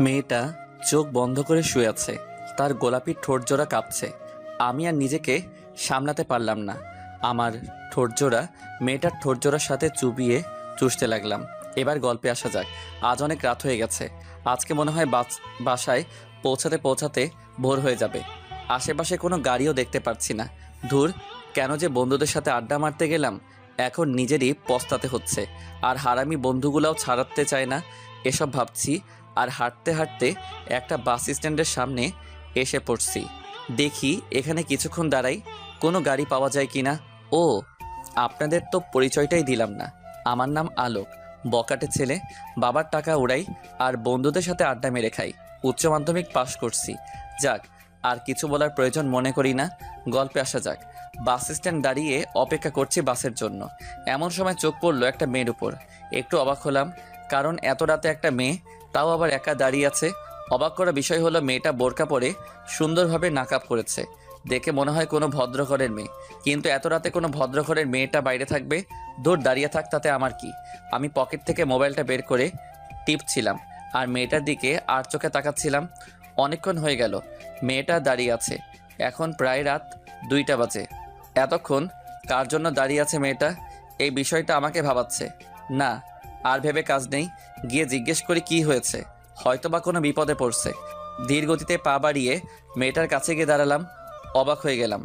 মেয়েটা চোখ বন্ধ করে শুয়ে আছে। তার গোলাপি ঠোঁটজোড়া কাঁপছে। আমি আর নিজেকে সামলাতে পারলাম না। আমার ঠোঁটজোড়া মেয়েটার ঠোঁটজোড়ার সাথে চুবিয়ে চুষতে লাগলাম। এবার গল্পে আসা যাক। আজ অনেক রাত হয়ে গেছে। আজকে মনে হয় বাসায় পৌঁছাতে পৌঁছাতে ভোর হয়ে যাবে। আশেপাশে কোনো গাড়িও দেখতে পাচ্ছি না। ধুর, কেন যে বন্ধুদের সাথে আড্ডা মারতে গেলাম। এখন নিজেরই পস্তাতে হচ্ছে। আর হারামি বন্ধুগুলাও ছাড়াতে চায় না। এসব ভাবছি আর হাঁটতে হাঁটতে একটা বাস স্ট্যান্ডের সামনে এসে পড়ছি। দেখি এখানে কিছুক্ষণ দাঁড়াই, কোনো গাড়ি পাওয়া যায় কিনা। ও, আপনাদের তো পরিচয়টাই দিলাম না। আমার নাম আলোক, বকাটে ছেলে। বাবার টাকা উড়াই আর বন্ধুদের সাথে আড্ডা মেরে খাই। উচ্চ মাধ্যমিক পাশ করছি। যাক, আর কিছু বলার প্রয়োজন মনে করি না। গল্পে আসা যাক। বাস স্ট্যান্ড দাঁড়িয়ে অপেক্ষা করছি বাসের জন্য। এমন সময় চোখ পড়লো একটা মেয়ের উপর। একটু অবাক হলাম, কারণ এত রাতে একটা মেয়ে, তাও আবার একা দাঁড়িয়ে আছে। অবাক করা বিষয় হলো মেয়েটা বোরকা পরে সুন্দরভাবে নাকাব করেছে। দেখে মনে হয় কোনো ভদ্রঘরের মেয়ে, কিন্তু এত রাতে কোনো ভদ্রঘরের মেয়েটা বাইরে থাকবে? দূর, দাঁড়িয়ে থাক, তাতে আমার কি। আমি পকেট থেকে মোবাইলটা বের করে টিপছিলাম আর মেয়েটার দিকে আর চোখে তাকাচ্ছিলাম। অনেকক্ষণ হয়ে গেল মেয়েটা দাঁড়িয়ে আছে। এখন প্রায় রাত 2টা বাজে। এতক্ষণ কার জন্য দাঁড়িয়ে আছে মেয়েটা, এই বিষয়টা আমাকে ভাবাচ্ছে। না, আর ভেবে কাজ নেই, গিয়ে জিজ্ঞেস করি কি হয়েছে। হয়তো বা কোনো বিপদে পড়ছে। ধীর গতিতে পা বাড়িয়ে মেয়েটার কাছে গিয়ে দাঁড়ালাম। অবাক হয়ে গেলাম,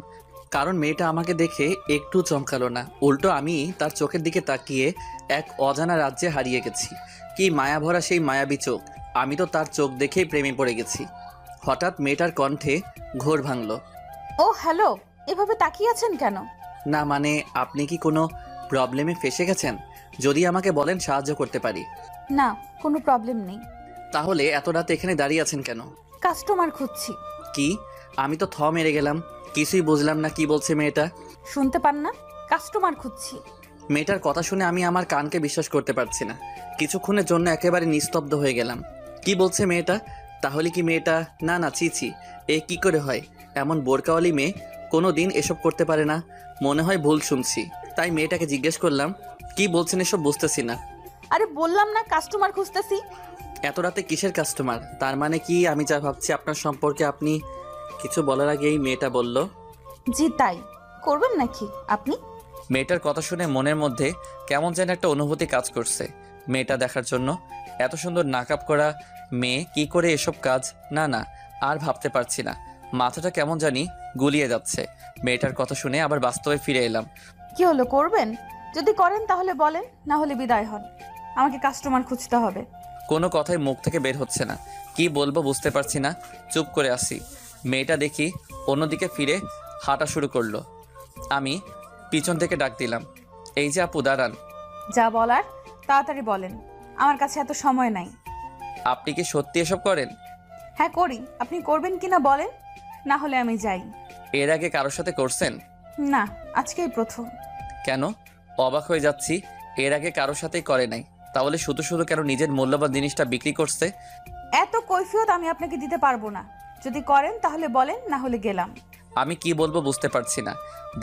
কারণ মেয়েটা আমাকে দেখে একটু চমকালো না। উল্টো আমি তার চোখের দিকে তাকিয়ে এক অজানা রাজ্যে হারিয়ে গেছি। কি মায়া ভরা সেই মায়াবী চোখ! আমি তো তার চোখ দেখেই প্রেমে পড়ে গেছি। হঠাৎ মেয়েটার কণ্ঠে ঘোর ভাঙল। ও হ্যালো, এভাবে তাকিয়ে আছেন কেন? না মানে, আপনি কি কোনো প্রবলেমে ফেসে গেছেন? যদি আমাকে বলেন সাহায্য করতে পারি। না, কোনো প্রবলেম নেই। তাহলে এত রাতে এখানে দাঁড়িয়ে আছেন কেন? কাস্টমার খুঁজছি। কি? আমি তো মেরে গেলাম। কিছুই বুঝলাম না কি বলছে মেয়েটা। শুনতে পান না? কাস্টমার খুঁজছি। মেয়েটার কথা শুনে আমি আমার কানকে বিশ্বাস করতে পারছি না। কিছুক্ষণের জন্য একেবারে নিস্তব্ধ হয়ে গেলাম। কি বলছে মেয়েটা? তাহলে কি মেয়েটা... না না, ছি ছি, এ কি করে হয়? এমন বোরকাওয়ালি মেয়ে কোনো দিন এসব করতে পারে না। মনে হয় ভুল শুনছি। তাই মেয়েটাকে জিজ্ঞেস করলাম, কি বলছেন এসব বুঝতেছি না। আরে বললাম না কাস্টমার খুঁজতেছি। এত রাতে কিসের কাস্টমার? তার মানে কি আমি যা ভাবছি আপনার সম্পর্কে? আপনি কিছু বলার আগেই মেয়েটা বলল, জি তাই। করবেন নাকি আপনি? মেয়েটার কথা শুনে মনের মধ্যে কেমন যেন একটা অনুভূতি কাজ করছে। মেয়েটা দেখার জন্য এত সুন্দর নাকাব করা মেয়ে কি করে এসব কাজ? না না, আর ভাবতে পারছি না। মাথাটা কেমন জানি গুলিয়ে যাচ্ছে। মেয়েটার কথা শুনে আবার বাস্তবে ফিরে এলাম। কি হলো, করবেন? যদি করেন তাহলে বলেন, না হলে বিদায় হন। আমাকে কাস্টমার খুঁজতে হবে। কোনো কথাই মুখ থেকে বের হচ্ছে না। কি বলবো বুঝতে পারছি না। চুপ করে আসি। মেয়েটা দেখি অন্যদিকে ফিরে হাঁটা শুরু করলো। আমি পিছন থেকে ডাক দিলাম, এই যে আপু, দাঁড়ান। যা বলার তাড়াতাড়ি বলেন, আমার কাছে এত সময় নাই। আপনি কি সত্যি এসব করেন? হ্যাঁ করি, আপনি করবেন কিনা বলেন, না হলে আমি যাই। এর আগে কারোর সাথে করছেন? না, আজকেই প্রথম। কেন? অবাক হয়ে যাচ্ছি। এর আগে কারোর সাথেই করে নাই, তাহলে শুধু শুধু কেন নিজের মূল্যবান জিনিসটা বিক্রি করছে? এত কৈফিয়ত আমি আপনাকে দিতে পারবো না। যদি করেন তাহলে বলেন, না হলে গেলাম। আমি কি বলবো বুঝতে পারছি না।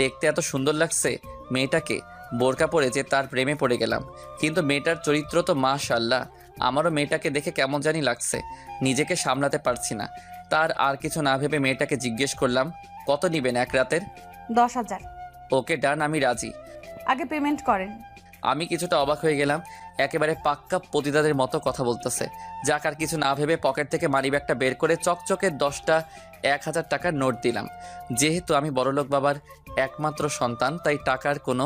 দেখতে এত সুন্দর লাগছে মেয়েটাকে, বোরকা পরে যে তার প্রেমে পড়ে গেলাম। কিন্তু মেয়েটার চরিত্র তো মাশাআল্লাহ। আমারও মেয়েটাকে দেখে কেমন জানি লাগছে। নিজেকে সামলাতে পারছি না। তার আর কিছু না ভেবে মেয়েটাকে জিজ্ঞেস করলাম, কত নিবেন এক রাতের? 10,000। ওকে ডান, আমি রাজি। আগে পেমেন্ট করেন। আমি কিছুটা অবাক হয়ে গেলাম। একেবারে পাক্কা পতিতাদের মতো কথা বলতেছে। যাক, আর কিছু না ভেবে পকেট থেকে মানিব্যাগটা বের করে চকচকে 10টা 1,000 টাকার নোট দিলাম। যেহেতু আমি বড়লোক বাবার একমাত্র সন্তান, তাই টাকার কোনো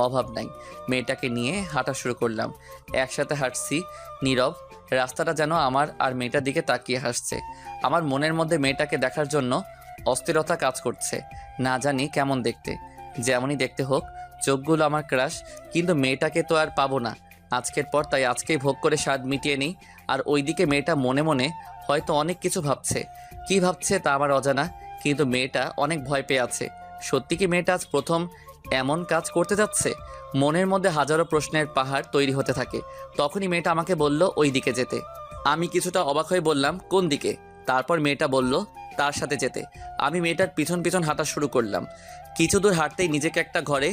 অভাব নাই। মেয়েটাকে নিয়ে হাঁটা শুরু করলাম। একসাথে হাঁটছি, নীরব। রাস্তাটা যেন আমার আর মেয়েটার দিকে তাকিয়ে হাসছে। আমার মনের মধ্যে মেয়েটাকে দেখার জন্য অস্থিরতা কাজ করছে। না জানি কেমন দেখতে, যেমনই দেখতে হোক, চোখগুলো আমার ক্রাশ। কিন্তু মেয়েটাকে তো আর পাবো না আজকের পর, তাই আজকেই ভোগ করে স্বাদ মিটিয়ে নিই। আর ওইদিকে মেয়েটা মনে মনে হয়তো অনেক কিছু ভাবছে। কি ভাবছে তা আমার অজানা, কিন্তু মেয়েটা অনেক ভয় পেয়ে আছে। সত্যি কি মেয়েটা আজ প্রথম এমন কাজ করতে যাচ্ছে? মনের মধ্যে হাজারো প্রশ্নের পাহাড় তৈরি হতে থাকে। তখনই মেয়েটা আমাকে বলল ওই দিকে যেতে। আমি কিছুটা অবাক হয়ে বললাম, কোন দিকে? তারপর মেয়েটা বলল তার সাথে যেতে। আমি মেয়েটার পিছন পিছন হাঁটা শুরু করলাম। কিছু দূর হাঁটতেই নিজেকে একটা ঘরে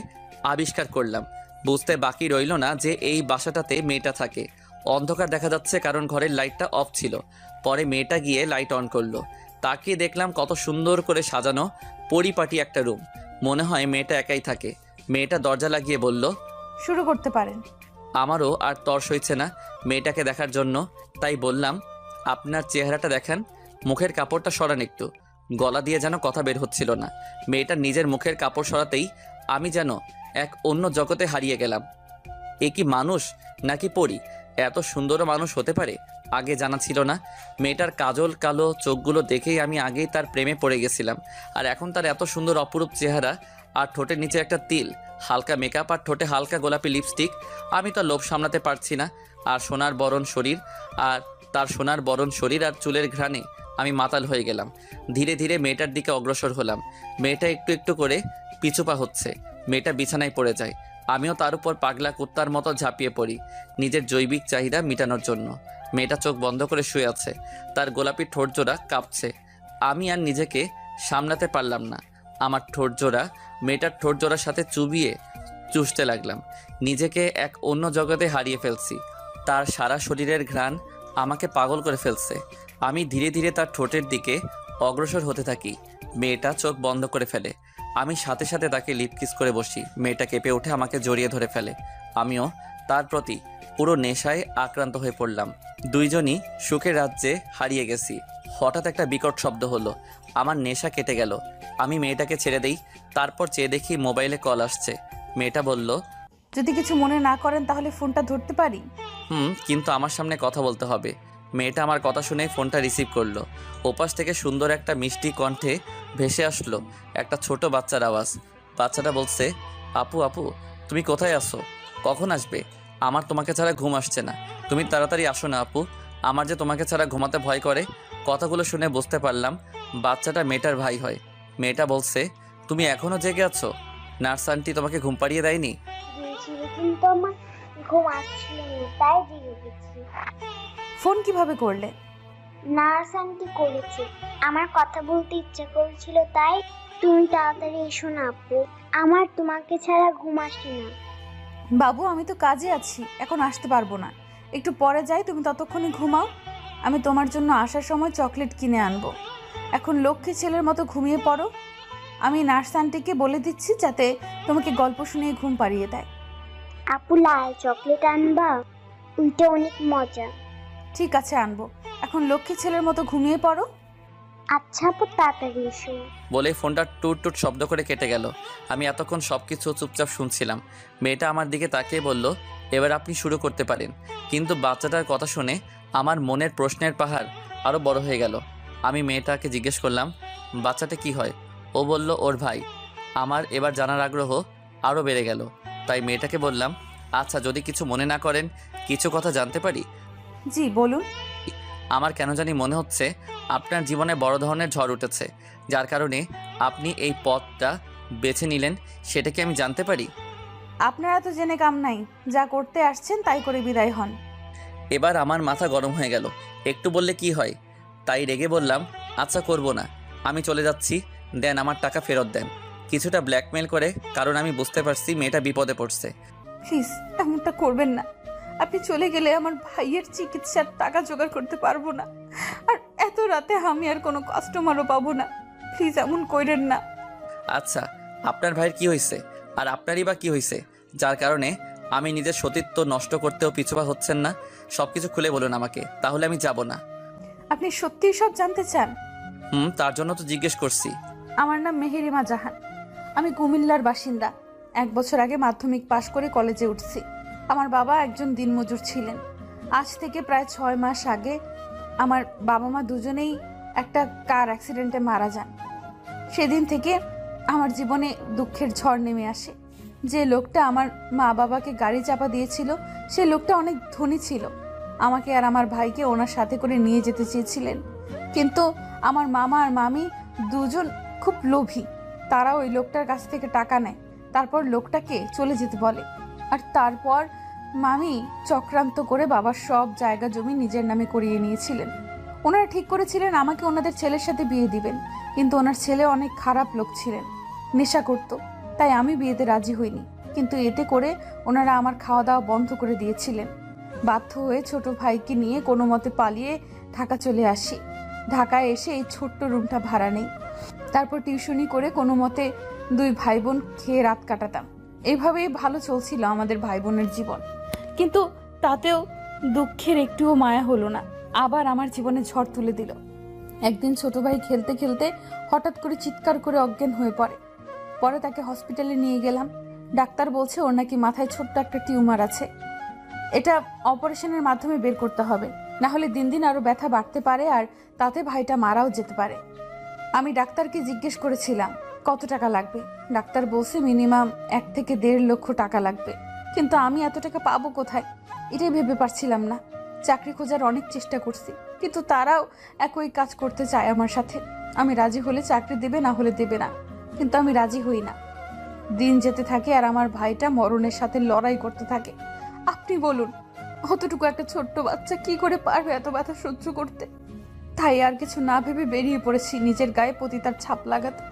আবিষ্কার করলাম। বুঝতে বাকি রইল না যে এই বাসাটাতে মেয়েটা থাকে। অন্ধকার দেখা যাচ্ছে কারণ ঘরের লাইটটা অফ ছিল। পরে মেয়েটা গিয়ে লাইট অন করলো। তাকিয়ে দেখলাম কত সুন্দর করে সাজানো পরিপাটি একটা রুম। মনে হয় মেয়েটা একাই থাকে। মেয়েটা দরজা লাগিয়ে বলল, শুরু করতে পারেন। আমারও আর তর সইছে না মেয়েটাকে দেখার জন্য, তাই বললাম, আপনার চেহারাটা দেখেন, মুখের কাপড়টা সরান একটু। গলা দিয়ে যেন কথা বের হচ্ছিল না। মেয়েটা নিজের মুখের কাপড় সরাতেই আমি যেন এক অন্য জগতে হারিয়ে গেলাম। এ কি মানুষ নাকি পরী? এত সুন্দর মানুষ হতে পারে আগে জানা ছিল না। মেয়েটার কাজল কালো চোখগুলো দেখেই আমি আগেই তার প্রেমে পড়ে গেছিলাম। আর এখন তার এত সুন্দর অপরূপ চেহারা, আর ঠোঁটের নিচে একটা তিল, হালকা মেকআপ আর ঠোঁটে হালকা গোলাপি লিপস্টিক। আমি তো লোভ সামলাতে পারছি না। আর সোনার বরণ শরীর, আর তার সোনার বরণ শরীর আর চুলের ঘ্রাণে আমি মাতাল হয়ে গেলাম। ধীরে ধীরে মেয়েটার দিকে অগ্রসর হলাম। মেয়েটা একটু একটু করে পিছুপা হচ্ছে। মেয়েটা বিছানায় পড়ে যায়। আমিও তার উপর পাগলা কুত্তার মতো ঝাঁপিয়ে পড়ি নিজের জৈবিক চাহিদা মেটানোর জন্য। মেয়েটা চোখ বন্ধ করে শুয়ে আছে, তার গোলাপি ঠোঁটজোড়া কাঁপছে। আমি আর নিজেকে সামলাতে পারলাম না। আমার ঠোঁটজোড়া মেয়েটার ঠোঁটজোড়ার সাথে চুবিয়ে চুষতে লাগলাম। নিজেকে এক অন্য জগতে হারিয়ে ফেলছি। তার সারা শরীরের ঘ্রাণ আমাকে পাগল করে ফেলছে। আমি ধীরে ধীরে তার ঠোঁটের দিকে অগ্রসর হতে থাকি। মেয়েটা চোখ বন্ধ করে ফেলে। আমি সাথে সাথে তাকে লিপ কিস করে বসি। মেয়েটা কেঁপে উঠে আমাকে জড়িয়ে ধরে ফেলে। আমিও তার প্রতি পুরো নেশায় আক্রান্ত হয়ে পড়লাম। দুইজনই সুখের রাজ্যে হারিয়ে গেছি। হঠাৎ একটা বিকট শব্দ হলো। আমার নেশা কেটে গেল। আমি মেয়েটাকে ছেড়ে দেই। তারপর চেয়ে দেখি মোবাইলে কল আসছে। মেয়েটা বলল, যদি কিছু মনে না করেন তাহলে ফোনটা ধরতে পারি? কিন্তু আমার সামনে কথা বলতে হবে। মেয়েটা আমার কথা শুনে ফোনটা রিসিভ করলো। ওপাশ থেকে সুন্দর একটা মিষ্টি কণ্ঠে ভেসে আসলো একটা ছোট বাচ্চার আওয়াজ। বাচ্চাটা বলছে, আপু আপু, তুমি কোথায় আসো? কখন আসবে? আমার তোমাকে ছাড়া ঘুম আসছে না। তুমি তাড়াতাড়ি আসো না আপু, আমার যে তোমাকে ছাড়া ঘুমাতে ভয় করে। কথাগুলো শুনে বুঝতে পারলাম বাচ্চাটা মেয়েটার ভাই হয়। মেয়েটা বলছে, তুমি এখনও জেগে আছো? নার্স আন্টি তোমাকে ঘুম পাড়িয়ে দেয়নি? দিয়েছিল কিন্তু আমার ঘুম আসছিল না, তাই জেগে গেছি। ফোন কিভাবে করলে? নার্স আন্টি করেছে, আমার কথা বলতে ইচ্ছা করেছিল তাই। তুমি তাড়াতাড়ি এসো না আপু, আমার তোমাকে ছাড়া ঘুম আসে না। বাবু, আমি তো কাজে আছি, এখন আসতে পারবো না। একটু পরে যাই, তুমি ততক্ষণে ঘুমাও। আমি তোমার জন্য আসার সময় চকলেট কিনে আনবো। এখন লক্ষ্মী ছেলের মতো ঘুমিয়ে পড়ো। আমি নার্স আন্টিকে বলে দিচ্ছি যাতে তোমাকে গল্প শুনিয়ে ঘুম পাড়িয়ে দেয়। আপু লাল চকলেট আনবা, ওইটা অনেক মজা। ঠিক আছে, আনবো। এখন লক্ষ্মী ছেলের মতো ঘুমিয়ে পড়ো। আচ্ছা আপু, তাড়াতাড়ি এসো। বলে ফোনটা টুট টুট শব্দ করে কেটে গেল। আমি এতক্ষণ সব কিছু চুপচাপ শুনছিলাম। মেয়েটা আমার দিকে তাকিয়ে বলল, এবার আপনি শুরু করতে পারেন। কিন্তু বাচ্চাটার কথা শুনে আমার মনের প্রশ্নের পাহাড় আরও বড় হয়ে গেল। আমি মেয়েটাকে জিজ্ঞেস করলাম, বাচ্চাটা কি হয়? ও বলল, ওর ভাই। আমার এবার জানার আগ্রহ আরও বেড়ে গেল। তাই মেয়েটাকে বললাম, আচ্ছা যদি কিছু মনে না করেন কিছু কথা জানতে পারি? জি বলুন। আমার কেন জানি মনে হচ্ছে আপনার জীবনে বড় ধরনের ঝড় উঠেছে, যার কারণে আপনি এই পথটা বেছে নিলেন। সেটা কি আমি জানতে পারি? আপনারা তো জেনে কাম নাই, যা করতে আসছেন তাই করে বিদায় হন। এবার আমার মাথা গরম হয়ে গেল। একটু বললে কি হয়? তাই রেগে বললাম, আচ্ছা করব না, আমি চলে যাচ্ছি, দেন আমার টাকা ফেরত দেন। কিছুটা ব্ল্যাকমেল করে, কারণ আমি বুঝতে পারছি মেয়েটা বিপদে পড়ছে। প্লিজ এমনটা করবেন না। আপনি চলে গেলে আমার ভাইয়ের চিকিৎসার টাকা জোগাড় করতে পারবো না, আর এত রাতে আমি আর কোনো কাস্টমারও পাবো না। প্লিজ এমন কইরেন না। আচ্ছা, আপনার ভাইয়ের কি হয়েছে, আর আপনারই বা কি হয়েছে যার কারণে আমি নিজের সতীত্ব নষ্ট করতেও পিছুপা হচ্ছেন না? সব কিছু খুলে বলুন আমাকে, তাহলে আমি যাব না। আপনি সত্যিই সব জানতে চান? তার জন্য তো জিজ্ঞেস করছি। আমার নাম মেহেরিমা জাহান, আমি কুমিল্লার বাসিন্দা। 1 বছর আগে মাধ্যমিক পাশ করে কলেজে উঠছি। আমার বাবা একজন দিনমজুর ছিলেন। আজ থেকে প্রায় 6 মাস আগে আমার বাবা মা দুজনেই একটা কার অ্যাক্সিডেন্টে মারা যান। সেদিন থেকে আমার জীবনে দুঃখের ঝড় নেমে আসে। যে লোকটা আমার মা বাবাকে গাড়ি চাপা দিয়েছিল, সে লোকটা অনেক ধনী ছিল। আমাকে আর আমার ভাইকে ওনার সাথে করে নিয়ে যেতে চেয়েছিলেন, কিন্তু আমার মামা আর মামি দুজন খুব লোভী। তারা ওই লোকটার কাছ থেকে টাকা নেয়, তারপর লোকটাকে চলে যেতে বলে। আর তারপর মামি চক্রান্ত করে বাবার সব জায়গা জমি নিজের নামে করিয়ে নিয়েছিলেন। ওনারা ঠিক করেছিলেন আমাকে ওনাদের ছেলের সাথে বিয়ে দিবেন, কিন্তু ওনার ছেলে অনেক খারাপ লোক ছিলেন, নেশা করত। তাই আমি বিয়েতে রাজি হইনি, কিন্তু এতে করে ওনারা আমার খাওয়া দাওয়া বন্ধ করে দিয়েছিলেন। বাধ্য হয়ে ছোট ভাইকে নিয়ে কোনো মতে পালিয়ে ঢাকা চলে আসি। ঢাকায় এসে এই ছোট্ট রুমটা ভাড়া নেই। তারপর টিউশনি করে কোনো মতে 2 ভাই বোন খেয়ে রাত কাটাতাম। এইভাবেই ভালো চলছিল আমাদের ভাই বোনের জীবন। কিন্তু তাতেও দুঃখের একটুও মায়া হলো না, আবার আমার জীবনে ঝড় তুলে দিল। একদিন ছোট ভাই খেলতে খেলতে হঠাৎ করে চিৎকার করে অজ্ঞান হয়ে পড়ে। পরে তাকে হসপিটালে নিয়ে গেলাম। ডাক্তার বলছে ওর নাকি মাথায় ছোট্ট একটা টিউমার আছে। এটা অপারেশনের মাধ্যমে বের করতে হবে, না হলে দিন দিন আরো ব্যথা বাড়তে পারে, আর তাতে ভাইটা মারাও যেতে পারে। আমি ডাক্তারকে জিজ্ঞেস করেছিলাম কত টাকা লাগবে। ডাক্তার বলছে মিনিমাম 1 থেকে 1.5 লক্ষ টাকা লাগবে। কিন্তু আমি এত টাকা পাবো কোথায়, এটাই ভেবে পারছিলাম না। চাকরি খোঁজার অনেক চেষ্টা করছি, কিন্তু তারাও একই কাজ করতে চায় আমার সাথে। আমি রাজি হলে চাকরি দেবে, না হলে দেবে না, কিন্তু আমি রাজি হই না। দিন যেতে থাকে আর আমার ভাইটা মরণের সাথে লড়াই করতে থাকে। আপনি বলুন, অতটুকু একটা ছোট্ট বাচ্চা কি করে পারবে এত ব্যথা সহ্য করতে? তাই আর কিছু না ভেবে বেরিয়ে পড়েছি নিজের গায়ে পতিতার ছাপ লাগাতে।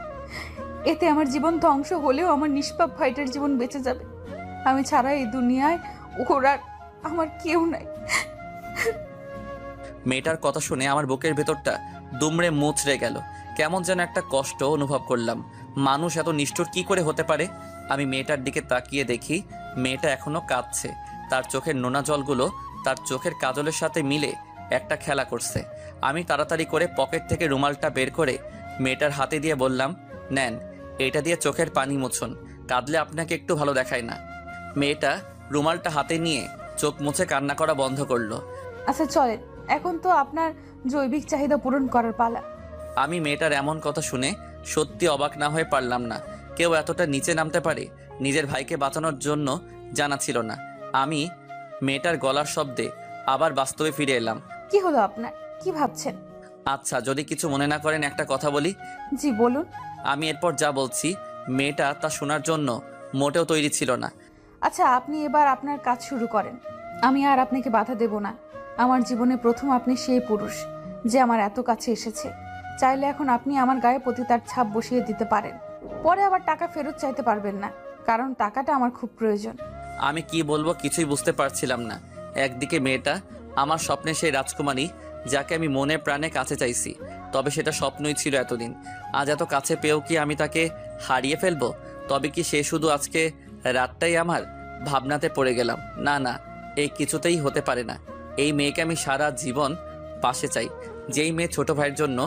এতে আমার জীবন ধ্বংস হলেও আমার নিষ্পাপ ভাইটার জীবন বেঁচে যাবে। আমি ছাড়া এই দুনিয়ায় ওর আর আমার কেউ নাই। মেয়েটার কথা শুনে আমার বুকের ভেতরটা দুমড়ে মুচড়ে গেল। কেমন যেন একটা কষ্ট অনুভব করলাম। মানুষ এত নিষ্ঠুর কি করে হতে পারে? আমি মেয়েটার দিকে তাকিয়ে দেখি মেয়েটা এখনো কাঁদছে। তার চোখের নোনা জলগুলো তার চোখের কাজলের সাথে মিলে একটা খেলা করছে। আমি তাড়াতাড়ি করে পকেট থেকে রুমালটা বের করে মেয়েটার হাতে দিয়ে বললাম, নেন, এটা দিয়ে চোখের পানি মুছুন, কাঁদলে আপনাকে একটু ভালো দেখায় না। মেয়েটা রুমালটা হাতে নিয়ে চোখ মুছে কান্না করা বন্ধ করলো। আচ্ছা চলেন, এখন তো আপনার জৈবিক চাহিদা পূরণ করার পালা। আমি মেয়েটার এমন কথা শুনে সত্যি অবাক না হয়ে পারলাম না। কেউ এতটা নিচে নামতে পারে? নিজের ভাইকে বাঁচানোর জন্য জানা ছিল না। আমি মেয়েটার গলার শব্দে আবার বাস্তবে ফিরে এলাম। কি হলো আপনার, কি ভাবছেন? আচ্ছা, যদি কিছু মনে না করেন একটা কথা বলি। জি বলুন। আমি এরপর যা বলছি মেয়েটা তা শোনার জন্য মোটেও তৈরি ছিল না। আচ্ছা, আপনি এবার আপনার কাজ শুরু করেন। আমি আর আপনাকে বাধা দেব না। আমার জীবনে প্রথম আপনি সেই পুরুষ যে আমার এত কাছে এসেছে। চাইলে এখন আপনি আমার গায়ে পতিতার ছাপ বসিয়ে দিতে পারেন। পরে আবার টাকা ফেরত চাইতে পারবেন না, কারণ টাকাটা আমার খুব প্রয়োজন। আমি কি বলবো কিছুই বুঝতে পারছিলাম না। একদিকে মেয়েটা আমার স্বপ্নে সেই রাজকুমারী, যাকে আমি মনে প্রাণে কাছে চাইছি, তবে সেটা স্বপ্নই ছিল এতদিন। আজ এত কাছে পেয়েও কি আমি তাকে হারিয়ে ফেলবো? তবে কি সে শুধু আজকে রাতটাই আমার? ভাবনাতে পড়ে গেলাম। না না, এই কিছুতেই হতে পারে না। এই মেয়েকে আমি সারা জীবন পাশে চাই। যেই মেয়ে ছোট ভাইয়ের জন্য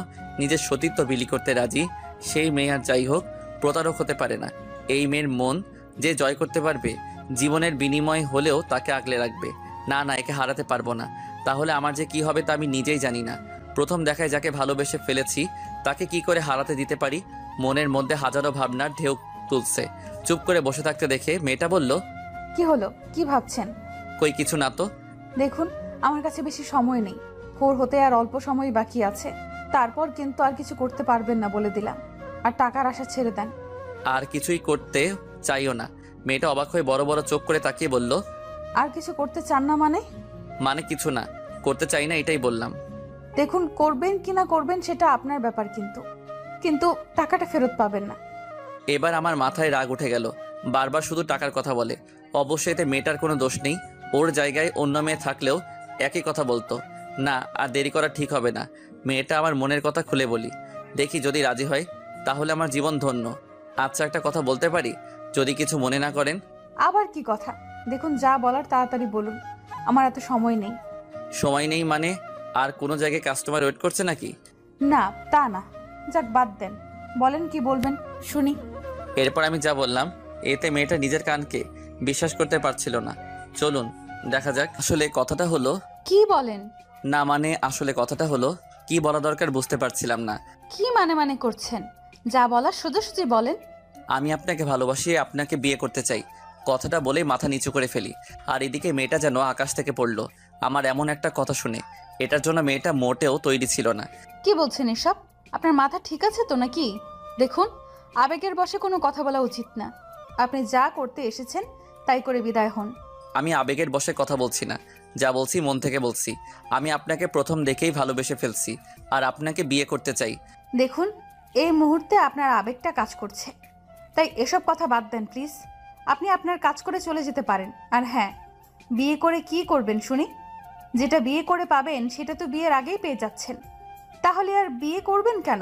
নিজের সতীত্ব বিলি করতে রাজি, সেই মেয়ে আর যাই হোক প্রতারক হতে পারে না। এই মেয়ের মন যে জয় করতে পারবে, জীবনের বিনিময় হলেও তাকে আগলে রাখবে। না না, একে হারাতে পারবো না। তাহলে আমার যে কি হবে তা আমি নিজেই জানি না। প্রথম দেখায় যাকে ভালোবেসে ফেলেছি তাকে কি করে হারাতে দিতে পারি? মনের মধ্যে হাজারো ভাবনার ঢেউ তুলছে। চুপ করে বসে থাকতে দেখে মেয়েটা বলল, কি হলো, কি ভাবছেন? কই কিছু না তো। দেখুন, আমার কাছে বেশি সময় নেই। ভোর হতে আর অল্প সময় বাকি আছে। তারপর কিন্তু আর কিছু করতে পারবেন না বলে দিলাম। আর টাকার আশা ছেড়ে দেন। আর কিছুই করতে চাইও না। মেয়েটা অবাক হয়ে বড় বড় চোখ করে তাকিয়ে বলল, আর কিছু করতে চান না মানে? মানে কিছু না, করতে চাই না, এটাই বললাম। দেখুন, করবেন কি না করবেন সেটা আপনার ব্যাপার, কিন্তু টাকাটা ফেরত পাবেন না। এবার আমার মাথায় রাগ উঠে গেল। বারবার শুধু টাকার কথা বলে। অবশ্যই এতে মেয়েটার কোনো দোষ নেই। ওর জায়গায় অন্য মেয়ে থাকলেও একই কথা বলতো। না, আর দেরি করা ঠিক হবে না। মেয়েটা আমার মনের কথা খুলে বলি, দেখি যদি রাজি হয় তাহলে আমার জীবন ধন্য। আচ্ছা, একটা কথা বলতে পারি যদি কিছু মনে না করেন? আবার কি কথা? দেখুন, যা বলার তাড়াতাড়ি বলুন, আমার এত সময় নেই। সময় নেই মানে? আর কোনো জায়গায় কাস্টমার ওয়েট করছে নাকি? না, তা না। যাক, বাদ দেন, বলেন কি বলবেন শুনি। এরপর আমি যা বললাম এতে মেয়েটা নিজের কানকে বিশ্বাস করতে পারছিল না। চলুন দেখা যাক। আসলে কথাটা হলো, কি বলেন? না মানে আসলে কথাটা হলো কি বলা দরকার বুঝতে পারছিলাম না। কি মানে করছেন? যা বলার সোজাসুজি বলেন। আমি আপনাকে ভালোবাসি, আপনাকে বিয়ে করতে চাই। কথাটা বলেই মাথা নিচু করে ফেলি। আর এদিকে মেয়েটা যেন আকাশ থেকে পড়লো আমার এমন একটা কথা শুনে। এটার জন্য মেয়েটা মোটেও তৈরি ছিল না। কি বলছেন এসব? আপনার মাথা ঠিক আছে তো নাকি? দেখুন, আবেগের বশে কোনো কথা বলা উচিত না। আপনি যা করতে এসেছেন তাই করে বিদায় হন। আমি আবেগের বশে কথা বলছি না, যা বলছি মন থেকে বলছি। আমি আপনাকে প্রথম দেখেই ভালোবেসে ফেলছি আর আপনাকে বিয়ে করতে চাই। দেখুন, এই মুহূর্তে আপনার আবেগটা কাজ করছে, তাই এসব কথা বাদ দেন প্লিজ। আপনি আপনার কাজ করে চলে যেতে পারেন। আর হ্যাঁ, বিয়ে করে কি করবেন শুনি? যেটা বিয়ে করে পাবেন সেটা তো বিয়ের আগেই পেয়ে যাচ্ছেন, তাহলে আর বিয়ে করবেন কেন?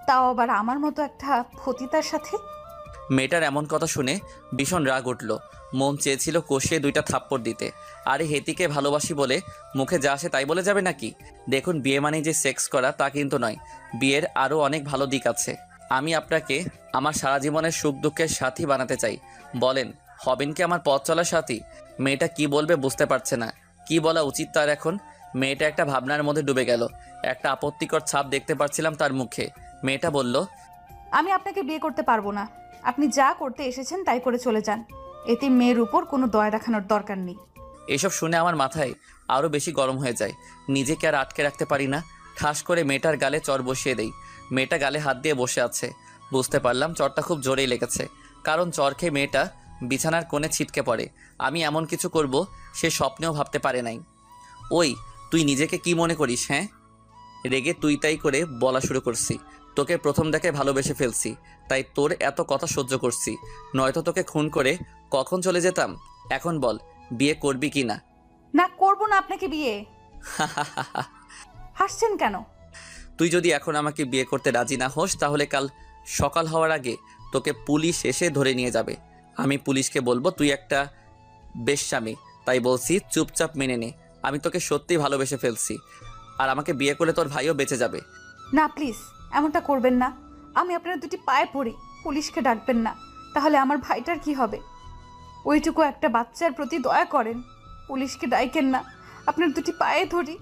তাও আবার আমার মতো একটা পতিতার সাথে। মেয়েটার এমন কথা শুনে ভীষণ রাগ উঠল। মন চেয়েছিল কষিয়ে 2টা থাপ্পড় দিতে। আরে হেতিকে ভালোবাসি বলে মুখে যা আসে তাই বলে যাবে নাকি? দেখুন, বিয়ে মানে যে সেক্স করা তা কিন্তু নয়। বিয়ের আরও অনেক ভালো দিক আছে। আমি আপনাকে আমার সারা জীবনের সুখ দুঃখের সাথী বানাতে চাই। বলেন, হবেন কি আমার পথ চলার সাথী? মেয়েটা কি বলবে বুঝতে পারছে না। কি বলা উচিত তার এখন? মেয়েটা একটা ভাবনার মধ্যে ডুবে গেল। একটা আপত্তিকর ছাপ দেখতে পাচ্ছিলাম তার মুখে। মেয়েটা বলল, আমি আপনাকে বিয়ে করতে পারবো না। আপনি যা করতে এসেছেন তাই করে চলে যান। এতে মেয়ের উপর কোনো দয়া দেখানোর দরকার নেই। এসব শুনে আমার মাথায় আরও বেশি গরম হয়ে যায়। নিজেকে আর আটকে রাখতে পারি না। ঠাস করে মেয়েটার গালে চড় বসিয়ে দেই। মেয়েটা গালে হাত দিয়ে বসে আছে। বুঝতে পারলাম চড়টা খুব জোরেই লেগেছে, কারণ চড় খেয়ে মেয়েটা বিছানার কোণে ছিটকে পড়ে। আমি এমন কিছু করব সে স্বপ্নেও ভাবতে পারে নাই। ওই, তুই নিজেকে কি মনে করিস? হ্যাঁ, রেগে তুই তাই করে বলা শুরু করছি। তোকে প্রথম দেখে ভালোবেসে ফেলছি, তাই তোর এত কথা সহ্য করছি। নয়তো তোকে খুন করে কখন চলে যেতাম। এখন বল, বিয়ে করবি কি না? না, করবো না আপনাকে বিয়ে। হাসছেন কেন? তুই যদি এখন আমাকে বিয়ে করতে রাজি না হোস, তাহলে কাল সকাল হওয়ার আগে তোকে পুলিশ এসে ধরে নিয়ে যাবে। আমি পুলিশকে বলবো তুই একটা বেশ্যামি। তাই বলছি, চুপচাপ মেনে নে। আমি তোকে সত্যিই ভালোবেসে ফেলছি, আর আমাকে বিয়ে করলে তোর ভাইও বেঁচে যাবে। না প্লিজ, এমনটা করবেন না। আমি আপনার দুটি পায়ে পড়ি, পুলিশকে ডাকবেন না। তাহলে আমার ভাইটার কি হবে? ওইটুকু একটা বাচ্চার প্রতি দয়া করেন, পুলিশকে ডাইকেন না। আপনার দুটি পায়ে ধরি।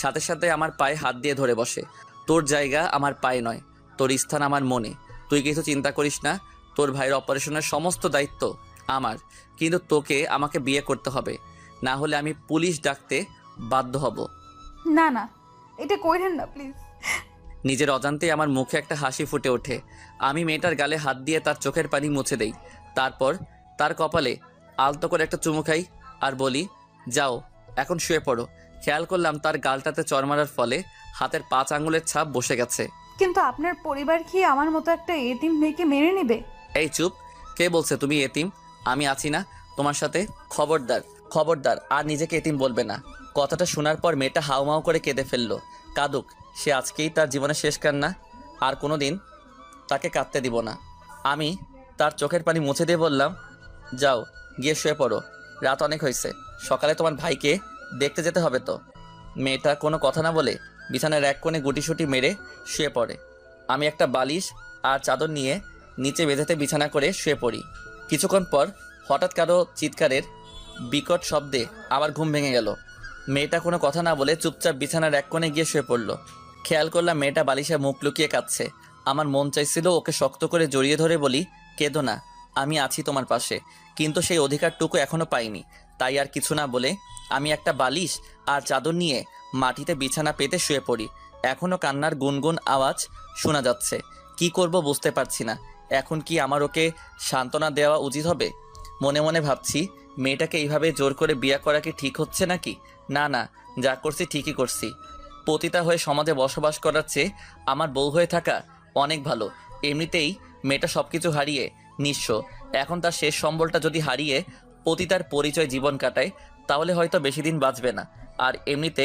সাথে সাথে আমার পায়ে হাত দিয়ে ধরে বসে। তোর জায়গা আমার পায়ে নয়, তোর স্থান আমার মনে। তুই কিছু চিন্তা করিস না। তোর ভাইয়ের অপারেশনের সমস্ত দায়িত্ব আমার। কিন্তু তোকে আমাকে বিয়ে করতে হবে, না হলে আমি পুলিশ ডাকতে বাধ্য হব। না না, এটা কইরেন না প্লিজ। নিজের অজান্তেই আমার মুখে একটা হাসি ফুটে ওঠে। আমি মেয়েটার গালে হাত দিয়ে তার চোখের পানি মুছে দেই। তারপর তার কপালে আলতো করে একটা চুমু খাই আর বলি, যাও এখন শুয়ে পড়ো। খেয়াল করলাম তার গালটাতে চড় মারার ফলে হাতের 5 আঙুলের ছাপ বসে গেছে। কিন্তু আপনার পরিবার কি আমার মতো একটা এতিম মেয়েকে মেনে নেবে? এই চুপ! কে বলছে তুমি এতিম? আমি আছি না তোমার সাথে? খবরদার, খবরদার আর নিজেকে এতিম বলবে না। কথাটা শোনার পর মেয়েটা হাউমাউ করে কেঁদে ফেললো। কাঁদুক, সে আজকেই তার জীবনের শেষ কান্না। আর কোনো দিন তাকে কাঁদতে দিব না। আমি তার চোখের পানি মুছে দিয়ে বললাম, যাও গিয়ে শুয়ে পড়ো। রাত অনেক হয়েছে, সকালে তোমার ভাইকে দেখতে যেতে হবে তো। মেয়েটা কোনো কথা না বলে বিছানার এক কোণে গুটিসুটি মেরে শুয়ে পড়ে। আমি একটা বালিশ আর চাদর নিয়ে নিচে বেঁধেতে বিছানা করে শুয়ে পড়ি। কিছুক্ষণ পর হঠাৎ কারো চিৎকারের বিকট শব্দে আমার ঘুম ভেঙে গেল। মেয়েটা কোনো কথা না বলে চুপচাপ বিছানার এক কোণে গিয়ে শুয়ে পড়ল। খেয়াল করলাম মেয়েটা বালিশে মুখ লুকিয়ে কাঁদছে। আমার মন চাইছিল ওকে শক্ত করে জড়িয়ে ধরে বলি, কেঁদো না, আমি আছি তোমার পাশে। কিন্তু সেই অধিকারটুকু এখনো পাইনি। তাই আর কিছু না বলে আমি একটা বালিশ আর চাদর নিয়ে মাটিতে বিছানা পেতে শুয়ে পড়ি। এখনো কান্নার গুনগুন আওয়াজ শোনা যাচ্ছে। কি করব বুঝতে পারছি না। এখন কি আমার ওকে সান্ত্বনা দেওয়া উচিত হবে? মনে মনে ভাবছি, মেয়েটাকে এইভাবে জোর করে বিয়ে করা কি ঠিক হচ্ছে নাকি? না না, যা করছি ঠিকই করছি। পতিতা হয়ে সমাজে বসবাস করার চেয়ে আমার বউ হয়ে থাকা অনেক ভালো। এমনিতেই মেয়েটা সব কিছু হারিয়ে নিঃস্ব। এখন তার শেষ সম্বলটা যদি হারিয়ে পতিতার পরিচয় জীবন কাটায়, তাহলে হয়তো বেশি দিন বাঁচবে না। আর এমনিতে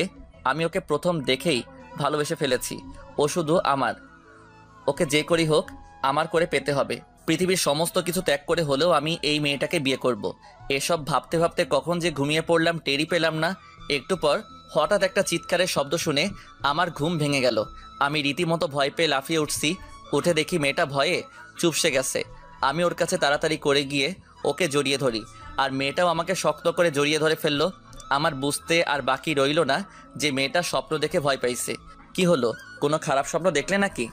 আমি ওকে প্রথম দেখেই ভালোবেসে ফেলেছি। ও শুধু আমার। ওকে যে করি হোক আমার করে পেতে হবে। পৃথিবীর সমস্ত কিছু ত্যাগ করে হলেও আমি এই মেয়েটাকে বিয়ে করব। এসব ভাবতে ভাবতে কখন যে ঘুমিয়ে পড়লাম টেরই পেলাম না। একটু পর হঠাৎ একটা চিৎকারের শব্দ শুনে আমার ঘুম ভেঙে গেল। আমি রীতিমতো ভয় পেয়ে লাফিয়ে উঠছি। উঠে দেখি মেয়েটা ভয়ে চুপসে গেছে। আমি ওর কাছে তাড়াতাড়ি করে গিয়ে ওকে জড়িয়ে ধরি, আর মেয়েটাও আমাকে শক্ত করে জড়িয়ে ধরে ফেললো। আমার বুঝতে আর বাকি রইল না যে মেয়েটা স্বপ্ন দেখে ভয় পাইছে। কি হলো, কোনো খারাপ স্বপ্ন দেখলে নাকি?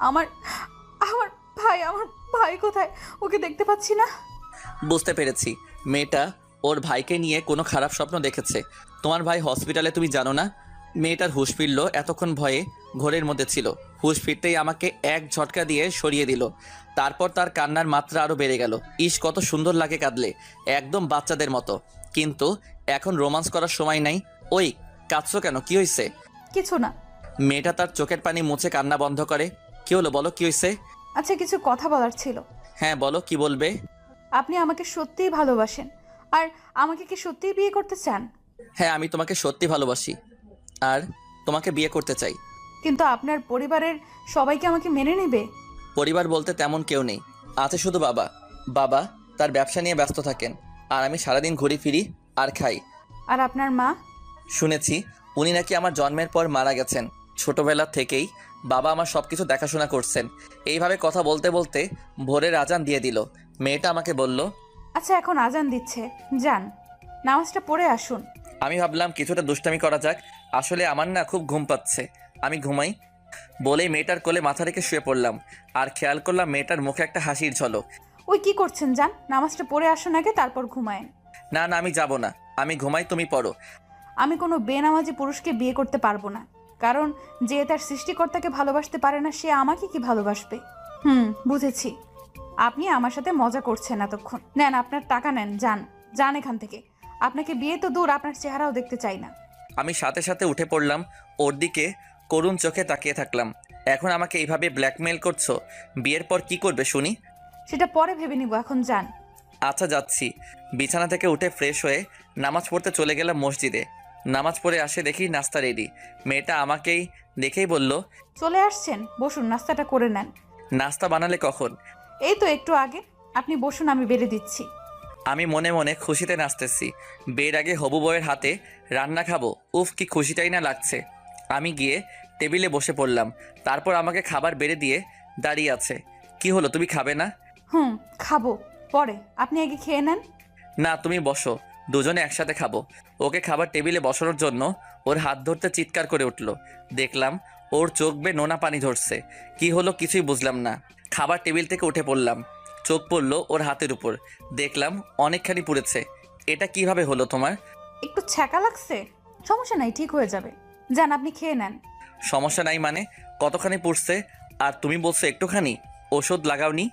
আমার আমার আমার ভাই কোথায়? ওকে দেখতে পাচ্ছি না। বুঝতে পেরেছি, মেয়েটা ওর ভাইকে নিয়ে কোনো খারাপ স্বপ্ন দেখেছে। তোমার ভাই হসপিটালে, তুমি জানো না? মেয়েটার হুঁশ ফিরল, এতক্ষণ ভয়ে ঘোরের মধ্যে ছিল। হুঁশ ফিরতেই আমাকে এক ঝটকা দিয়ে সরিয়ে দিল। তারপর তার কান্নার মাত্রা আরও বেড়ে গেল। ইস, কত সুন্দর লাগে কাঁদলে, একদম বাচ্চাদের মতো। কিন্তু এখন রোমান্স করার সময় নাই। ওই, কাঁদছো কেন? কি হয়েছে? কিছু না। মেয়েটা তার চোখের পানি মুছে কান্না বন্ধ করে। কি হলো বলো, কি হয়েছে? আচ্ছা, কিছু কথা বলার ছিল। হ্যাঁ বলো, কি বলবে? আপনি আমাকে সত্যিই ভালোবাসেন, আর আমাকে কি সত্যিই বিয়ে করতে চান? হ্যাঁ, আমি তোমাকে সত্যি ভালোবাসি আর তোমাকে বিয়ে করতে চাই। কিন্তু আপনার পরিবারের সবাইকে আমাকে মেনে নেবে? পরিবার বলতে তেমন কেউ নেই, আছে শুধু বাবা। বাবা তার ব্যবসা নিয়ে ব্যস্ত থাকেন, আর আমি সারাদিন ঘুরি ফিরি আর খাই। আর আপনার মা? শুনেছি উনি নাকি আমার জন্মের পর মারা গেছেন। ছোটবেলা থেকেই বাবা আমার সব কিছু দেখাশোনা করছেন। এইভাবে কথা বলতে বলতে ভোরের আজান দিয়ে দিল। মেয়েটা আমাকে বলল, আচ্ছা, এখন আজান দিচ্ছে, যান নামাজটা পড়ে আসুন। আমি ভাবলাম কিছুটা দুষ্টামি করা যাক। আসলে আমার না খুব ঘুম পাচ্ছে, আমি ঘুমাই বলেই মেয়েটার কোলে মাথা রেখে শুয়ে পড়লাম। আর খেয়াল করলাম মেয়েটার মুখে একটা হাসির ঝলক। ওই কি করছেন, যান নামাজটা পড়ে আসুন আগে, তারপর ঘুমায়েন। না না, আমি যাব না, আমি ঘুমাই, তুমি পড়ো। আমি কোনো বেনামাজি পুরুষকে বিয়ে করতে পারবো না, কারণ যে তার সৃষ্টিকর্তাকে ভালোবাসতে পারে না সে আমাকে কি ভালোবাসবে? বুঝেছি। আপনি আমার সাথে মজা করছেন এতক্ষণ। নেন আপনার টাকা নেন, যান যান এখান থেকে। আপনাকে বিয়ে তো দূর, আপনার চেহারাও দেখতে চাই না। আমি সাথে সাথে উঠে পড়লাম, ওর দিকে করুণ চোখে তাকিয়ে থাকলাম। এখন আমাকে এইভাবে ব্ল্যাকমেল করছো? বিয়ের পর কি করবে শুনি? সেটা পরে ভেবে নিব, এখন যান। আচ্ছা যাচ্ছি। বিছানা থেকে উঠে ফ্রেশ হয়ে নামাজ পড়তে চলে গেলাম মসজিদে। নামাজ পড়ে আসে দেখি নাস্তা রেডি। মেয়েটা আমাকেই দেখেই বলল, চলে আসছেন, বসুন নাস্তাটা করে নেন। নাস্তা বানালে কখন? এই তো একটু আগে। আপনি বসুন, আমি বেড়ে দিচ্ছি। আমি মনে মনে খুশিতে নাচতেছি। বের আগে হবু বউয়ের হাতে রান্না খাবো, উফ কি খুশিটাই না লাগছে। আমি গিয়ে টেবিলে বসে পড়লাম। তারপর আমাকে খাবার বেড়ে দিয়ে দাঁড়িয়ে আছে। কি হলো, তুমি খাবে না? খাবো পরে, আপনি আগে খেয়ে নেন। না, তুমি বসো, দুজনে একসাথে খাবো। ওকে খাবার টেবিলে বসানোর জন্য ওর হাত ধরতে চিৎকার করে উঠল। দেখলাম ওর চোখ বেয়ে নোনা পানি ধরছে। কি হলো কিছুই বুঝলাম না। খাবার টেবিল থেকে উঠে পড়লাম। চোখ পড়ল ওর হাতের উপর, দেখলাম অনেকখানি পুড়েছে। এটা কিভাবে হলো তোমার? একটু ছ্যাঁকা লাগছে, সমস্যা নাই, ঠিক হয়ে যাবে। যান আপনি খেয়ে নেন। সমস্যা নাই মানে? কতখানি পুড়ছে? আর তুমি বলছো একটুখানি? ওষুধ লাগাওনি?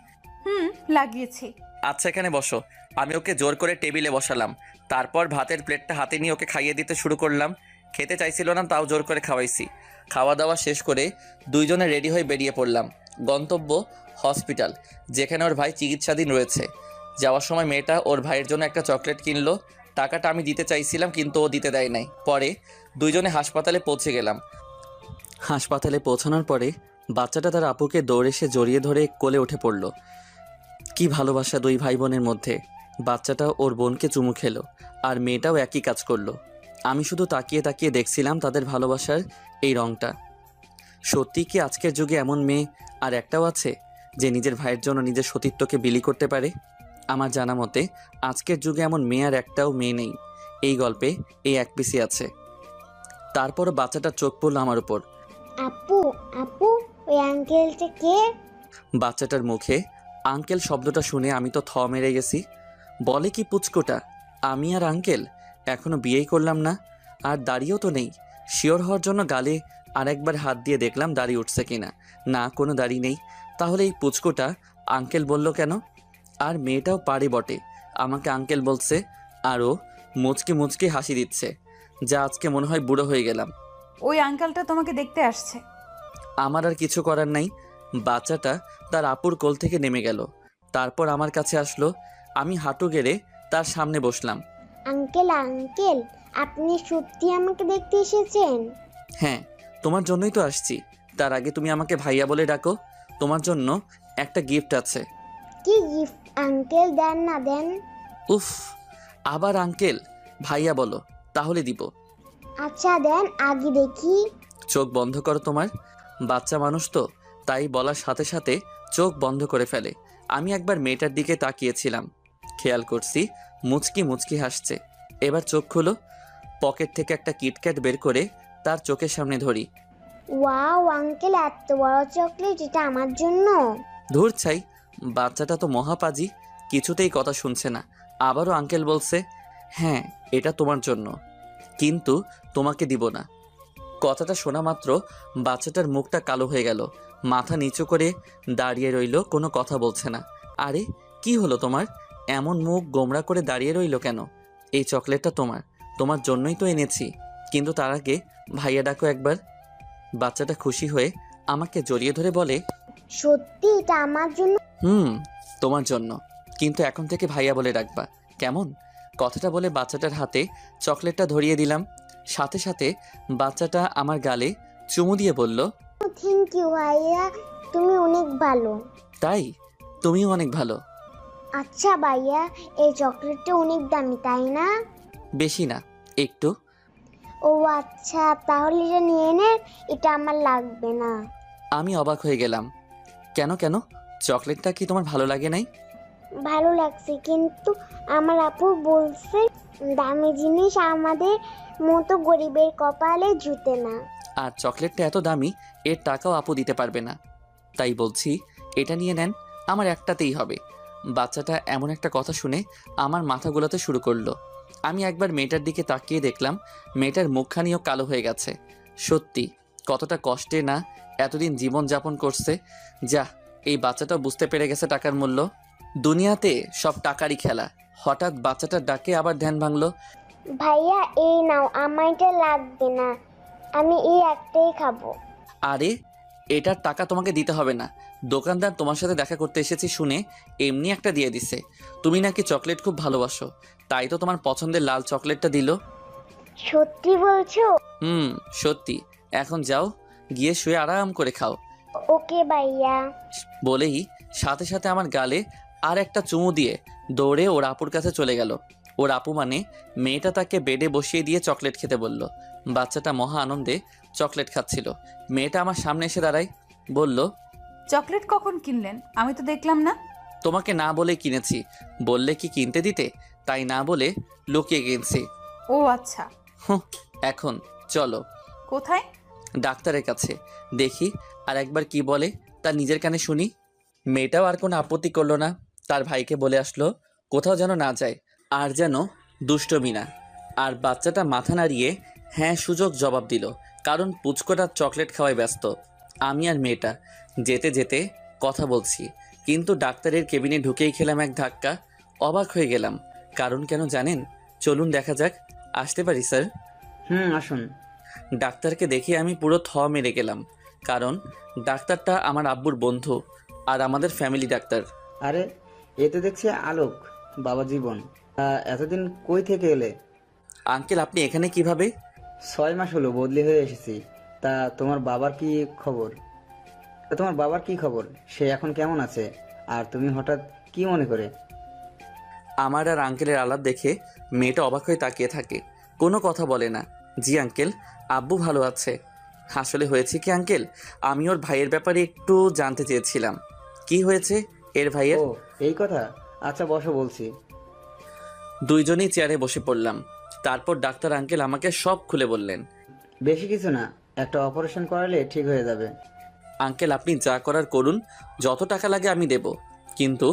লাগিয়েছি। আচ্ছা এখানে বসো। আমি ওকে জোর করে টেবিলে বসালাম। তারপর ভাতের প্লেটটা হাতে নিয়ে ওকে খাইয়ে দিতে শুরু করলাম। খেতে চাইছিল না, তাও জোর করে খাওয়াইছি। খাওয়া দাওয়া শেষ করে দুইজনে রেডি হয়ে বেরিয়ে পড়লাম। গন্তব্য হসপিটাল, যেখানে ওর ভাই চিকিৎসাধীন রয়েছে। যাওয়ার সময় মেয়েটা ওর ভাইয়ের জন্য একটা চকলেট কিনলো। টাকাটা আমি দিতে চাইছিলাম কিন্তু ও দিতে দেয় নাই। পরে দুইজনে হাসপাতালে পৌঁছে গেলাম। হাসপাতালে পৌঁছানোর পরে বাচ্চাটা তার আপুকে দৌড়ে এসে জড়িয়ে ধরে কোলে উঠে পড়ল। কি ভালোবাসা দুই ভাই বোনের মধ্যে। বাচ্চাটা ওর বোনকে চুমু খেলো, আর মেয়েটাও একই কাজ করলো। আমি শুধু তাকিয়ে তাকিয়ে দেখছিলাম তাদের ভালোবাসার এই রঙটা। সত্যি কি আজকের যুগে এমন মেয়ে আর একটাও আছে যে নিজের ভাইয়ের জন্য নিজের সতীত্বকে বিলি করতে পারে? আমার জানা মতে আজকের যুগে এমন মেয়ে আর একটাও মেয়ে নেই। এই গল্পে এই এক পিসি আছে। তারপরও বাচ্চাটার চোখ পড়ল আমার উপর। আপু, আপু, ওই আঙ্কেলটা কে? বাচ্চাটার মুখে আঙ্কেল শব্দটা শুনে আমি তো থ মেরে গেছি। বলে কি পুচকোটা, আমি আর আঙ্কেল? এখনো বিয়েই করলাম না, আর দাড়িও তো নেই। শিওর হওয়ার জন্য গালে আরেকবার হাত দিয়ে দেখলাম দাড়ি উঠছে কিনা। না, কোনো দাড়ি নেই। তাহলে এই পুচকোটা আঙ্কেল বলল কেন? আর মেয়েটাও পারে বটে, আমাকে আঙ্কেল বলছে। আরও মুচকে মুচকে হাসি দিচ্ছে। যা আজকে মনে হয় বুড়ো হয়ে গেলাম। ওই আঙ্কেলটা তোমাকে দেখতে আসছে। আমার আর কিছু করার নাই। বাচ্চাটা তার আপুর কোল থেকে নেমে গেল, তারপর আমার কাছে আসলো। আমি হাঁটু গেড়ে তার সামনে বসলাম। আঙ্কেল, আঙ্কেল, আপনি সত্যি আমাকে দেখতে এসেছেন? হ্যাঁ, তোমার জন্যই তো আসছি। তার আগে তুমি আমাকে ভাইয়া বলে ডাকো। তোমার জন্য একটা গিফট আছে। কি গিফট আঙ্কেল? দেন না, দেন। উফ, আবার আঙ্কেল? ভাইয়া বলো, তাহলে দিব। আচ্ছা দেন, আগে দেখি। চোখ বন্ধ করো তোমার। বাচ্চা মানুষ তো, তাই বলার সাথে সাথে চোখ বন্ধ করে ফেলে। আমি একবার মেয়েটার দিকে তাকিয়েছিলাম, খেয়াল করছি মুচকি মুচকি হাসছে। এবার চোখ খুলো। পকেট থেকে একটা কিটক্যাট বের করে তার চোখের সামনে ধরি। ওয়াও আঙ্কেল, এত বড় চকলেট, এটা আমার জন্য? ধুর ছাই, বাচ্চাটা তো মহাপাজি, কিছুতেই কথা শুনছে না। আবারও আঙ্কেল বলছে, হ্যাঁ এটা তোমার জন্য, কিন্তু তোমাকে দিব না। কথাটা শোনা মাত্র বাচ্চাটার মুখটা কালো হয়ে গেল। মাথা নিচু করে দাঁড়িয়ে রইল, কোনো কথা বলছে না। আরে কি হলো তোমার? এমন মুখ গোমড়া করে দাঁড়িয়ে রইল কেন? এই চকলেটটা তোমার, তোমার জন্যই তো এনেছি। কিন্তু তার আগে ভাইয়া ডাকো একবার। বাচ্চাটা খুশি হয়ে আমাকে জড়িয়ে ধরে বলে, সত্যি এটা আমার জন্য? তোমার জন্য, কিন্তু এখন থেকে ভাইয়া বলে ডাকবা, কেমন? কথাটা বলে বাচ্চাটার হাতে চকলেটটা ধরিয়ে দিলাম। সাথে সাথে বাচ্চাটা আমার গালে চুমু দিয়ে বলল, থ্যাংক ইউ ভাইয়া, তুমি অনেক ভালো। তাই তুমিও অনেক ভালো। আচ্ছা ভাইয়া, এই চকলেটটা অনেক দামি তাই না? বেশি না, একটু। ও আচ্ছা, তাহলে এটা নিয়ে নেন, এটা আমার লাগবে না। আমি অবাক হয়ে গেলাম। কেন কেন চকলেটটা কি তোমার ভালো লাগে নাই? ভালো লাগছে, কিন্তু আমার আপু বলছে দামি জিনিস আমাদের মতো গরিবের কপালে জুটে না। আর চকলেটটা এত দামি, এর টাকাও আপু দিতে পারবে না। তাই বলছি এটা নিয়ে নেন, আমার একটাতেই হবে। বাচ্চাটা এমন একটা কথা শুনে আমার মাথা গোলাতে শুরু করলো। আমি একবার মেয়েটার দিকে তাকিয়ে দেখলাম মেয়েটার মুখখানিও কালো হয়ে গেছে। সত্যি কতটা কষ্টে না এতদিন জীবন যাপন করছে। যা, এই বাচ্চাটা বুঝতে পেরে গেছে টাকার মূল্য। দুনিয়াতে সব টাকারই খেলা। হঠাৎ বাচ্চাটার ডাকে আবার ধ্যান ভাঙলো। ভাইয়া এই নাও, আমার এটা লাগবে না, আমি এই একটাই খাবো। আরে, এটার টাকা তোমাকে দিতে হবে না। দোকানদার তোমার সাথে দেখা করতে এসেছি শুনে এমনি একটা দিয়ে দিছে। তুমি নাকি চকলেট খুব ভালোবাসো, তাই তো তোমার পছন্দের লাল চকলেটটা দিল। সত্যি বলছো? সত্যি। এখন যাও, গিয়ে শুয়ে আরাম করে খাও। ওকে ভাইয়া। বলেই সাথে সাথে আমার গালে আর একটা চুমু দিয়ে দৌড়ে ওর আপুর কাছে চলে গেল। ওর আপু মানে মেয়েটা তাকে বেডে বসিয়ে দিয়ে চকলেট খেতে বলল। বাচ্চাটা মহা আনন্দে চকলেট খাচ্ছিল। মেয়েটা আমার সামনে এসে দাঁড়ায়, বলল, চকলেট কখন কিনলেন? আমি তো দেখলাম না। তোমাকে না বলে কিনেছি। বললে কি কিনতে দিতে, তাই না বলে লুকিয়ে কিনছি। ও আচ্ছা। হুঁ, এখন চলো কোথায়? ডাক্তারের কাছে, দেখি আর একবার কি বলে তা নিজের কানে শুনি। মেয়েটাও আর কোনো আপত্তি করলো না। তার ভাইকে বলে আসলো কোথাও যেন না যায়, আর যেন দুষ্টমি না। আর বাচ্চাটা মাথা নাড়িয়ে হ্যাঁ সুযোগ জবাব দিল, কারণ পুচকোটা চকলেট খাওয়ায় ব্যস্ত। আমি আর মেয়েটা যেতে যেতে কথা বলছি, কিন্তু ডাক্তারের কেবিনে ঢুকেই খেলাম এক ধাক্কা। অবাক হয়ে গেলাম। কারণ কেন জানেন? চলুন দেখা যাক। আসতে পারি স্যার? আসুন। ডাক্তারকে দেখে আমি পুরো থ মেরে গেলাম, কারণ ডাক্তারটা আমার আব্বুর বন্ধু আর আমাদের ফ্যামিলি ডাক্তার। আরে, এ তো দেখছি আলোক, বাবা জীবন। এতদিন কই থেকে এলে? আঙ্কেল, আপনি এখানে কিভাবে? 6 মাস হলো বদলি হয়ে এসেছি। তা তোমার বাবার কি খবর? সে এখন কেমন আছে? আর তুমি হঠাৎ কি মনে করে? আমার আর আঙ্কেলের আলাপ দেখে মেয়েটা অবাক হয়ে তাকিয়ে থাকে, কোনো কথা বলে না। জি আঙ্কেল, আব্বু ভালো আছে। আসলে হয়েছে কি আঙ্কেল, আমি ওর ভাইয়ের ব্যাপারে একটু জানতে চেয়েছিলাম। কি হয়েছে এর ভাইয়ের? ও, এই কথা। আচ্ছা বসো, বলছি। দুইজনেই চেয়ারে বসে পড়লাম। তারপর ডাক্তার আঙ্কেল আমাকে সব খুলে বললেন। বেশি কিছু না, একটা অপারেশন করালে ঠিক হয়ে যাবে। আঙ্কেল, আপনি যা করার করুন, যত টাকা লাগে আমি দেব, কিন্তু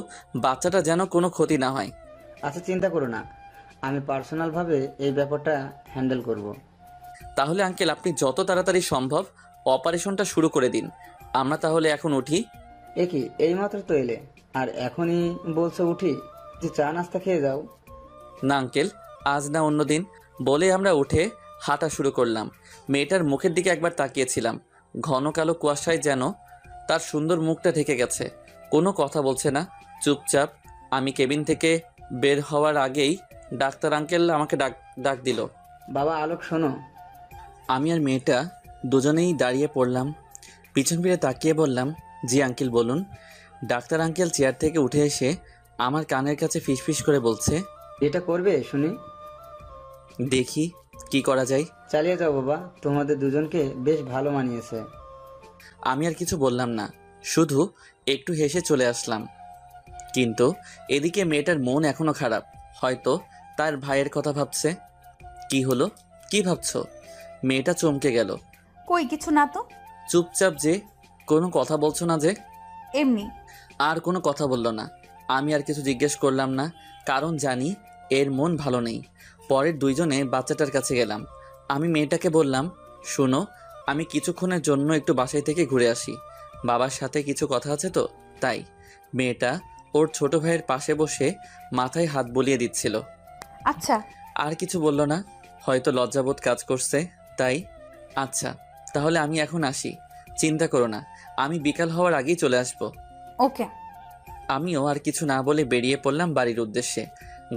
বাচ্চাটা যেন কোনো ক্ষতি না হয়। আচ্ছা চিন্তা করো না, আমি পার্সোনালভাবে এই ব্যাপারটা হ্যান্ডেল করব। তাহলে আঙ্কেল আপনি যত তাড়াতাড়ি সম্ভব অপারেশনটা শুরু করে দিন। আমরা তাহলে এখন উঠি। এ কি, এইমাত্র তো এলে আর এখনই বলছো উঠি? যে চা নাস্তা খেয়ে যাও। না আঙ্কেল, আজ না অন্য দিন। বলে আমরা উঠে হাঁটা শুরু করলাম। মেয়েটার মুখের দিকে একবার তাকিয়েছিলাম, ঘন কালো কুয়াশায় যেন তার সুন্দর মুখটা ঢেকে গেছে। কোনো কথা বলছে না, চুপচাপ। আমি কেবিন থেকে বের হওয়ার আগেই ডাক্তার আঙ্কেল আমাকে ডাক দিল। বাবা আলোক, শোনো। আমি আর মেয়েটা দুজনেই দাঁড়িয়ে পড়লাম। পিছন ফিরে তাকিয়ে বললাম, জি আঙ্কেল বলুন। ডাক্তার আঙ্কেল চেয়ার থেকে উঠে এসে আমার কানের কাছে ফিসফিস করে বলছে, এটা করবে শুনি? দেখি কি করা যায়। চালিয়ে যাও বাবা, তোমাদের দুজনকে বেশ ভালো মানিয়েছে। আমি আর কিছু বললাম না, শুধু একটু হেসে চলে আসলাম। কিন্তু এদিকে মেয়েটার মন এখনো খারাপ, হয়তো তার ভাইয়ের কথা ভাবছে। কি হলো, কি ভাবছো? মেয়েটা চমকে গেল। কই কিছু না তো। চুপচাপ যে, কোনো কথা বলছো না যে? এমনি। আর কোনো কথা বলল না। আমি আর কিছু জিজ্ঞেস করলাম না, কারণ জানি এর মন ভালো নেই। পরের দুইজনে বাচ্চাটার কাছে গেলাম। আমি মেয়েটাকে বললাম, শোনো, আমি কিছুক্ষণের জন্য একটু বাসায় থেকে ঘুরে আসি, বাবার সাথে কিছু কথা আছে তো তাই। মেয়েটা ওর ছোট ভাইয়ের পাশে বসে মাথায় হাত বুলিয়ে দিচ্ছিল। আচ্ছা। আর কিছু বলল না, হয়তো লজ্জাবোধ কাজ করছে তাই। আচ্ছা, তাহলে আমি এখন আসি। চিন্তা করো না, আমি বিকাল হওয়ার আগেই চলে আসবো। ওকে। আমিও আর কিছু না বলে বেরিয়ে পড়লাম বাড়ির উদ্দেশ্যে।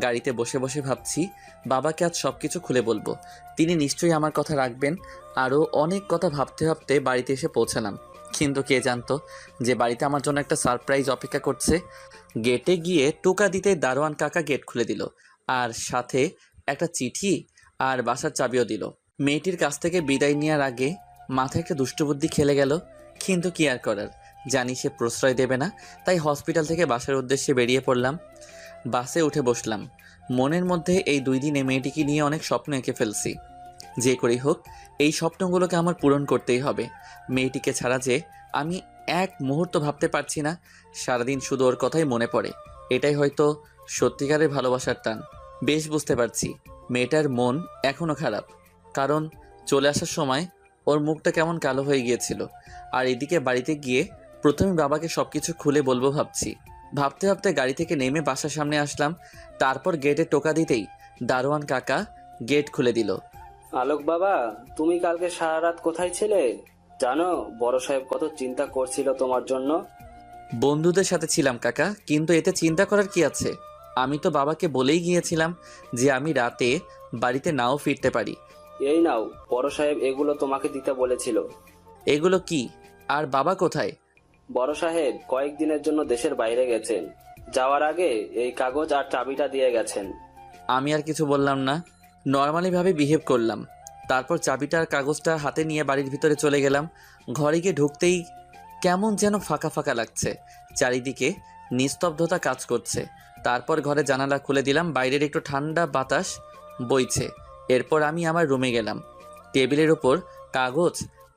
গাড়িতে বসে বসে ভাবছি বাবাকে আজ সব কিছু খুলে বলবো। তিনি নিশ্চয়ই আমার কথা রাখবেন। আরও অনেক কথা ভাবতে ভাবতে বাড়িতে এসে পৌঁছালাম। কিন্তু কে জানতো যে বাড়িতে আমার জন্য একটা সারপ্রাইজ অপেক্ষা করছে। গেটে গিয়ে টোকা দিতে দারোয়ান কাকা গেট খুলে দিল, আর সাথে একটা চিঠি আর বাসার চাবিও দিল। মেয়েটির কাছ থেকে বিদায় নেওয়ার আগে মাথায় একটা দুষ্টবুদ্ধি খেলে গেল, কিন্তু কি আর করার, জানি সে প্রশ্রয় দেবে না। তাই হসপিটাল থেকে বাসার উদ্দেশ্যে বেরিয়ে পড়লাম। বাসে উঠে বসলাম। মনের মধ্যে এই 2 দিনে মেয়েটিকে নিয়ে অনেক স্বপ্ন এঁকে ফেলছি। যে করেই হোক এই স্বপ্নগুলোকে আমার পূরণ করতেই হবে। মেয়েটিকে ছাড়া যে আমি এক মুহূর্ত ভাবতে পারছি না। সারাদিন শুধু ওর কথাই মনে পড়ে। এটাই হয়তো সত্যিকারের ভালোবাসার টান। বেশ বুঝতে পারছি মেয়েটার মন এখনও খারাপ, কারণ চলে আসার সময় ওর মুখটা কেমন কালো হয়ে গিয়েছিল। আর এদিকে বাড়িতে গিয়ে প্রথমে বাবাকে সব কিছু খুলে বলবো ভাবছি। ভাবতে ভাবতে গাড়ি থেকে নেমে বাসার সামনে আসলাম। তারপর গেটে টোকা দিতেই দারোয়ান কাকা গেট খুলে দিল। আলোক বাবা, তুমি কালকে সারা রাত কোথায় ছিলে জানো? বড় সাহেব কত চিন্তা করছিল তোমার জন্য। বন্ধুদের সাথে ছিলাম কাকা, কিন্তু এতে চিন্তা করার কি আছে? আমি তো বাবাকে বলেই গিয়েছিলাম যে আমি রাতে বাড়িতে নাও ফিরতে পারি। এই নাও, বড় সাহেব এগুলো তোমাকে দিতে বলেছিল। এগুলো কি? আর বাবা কোথায়? বড় সাহেব কয়েকদিনের জন্য দেশের বাইরে গেছেন। যাওয়ার আগে এই কাগজ আর চাবিটা দিয়ে গেছেন। আমি আর কিছু বললাম না, নর্মালিভাবে বিহেভ করলাম। তারপর চাবিটা আর কাগজটা হাতে নিয়ে বাড়ির ভিতরে চলে গেলাম। ঘরে গিয়ে ঢুকতেই কেমন যেন ফাঁকা ফাঁকা লাগছে, চারিদিকে নিস্তব্ধতা কাজ করছে। তারপর ঘরে জানালা খুলে দিলাম, বাইরের একটু ঠান্ডা বাতাস বইছে। এরপর আমি আমার রুমে গেলাম। টেবিলের ওপর কাগজ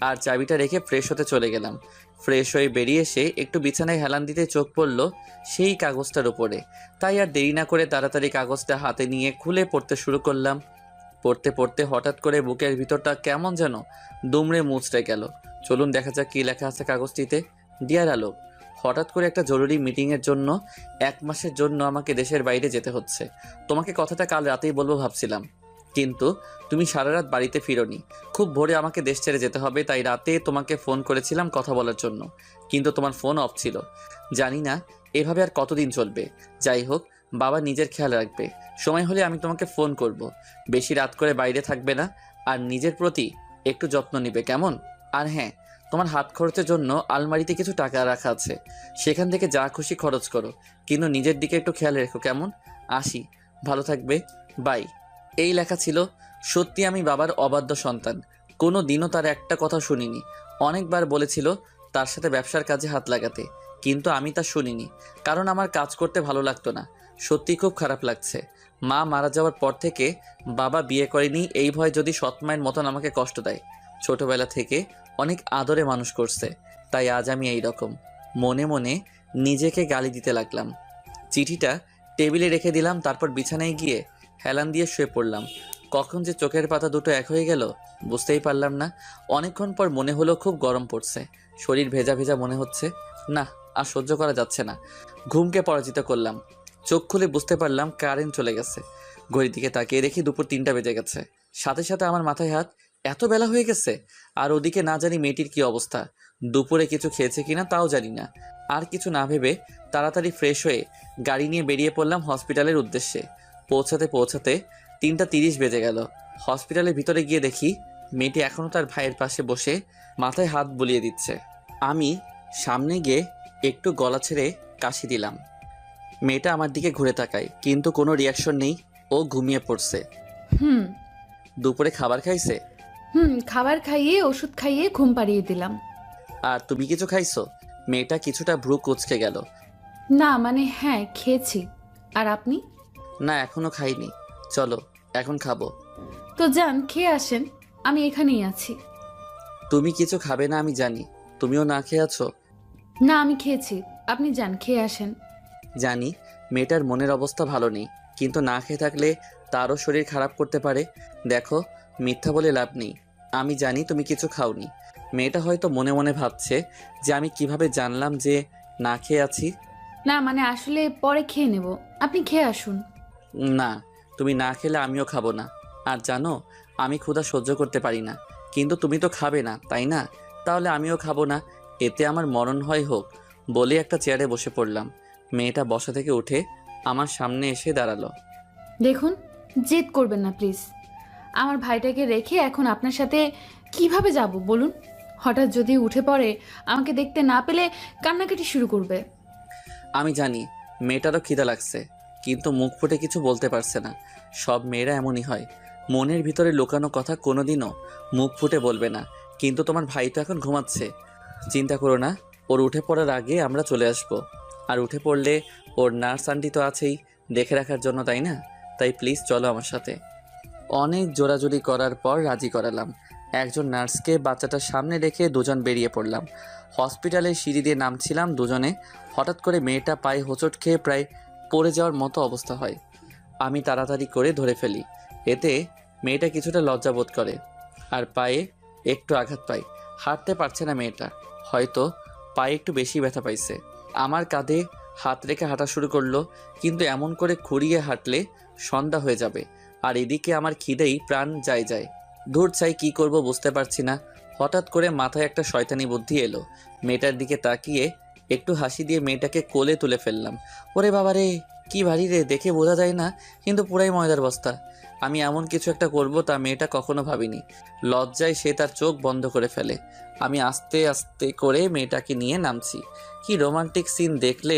আর চাবিটা রেখে ফ্রেশ হতে চলে গেলাম। ফ্রেশ হয়ে বেরিয়ে এসে একটু বিছানায় হেলান দিতে চোখ পড়ল সেই কাগজটার উপরে। তাই আর দেরি না করে তাড়াতাড়ি কাগজটা হাতে নিয়ে খুলে পড়তে শুরু করলাম। পড়তে পড়তে হঠাৎ করে বুকের ভিতরটা কেমন যেন দুমড়ে মুচড়ে গেল। চলুন দেখা যাক কী লেখা আছে কাগজটিতে। ডিয়ার আলোক, হঠাৎ করে একটা জরুরি মিটিংয়ের জন্য 1 মাসের জন্য আমাকে দেশের বাইরে যেতে হচ্ছে। তোমাকে কথাটা কাল রাতেই বলবো ভাবছিলাম, কিন্তু তুমি সারা রাত বাড়িতে ফিরোনি। খুব ভোরে আমাকে দেশ ছেড়ে যেতে হবে, তাই রাতে তোমাকে ফোন করেছিলাম কথা বলার জন্য, কিন্তু তোমার ফোন অফ ছিল। জানি না এভাবে আর কতদিন চলবে। যাই হোক, বাবা নিজের খেয়াল রাখবে। সময় হলে আমি তোমাকে ফোন করব। বেশি রাত করে বাইরে থাকবে না, আর নিজের প্রতি একটু যত্ন নিবে, কেমন? আর হ্যাঁ, তোমার হাত খরচের জন্য আলমারিতে কিছু টাকা রাখা আছে, সেখান থেকে যা খুশি খরচ করো, কিন্তু নিজের দিকে একটু খেয়াল রেখো, কেমন? আসি, ভালো থাকবে, বাই। এই লেখা ছিল। সত্যি আমি বাবার অবাধ্য সন্তান। কোনো দিনও তার একটা কথা শুনিনি। অনেকবার বলেছিল তার সাথে ব্যবসার কাজে হাত লাগাতে, কিন্তু আমি তা শুনিনি, কারণ আমার কাজ করতে ভালো লাগতো না। সত্যি খুব খারাপ লাগছে। মা মারা যাওয়ার পর থেকে বাবা বিয়ে করেনি এই ভয় যদি সৎমায়ের মতন আমাকে কষ্ট দেয়। ছোটবেলা থেকে অনেক আদরে মানুষ করছে, তাই আজ আমি এই রকম। মনে মনে নিজেকে গালি দিতে লাগলাম। চিঠিটা টেবিলে রেখে দিলাম, তারপর বিছানায় গিয়ে হেলান দিয়ে শুয়ে পড়লাম। কখন যে চোখের পাতা দুটো এক হয়ে গেল বুঝতেই পারলাম না। অনেকক্ষণ পর মনে হলো খুব গরম পড়ছে, শরীর ভেজা ভেজা মনে হচ্ছে। না, আর সহ্য করা যাচ্ছে না। ঘুমকে পরাজিত করলাম। চোখ খুলে বুঝতে পারলাম কারেন্ট চলে গেছে। ঘড়ির দিকে তাকিয়ে দেখি দুপুর 3টা বেজে গেছে। সাথে সাথে আমার মাথায় হাত, এত বেলা হয়ে গেছে। আর ওদিকে না জানি মেয়েটির কি অবস্থা, দুপুরে কিছু খেয়েছে কিনা তাও জানি না। আর কিছু না ভেবে তাড়াতাড়ি ফ্রেশ হয়ে গাড়ি নিয়ে বেরিয়ে পড়লাম হসপিটালের উদ্দেশ্যে। পৌঁছাতে পৌঁছাতে 3টা 30 বেজে গেল। হসপিটালের ভিতরে গিয়ে দেখি মেয়েটি এখনও তার ভাইয়ের পাশে বসে মাথায় হাত বুলিয়ে দিচ্ছে। আমি সামনে গিয়ে একটু গলা ছেড়ে কাশি দিলাম। মেয়েটা আমার দিকে ঘুরে তাকায়, কিন্তু কোনো রিয়াকশন নেই। ও ঘুমিয়ে পড়ছে। হুম দুপুরে খাবার খাইছে? খাবার খাইয়ে ওষুধ খাইয়ে ঘুম পাড়িয়ে দিলাম। আর তুমি কিছু খাইছো? মেয়েটা কিছুটা ভ্রু কুঁচকে গেল। না মানে হ্যাঁ, খেয়েছি। আর আপনি? না, এখনো খাইনি। চলো এখন খাবো। তো যান, খেয়ে আসেন, আমি এখানেই আছি। তুমি কিছু খাবে না আমি জানি, তুমিও না খেয়ে আছো। না, আমি খেয়েছি, আপনি যান, খেয়ে আসেন। জানি মেয়েটার মনের অবস্থা ভালো নেই, কিন্তু না খেয়ে থাকলে তারও শরীর খারাপ করতে পারে। দেখো, মিথ্যা বলে লাভ নেই। আমি জানি তুমি কিছু খাওনি। মেয়েটা হয়তো মনে মনে ভাবছে যে আমি কিভাবে জানলাম যে না খেয়ে আছি। না মানে আসলে পরে খেয়ে নেব, আপনি খেয়ে আসুন। না, তুমি না খেলে আমিও খাবো না। আর জানো, আমি ক্ষুধা সহ্য করতে পারি না, কিন্তু তুমি তো খাবে না, তাই না? তাহলে আমিও খাবো না, এতে আমার মরণ হয় হোক। বলে একটা চেয়ারে বসে পড়লাম। মেয়েটা বসা থেকে উঠে আমার সামনে এসে দাঁড়ালো। দেখুন, জেদ করবেন না প্লিজ। আমার ভাইটাকে রেখে এখন আপনার সাথে কিভাবে যাব বলুন? হঠাৎ যদি উঠে পড়ে, আমাকে দেখতে না পেলে কান্নাকাটি শুরু করবে। আমি জানি মেয়েটারও খিদা লাগছে, কিন্তু মুখ ফুটে কিছু বলতে পারছে না। সব মেয়েরা এমনই হয়, মনের ভিতরে লুকানো কথা কোনোদিনও মুখ ফুটে বলবে না। কিন্তু তোমার ভাই তো এখন ঘুমাচ্ছে, চিন্তা করো না। ওর উঠে পড়ার আগে আমরা চলে আসব। আর উঠে পড়লে ওর নার্স আন্টি তো আছেই দেখে রাখার জন্য, তাই না? তাই প্লিজ চলো আমার সাথে। অনেক জোরাজুরি করার পর রাজি করালাম। একজন নার্সকে বাচ্চাটার সামনে রেখে দুজন বেরিয়ে পড়লাম। হসপিটালের সিঁড়ি দিয়ে নামছিলাম দুজনে, হঠাৎ করে মেয়েটা পায়ে হোঁচট খেয়ে প্রায় পড়ে যাওয়ার মতো অবস্থা হয়। আমি তাড়াতাড়ি করে ধরে ফেলি। এতে মেয়েটা কিছুটা লজ্জাবোধ করে আর পায়ে একটু আঘাত পায়। হাঁটতে পারছে না মেয়েটা, হয়তো পায়ে একটু বেশি ব্যথা পাইছে। আমার কাঁধে হাত রেখে হাঁটা শুরু করলো, কিন্তু এমন করে খুঁড়িয়ে হাঁটলে সন্ধ্যা হয়ে যাবে। আর এদিকে আমার খিদেই প্রাণ যায়। দূর চাই কী করব বুঝতে পারছি না। হঠাৎ করে মাথায় একটা শয়তানি বুদ্ধি এলো। মেয়েটার দিকে তাকিয়ে একটু হাসি দিয়ে মেয়েটাকে কোলে তুলে ফেললাম। ওরে বাবা রে, কি ভারী রে, দেখে বোঝা যায় না কিন্তু পুরাই ময়দার বস্তা। আমি এমন কিছু একটা করব তা মেয়েটা কখনো ভাবিনি। লজ্জায় সে তার চোখ বন্ধ করে ফেলে। আমি আস্তে আস্তে করে মেয়েটাকে নিয়ে নামছি। কি রোমান্টিক সিন দেখলে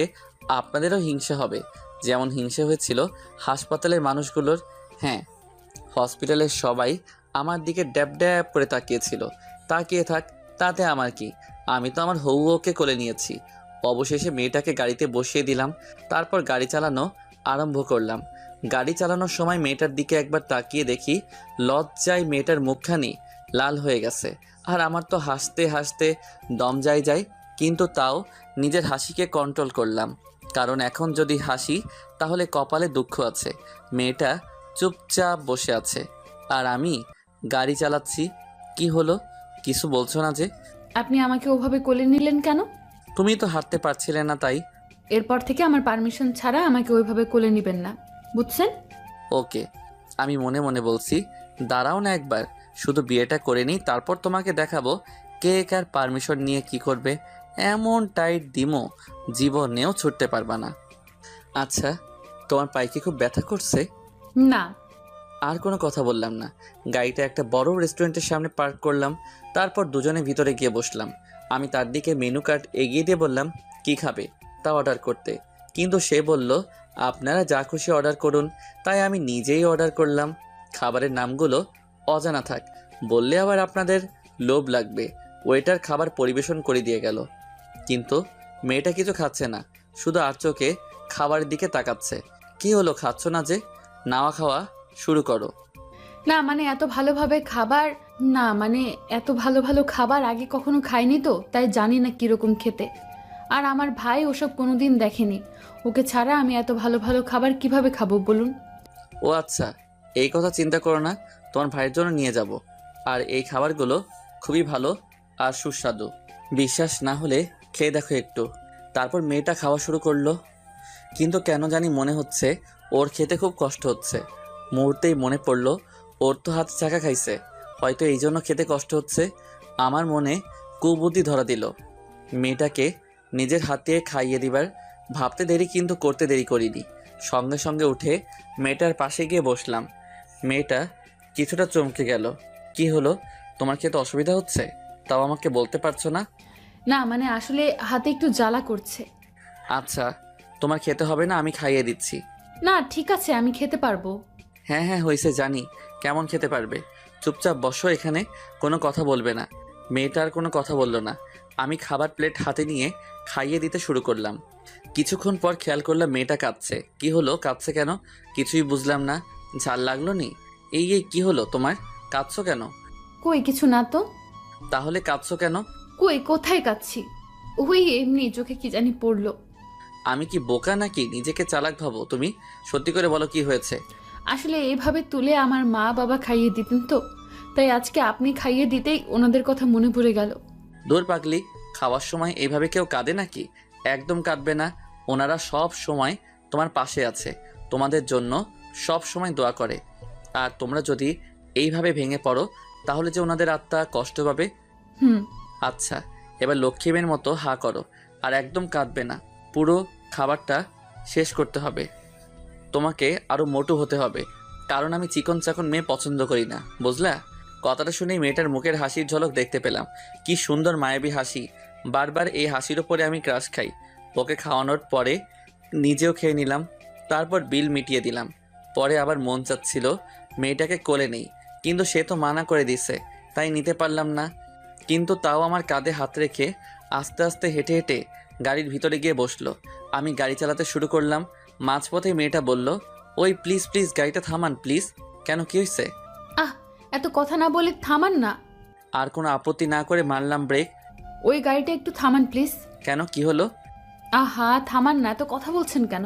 আপনাদেরও হিংসা হবে, যেমন হিংসা হয়েছিল হাসপাতালের মানুষগুলোর। হ্যাঁ, হসপিটালের সবাই আমার দিকে ড্যাব ড্যাব করে তাকিয়েছিল। তাকিয়ে থাক, তাতে আমার কি? আমি তো আমার হউকে কোলে নিয়েছি। অবশেষে মেয়েটাকে গাড়িতে বসিয়ে দিলাম, তারপর গাড়ি চালানো আরম্ভ করলাম। গাড়ি চালানোর সময় মেয়েটার দিকে একবার তাকিয়ে দেখি লজ্জায় মেয়েটার মুখখানি লাল হয়ে গেছে। আর আমার তো হাসতে হাসতে দম যায়, কিন্তু তাও নিজের হাসিকে কন্ট্রোল করলাম, কারণ এখন যদি হাসি তাহলে কপালে দুঃখ আছে। মেয়েটা চুপচাপ বসে আছে আর আমি গাড়ি চালাচ্ছি। কি হলো, কিছু বলছো না যে? আপনি আমাকে ওভাবে কোলে নিলেন কেন? তুমি তো হাঁটতে পারছিলে না, তাই। এরপর থেকে আমার পারমিশন ছাড়া আমাকে ওইভাবে কোলে নেবেন না, বুঝছেন? ওকে, আমি মনে মনে বলছি, দাঁড়াও না একবার, শুধু বিয়েটা করে নিই, তারপর তোমাকে দেখাবো কে কার পারমিশন নিয়ে কি করবে। এমন টাইট দিমো জীবনেও ছুটতে পারবা না। আচ্ছা, তোমার পায়ে কি খুব ব্যথা করছে? না। আর কোনো কথা বললাম না। গাড়িটা একটা বড় রেস্টুরেন্টের সামনে পার্ক করলাম, তারপর দুজনে ভিতরে গিয়ে বসলাম। আমি তার দিকে মেনু কার্ড এগিয়ে দিয়ে বললাম, কি খাবে তা অর্ডার করতে। কিন্তু সে বলল, আপনারা যা খুশি অর্ডার করুন। তাই আমি নিজেই অর্ডার করলাম। খাবারের নামগুলো অজানা থাক, বললে আবার আপনাদের লোভ লাগবে। ওয়েটার খাবার পরিবেশন করে দিয়ে গেল, কিন্তু মেয়েটা কিছু খাচ্ছে না, শুধু আর চোখে খাবারের দিকে তাকাচ্ছে। কি হলো, খাচ্ছ না যে? নাওয়া খাওয়া শুরু করো। না মানে এত ভালোভাবে খাবার, না মানে এত ভালো ভালো খাবার আগে কখনো খাইনি তো, তাই জানি না কিরকম খেতে। আর আমার ভাই ওসব কোনোদিন দেখেনি, ওকে ছাড়া আমি এত ভালো ভালো খাবার কিভাবে খাবো বলুন? ও আচ্ছা, এই কথা চিন্তা করো না, তোমার ভাইয়ের জন্য নিয়ে যাব। আর এই খাবারগুলো খুবই ভালো আর সুস্বাদু। বিশ্বাস না হলে খেয়ে দেখো একটু। তারপর মেয়েটা খাওয়া শুরু করলো, কিন্তু কেন জানি মনে হচ্ছে ওর খেতে খুব কষ্ট হচ্ছে। মুহূর্তেই মনে পড়লো ওর তো হাত চাকা খাইছে, হয়তো এই জন্য খেতে কষ্ট হচ্ছে। আমার মনে কুবুদ্ধি ধরা দিল, মেয়েটাকে নিজের হাতে খাইয়ে দিবার। ভাবতে দেরি কিন্তু করতে দেরি করিনি। সঙ্গে সঙ্গে উঠে মেয়েটার পাশে গিয়ে বসলাম। মেয়েটা কিছুটা চমকে গেল। কি হলো, তোমার খেতে অসুবিধা হচ্ছে? তাও আমাকে বলতে পারছো না? না মানে আসলে হাতে একটু জ্বালা করছে। আচ্ছা, তোমার খেতে হবে না, আমি খাইয়ে দিচ্ছি। না ঠিক আছে, আমি খেতে পারবো। হ্যাঁ হ্যাঁ হয়েছে, জানি কেমন খেতে পারবে। চুপচাপ বসো এখানে, কোনো কথা বলবে না। মেয়েটা আর কোনো কথা বলল না। আমি খাবার প্লেট হাতে নিয়ে খাইয়ে দিতে শুরু করলাম। কিছুক্ষণ পর খেয়াল করলাম মেয়েটা কাঁদছে। কি হলো, কাঁদছে কেন? কিছুই বুঝলাম না। ঝাল লাগলো নি? এই কি হলো তোমার, কাঁদছো কেন? কই কিছু না তো। তাহলে কাঁদছো কেন? কই কোথায় কাচ্ছি? ওই এমনি চোখে কি জানি পড়লো। আমি কি বোকা নাকি নিজেকে চালাক ভাবো তুমি? সত্যি করে বলো কি হয়েছে? আসলে এইভাবে তুলে আমার মা বাবা খাইয়ে দিতেন তো, তাই আজকে আপনি খাইয়ে দিতেই ওনাদের কথা মনে পড়ে গেল। দূর পাগলি, খাওয়ার সময় এইভাবে কেউ কাঁদে নাকি? একদম কাঁদবে না। ওনারা সব সময় তোমার পাশে আছে, তোমাদের জন্য সব সময় দোয়া করে। আর তোমরা যদি এইভাবে ভেঙে পড়ো তাহলে যে ওনাদের আত্মা কষ্ট পাবে। হুম। আচ্ছা, এবার লক্ষ্মীমের মতো হা করো আর একদম কাঁদবে না। পুরো খাবারটা শেষ করতে হবে। তোমাকে আরো মোটু হতে হবে, কারণ আমি চিকন চাকন মেয়ে পছন্দ করি না, বুঝলা? কথাটা শুনেই মেয়েটার মুখের হাসির ঝলক দেখতে পেলাম। কি সুন্দর মায়াবী হাসি। বারবার এই হাসির ওপরে আমি ক্রাশ খাই। ওকে খাওয়ানোর পরে নিজেও খেয়ে নিলাম, তারপর বিল মিটিয়ে দিলাম। পরে আবার মন চাচ্ছিল মেয়েটাকে কোলে নেই, কিন্তু সে তো মানা করে দিছে, তাই নিতে পারলাম না। কিন্তু তাও আমার কাঁধে হাত রেখে আস্তে আস্তে হেঁটে হেঁটে গাড়ির ভিতরে গিয়ে বসলো। আমি গাড়ি চালাতে শুরু করলাম। মাঝপথে মেয়েটা বলল, ওই প্লিজ প্লিজ গাড়িটা থামান প্লিজ। কেন, কি হয়েছে? আহ, এত কথা না বলে থামান না। আর কোনো আপত্তি না করে মারলাম ব্রেক। ওই গাড়িটা একটু থামান প্লিজ। কেন, কি হলো? আহা, থামান না, এত কথা বলছেন কেন?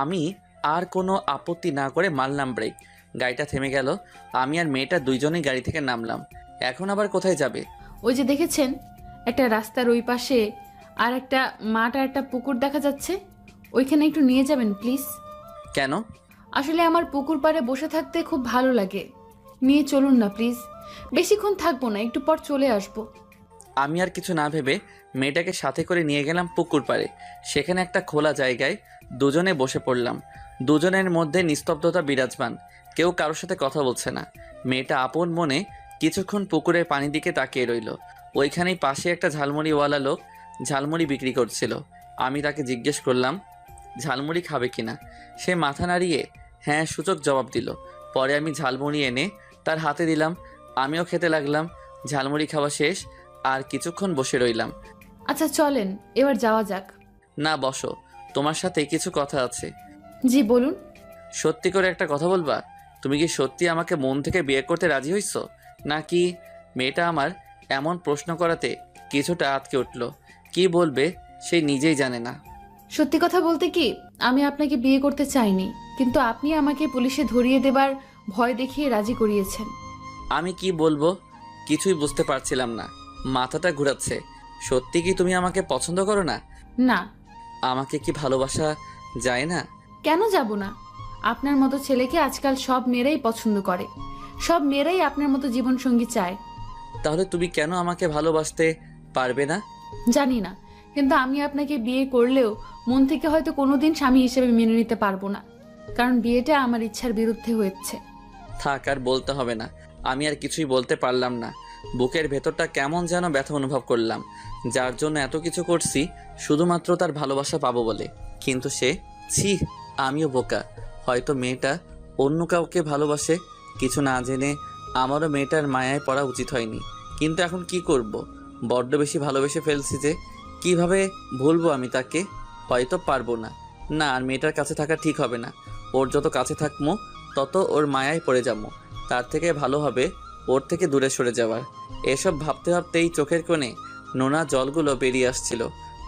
আমি আর কোনো আপত্তি না করে মারলাম ব্রেক। গাড়িটা থেমে গেল। আমি আর মেয়েটা দুইজনেই গাড়ি থেকে নামলাম। এখন আবার কোথায় যাবে? ওই যে দেখেছেন, একটা রাস্তার ওই পাশে আর একটা মাঠ আর একটা পুকুর দেখা যাচ্ছে, ওইখানে একটু নিয়ে যাবেন প্লিজ। কেন? আসলে আমার পুকুর পাড়ে বসে থাকতে খুব ভালো লাগে, নিয়ে চলুন না প্লিজ। বেশিক্ষণ থাকবো না, একটু পর চলে আসবো। আমি আর কিছু না ভেবে মেয়েটাকে সাথে করে নিয়ে গেলাম পুকুর পাড়ে। সেখানে একটা খোলা জায়গায় দুজনে বসে পড়লাম। দুজনের মধ্যে নিস্তব্ধতা বিরাজমান, কেউ কারোর সাথে কথা বলছে না। মেয়েটা আপন মনে কিছুক্ষণ পুকুরের পানি দিকে তাকিয়ে রইল। ওইখানেই পাশে একটা ঝালমুড়িওয়ালা লোক ঝালমুড়ি বিক্রি করছিল। আমি তাকে জিজ্ঞেস করলাম ঝালমুড়ি খাবে কিনা। সে মাথা নাড়িয়ে হ্যাঁ সূচক জবাব দিল। পরে আমি ঝালমুড়ি এনে তার হাতে দিলাম। আমিও খেতে লাগলাম। ঝালমুড়ি খাওয়া শেষ, আর কিছুক্ষণ বসে রইলাম। আচ্ছা চলেন, এবার যাওয়া যাক। না, বসো, তোমার সাথে কিছু কথা আছে। জি বলুন। সত্যি করে একটা কথা বলবা? তুমি কি সত্যি আমাকে মন থেকে বিয়ে করতে রাজি হইছো নাকি? মেয়েটা আমার এমন প্রশ্ন করাতে কিছুটা আটকে উঠল। কি বলবে সে নিজেই জানে না। সত্যি কথা বলতে কি, আমি আপনাকে বিয়ে করতে চাইনি, কিন্তু আপনি আমাকে পুলিশে ধরিয়ে দেবার ভয় দেখিয়ে রাজি করিয়েছেন। আমি কি বলবো কিছুই বুঝতে পারছিলাম না, মাথাটা ঘুরাচ্ছে। সত্যি কি তুমি আমাকে পছন্দ করো না? না। আমাকে কি ভালোবাসা যায় না? কেন যাব না? আপনার মতো ছেলেকে আজকাল সব মেয়েরাই পছন্দ করে, সব মেয়েরাই আপনার মতো জীবনসঙ্গী চায়। তাহলে তুমি কেন আমাকে ভালোবাসতে পারবে না? জানি না, কিন্তু আমি আপনাকে বিয়ে করলেও মন থেকে হয়তো কোনোদিন স্বামী হিসেবে মেনে নিতে পারবো না, কারণ বিয়েটা আমার ইচ্ছার বিরুদ্ধে হয়েছে। থাক, আর বলতে হবে না। আমি আর কিছুই বলতে পারলাম না। বুকের ভেতরটা কেমন যেন ব্যথা অনুভব করলাম। যার জন্য এত কিছু করছি শুধুমাত্র তার ভালোবাসা পাবো বলে, কিন্তু সে, ছি, আমিও বোকা। হয়তো মেয়েটা অন্য কাউকে ভালোবাসে। কিছু না জেনে আমারও মেয়েটার মায়ায় পড়া উচিত হয়নি, কিন্তু এখন কি করব? বড্ড বেশি ভালোবেসে ফেলছি যে। কিভাবে ভুলবো আমি তাকে? হয়তো পারবো না। না, আর মেয়েটার কাছে থাকা ঠিক হবে না। ওর যত কাছে থাকবো তত ওর মায়ায় পড়ে যাবো। তার থেকে ভালো হবে ওর থেকে দূরে সরে যাওয়ার। এসব ভাবতে ভাবতেই চোখের কোণে নোনা জলগুলো বেরিয়ে আসছিল।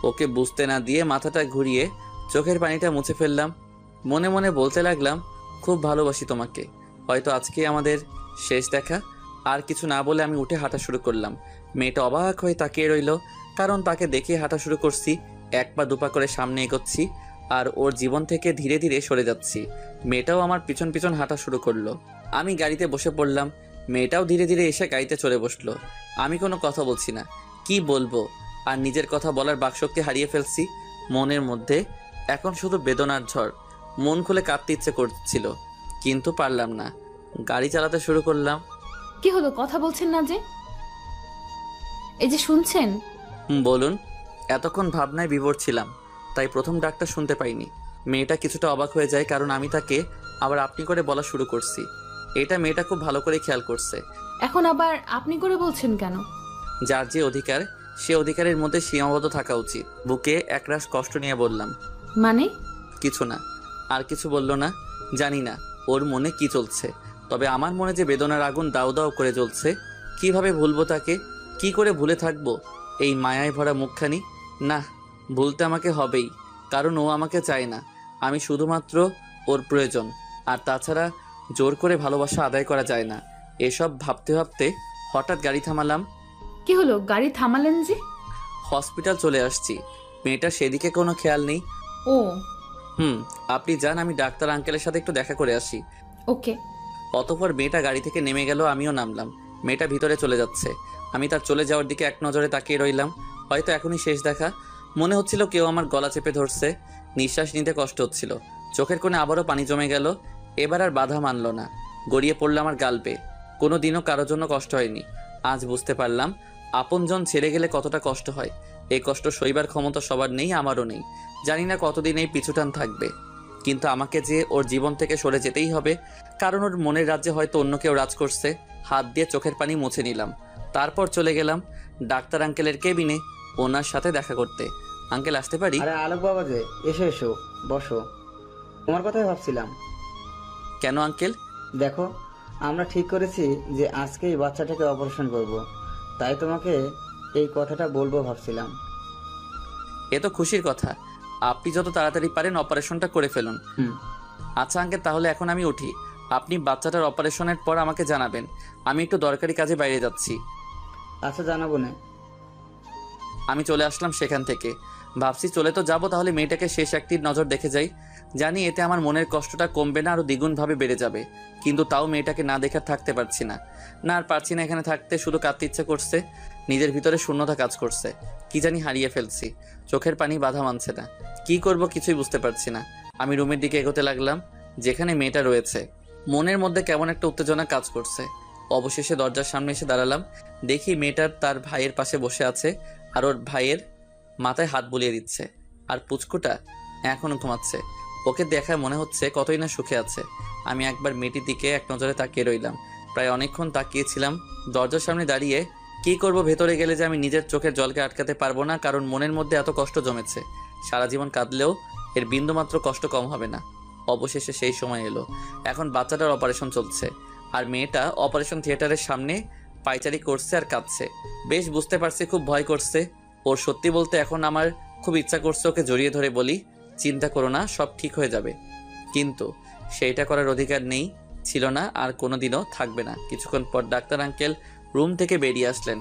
ওকে বুঝতে না দিয়ে মাথাটা ঘুরিয়ে চোখের পানিটা মুছে ফেললাম। মনে মনে বলতে লাগলাম, খুব ভালোবাসি তোমাকে। হয়তো আজকে আমাদের শেষ দেখা। আর কিছু না বলে আমি উঠে হাঁটা শুরু করলাম। মেয়েটা অবাক হয়ে তাকিয়ে রইল, কারণ তাকে দেখে হাঁটা শুরু করছি। এক পা দুপা করে সামনে এগোচ্ছি, আর ওর জীবন থেকে ধীরে ধীরে সরে যাচ্ছি। মেয়েটাও আমার পিছন পিছন হাঁটা শুরু করলো। আমি গাড়িতে বসে পড়লাম। মেয়েটাও ধীরে ধীরে এসে গাড়িতে চড়ে বসলো। আমি কোনো কথা বলছি না, কি বলবো? আর নিজের কথা বলার বাকশক্তি হারিয়ে ফেলছি। মনের মধ্যে এখন শুধু বেদনার ঝড়। মন খুলে কাঁদতে ইচ্ছে করছিল, কিন্তু পারলাম না। গাড়ি চালাতে শুরু করলাম। কি হলো, কথা বলছেন না যে? এই যে শুনছেন। বলুন। এতক্ষণ ভাবনায় বিভোর ছিলাম, তাই প্রথম ডাকটা শুনতে পাইনি। মেয়েটা কিছুটা অবাক হয়ে যায়, কারণ আমি তাকে আবার আপনি করে বলা শুরু করছি। এটা মেয়েটা খুব ভালো করে খেয়াল করছে। এখন আবার আপনি করে বলছেন কেন? যার যে অধিকার, সে অধিকারের মধ্যে সীমাবদ্ধ থাকা উচিত। বুকে একরাশ কষ্ট নিয়ে বললাম, মানে? কিছু না। আর কিছু বলল না। জানি না ওর মনে কি চলছে, তবে আমার মনে যে বেদনার আগুন দাউ দাউ করে জ্বলছে। কিভাবে ভুলবো তাকে? কি করে ভুলে থাকবো এই মায়ায় ভরা মুখখানি? না, ভুলতে আমাকে হবেই, কারণ ও আমাকে চায় না। আমি শুধুমাত্র ওর প্রয়োজন। আর তাছাড়া জোর করে ভালোবাসা আদায় করা যায় না। এসব ভাবতে ভাবতে হঠাৎ গাড়ি থামালাম। কি হলো, গাড়ি থামালেন যে? হসপিটাল চলে আসছি। মেয়েটা সেদিকে কোনো খেয়াল নেই। ও, আপনি যান, আমি ডাক্তার আঙ্কেলের সাথে একটু দেখা করে আসি। ওকে। অতঃপর মেয়েটা গাড়ি থেকে নেমে গেল, আমিও নামলাম। মেয়েটা ভিতরে চলে যাচ্ছে। আমি তার চলে যাওয়ার দিকে এক নজরে তাকিয়ে রইলাম। হয়তো এখনই শেষ দেখা। মনে হচ্ছিল কেউ আমার গলা চেপে ধরছে। নিঃশ্বাস নিতে কষ্ট হচ্ছিল। চোখের কোণে আবারও পানি জমে গেল। এবার আর বাধা মানল না, গড়িয়ে পড়ল আমার গাল বেয়ে। কোনো দিনও কারোর জন্য কষ্ট হয়নি, আজ বুঝতে পারলাম আপনজন ছেড়ে গেলে কতটা কষ্ট হয়। এই কষ্ট সইবার ক্ষমতা সবার নেই, আমারও নেই। জানি না কতদিন এই পিছুটান থাকবে, কিন্তু আমাকে যে ওর জীবন থেকে সরে যেতেই হবে, কারণ ওর মনের রাজ্যে হয়তো অন্য কেউ রাজ করছে। হাত দিয়ে চোখের পানি মুছে নিলাম, তারপর চলে গেলাম ডাক্তার আঙ্কেলের কেবিনে ওনার সাথে দেখা করতে। আঙ্কেল, আসতে পারি? আরে আলোক বাবা যে, এসো এসো, বসো। তোমার কথাই ভাবছিলাম। কেন আঙ্কেল? দেখো, আমরা ঠিক করেছি যে আজকে এই বাচ্চাটাকে অপারেশন করব, তাই তোমাকে এই কথাটা বলবো ভাবছিলাম। এ তো খুশির কথা, আপনি যত তাড়াতাড়ি পারেন অপারেশনটা করে ফেলুন। আচ্ছা আঙ্কেল, তাহলে এখন আমি উঠি। আপনি বাচ্চাটার অপারেশনের পর আমাকে জানাবেন, আমি একটু দরকারি কাজে বাইরে যাচ্ছি। আচ্ছা, জানাবো না। আমি চলে আসলাম সেখান থেকে। ভাবছি চলে তো যাবো, তাহলে মেয়েটাকে শেষ একটি নজর দেখে যাই। জানি এতে আমার মনের কষ্টটা কমবে না, আরও দ্বিগুণভাবে বেড়ে যাবে। কিন্তু তাও মেয়েটাকে না দেখে থাকতে পারছি না। আর পারছি না এখানে থাকতে, শুধু কাঁদতে ইচ্ছে করছে। নিজের ভিতরে শূন্যতা কাজ করছে, কি জানি হারিয়ে ফেলছি। চোখের পানি বাধা মানছে না, কি করব কিছুই বুঝতে পারছি না। আমি রুমের দিকে এগোতে লাগলাম যেখানে মেয়েটা রয়েছে। মনের মধ্যে কেমন একটা উত্তেজনা কাজ করছে। অবশেষে দরজার সামনে এসে দাঁড়ালাম। দেখি মেয়েটার তার ভাইয়ের পাশে বসে আছে, আর ওর ভাইয়ের মাথায় হাত বুলিয়ে দিচ্ছে, আর পুচকুটা এখনো ঘুমাচ্ছে। ওকে দেখায় মনে হচ্ছে কতই না সুখে আছে। আমি একবার মেয়েটির দিকে এক নজরে তাকিয়ে রইলাম। প্রায় অনেকক্ষণ তাকিয়েছিলাম। দরজার সামনে দাঁড়িয়ে কি করব, ভেতরে গেলে যে আমি নিজের চোখের জলকে আটকাতে পারবো না, কারণ মনের মধ্যে এত কষ্ট জমেছে। সারা জীবন কাঁদলেও এর বিন্দুমাত্র কষ্ট কম হবে না। অবশেষে সেই সময় এলো। এখন বাচ্চাটার অপারেশন চলছে, আর মেয়েটা অপারেশন থিয়েটারের সামনে পায়চারি করছে আর কাঁদছে। বেশ বুঝতে পারছি খুব ভয় করছে ওর। সত্যি বলতে এখন আমার খুব ইচ্ছা করছে ওকে জড়িয়ে ধরে বলি, চিন্তা করো না, সব ঠিক হয়ে যাবে। কিন্তু সেইটা করার অধিকার নেই, ছিল না, আর কোনোদিনও থাকবে না। কিছুক্ষণ পর ডাক্তার আঙ্কেল রুম থেকে বেরিয়ে আসলেন।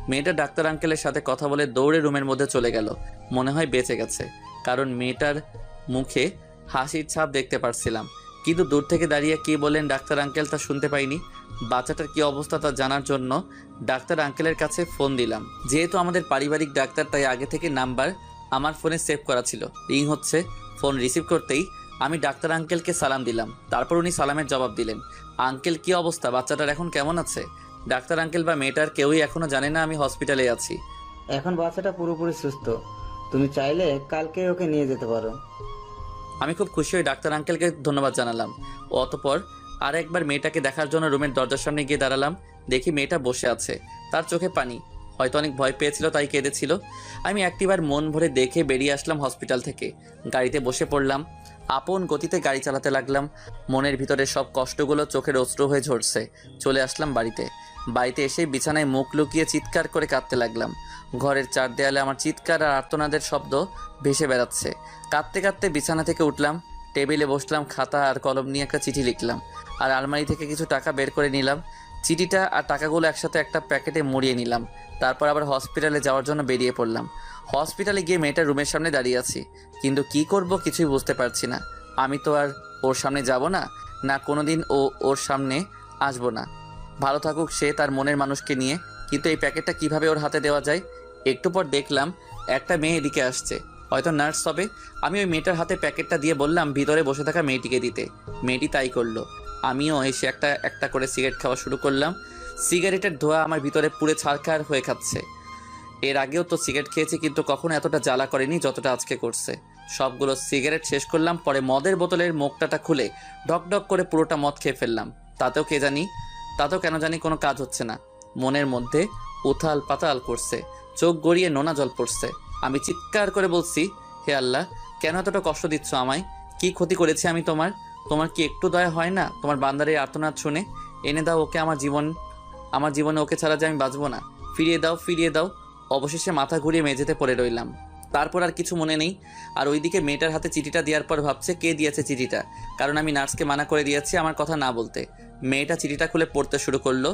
মেয়েটা ডাক্তার আঙ্কেলের সাথে কথা বলে দৌড়ে রুমের মধ্যে চলে গেল। মনে হয় বেঁচে গেছে, কারণ মেয়েটার মুখে হাসির ছাপ দেখতে পারছিলাম। কিন্তু দূর থেকে দাঁড়িয়ে কি বললেন ডাক্তার আঙ্কেল তা শুনতে পাইনি। বাচ্চাটার কি অবস্থা তা জানার জন্য ডাক্তার আঙ্কেলের কাছে ফোন দিলাম। যেহেতু আমাদের পারিবারিক ডাক্তার, তাই আগে থেকে নাম্বার আমার ফোনে সেভ করা ছিল। রিং হচ্ছে। ফোন রিসিভ করতেই আমি ডাক্তার আঙ্কেলকে সালাম দিলাম। তারপর উনি সালামের জবাব দিলেন। আঙ্কেল, কি অবস্থা? বাচ্চাটার এখন কেমন আছে? ডাক্তার আঙ্কেল বা মেয়েটার কেউই এখনো জানে না আমি হসপিটালে আছি। এখন বাচ্চাটা পুরোপুরি সুস্থ, তুমি চাইলে কালকে ওকে নিয়ে যেতে পারো। আমি খুব খুশি হয়ে ডাক্তার আঙ্কেলকে ধন্যবাদ জানালাম। অতঃপর আর একবার মেয়েটাকে দেখার জন্য রুমের দরজার সামনে গিয়ে দাঁড়ালাম। দেখি মেয়েটা বসে আছে, তার চোখে পানি। হয়তো অনেক ভয় পেয়েছিল, তাই কেঁদেছিল। আমি একটিবার মন ভরে দেখে বেরিয়ে আসলাম হসপিটাল থেকে। গাড়িতে বসে পড়লাম, আপন গতিতে গাড়ি চালাতে লাগলাম। মনের ভিতরে সব কষ্টগুলো চোখের অশ্রু হয়ে ঝরছে। চলে আসলাম বাড়িতে। বাড়িতে এসে বিছানায় মুখ লুকিয়ে চিৎকার করে কাঁদতে লাগলাম। ঘরের চার দেয়ালে আমার চিৎকার আর আর্তনাদের শব্দ ভেসে বেড়াচ্ছে। কাঁদতে কাঁদতে বিছানা থেকে উঠলাম, টেবিলে বসলাম, খাতা আর কলম নিয়ে একটা চিঠি লিখলাম। আর আলমারি থেকে কিছু টাকা বের করে নিলাম। চিঠিটা আর টাকাগুলো একসাথে একটা প্যাকেটে মুড়িয়ে নিলাম। তারপর আবার হসপিটালে যাওয়ার জন্য বেরিয়ে পড়লাম। হসপিটালে গিয়ে মেয়েটার রুমের সামনে দাঁড়িয়ে আছি, কিন্তু কি করব কিছুই বুঝতে পারছি না। আমি তো আর ওর সামনে যাব না, না কোনোদিন ওর সামনে আসবো না। ভালো থাকুক সে তার মনের মানুষকে নিয়ে, কিন্তু এই প্যাকেটটা কিভাবে ওর হাতে দেওয়া যায়? একটু পর দেখলাম একটা মেয়ে এদিকে আসছে, হয়তো নার্স হবে। আমি ওই মেয়েটার হাতে প্যাকেটটা দিয়ে বললাম ভিতরে বসে থাকা মেয়েটিকে দিতে। মেয়েটি তাই করলো। আমিও এসে একটা একটা করে সিগারেট খাওয়া শুরু করলাম। সিগারেটের ধোঁয়া আমার ভিতরে পুড়ে ছারখার হয়ে খাচ্ছে। এর আগেও তো সিগারেট খেয়েছি, কিন্তু কখনো এতটা জ্বালা করেনি যতটা আজকে করছে। সবগুলো সিগারেট শেষ করলাম। পরে মদের বোতলের মুখটাটা খুলে ঢকঢক করে পুরোটা মদ খেয়ে ফেললাম। তাতেও কেন জানি কোনো কাজ হচ্ছে না। মনের মধ্যে উথাল পাতাল করছে, চোখ গড়িয়ে নোনা জল পড়ছে। আমি চিৎকার করে বলছি, হে আল্লাহ, কেন এতটা কষ্ট দিচ্ছ আমায়? কি ক্ষতি করেছি আমি তোমার? তোমার কি একটু দয়া হয় না তোমার বান্দারের আর্তনাদ শুনে? এনে দাও ওকে আমার জীবনে ওকে ছাড়া যে আমি বাঁচবো না। ফিরিয়ে দাও। অবশেষে মাথা ঘুরিয়ে মেঝেতে পড়ে রইলাম। তারপর আর কিছু মনে নেই। আর ওইদিকে মেয়েটার হাতে চিঠিটা দেওয়ার পর ভাবছে কে দিয়েছে চিঠিটা, কারণ আমি নার্সকে মানা করে দিয়েছি আমার কথা না বলতে। মেয়েটা চিঠিটা খুলে পড়তে শুরু করলো।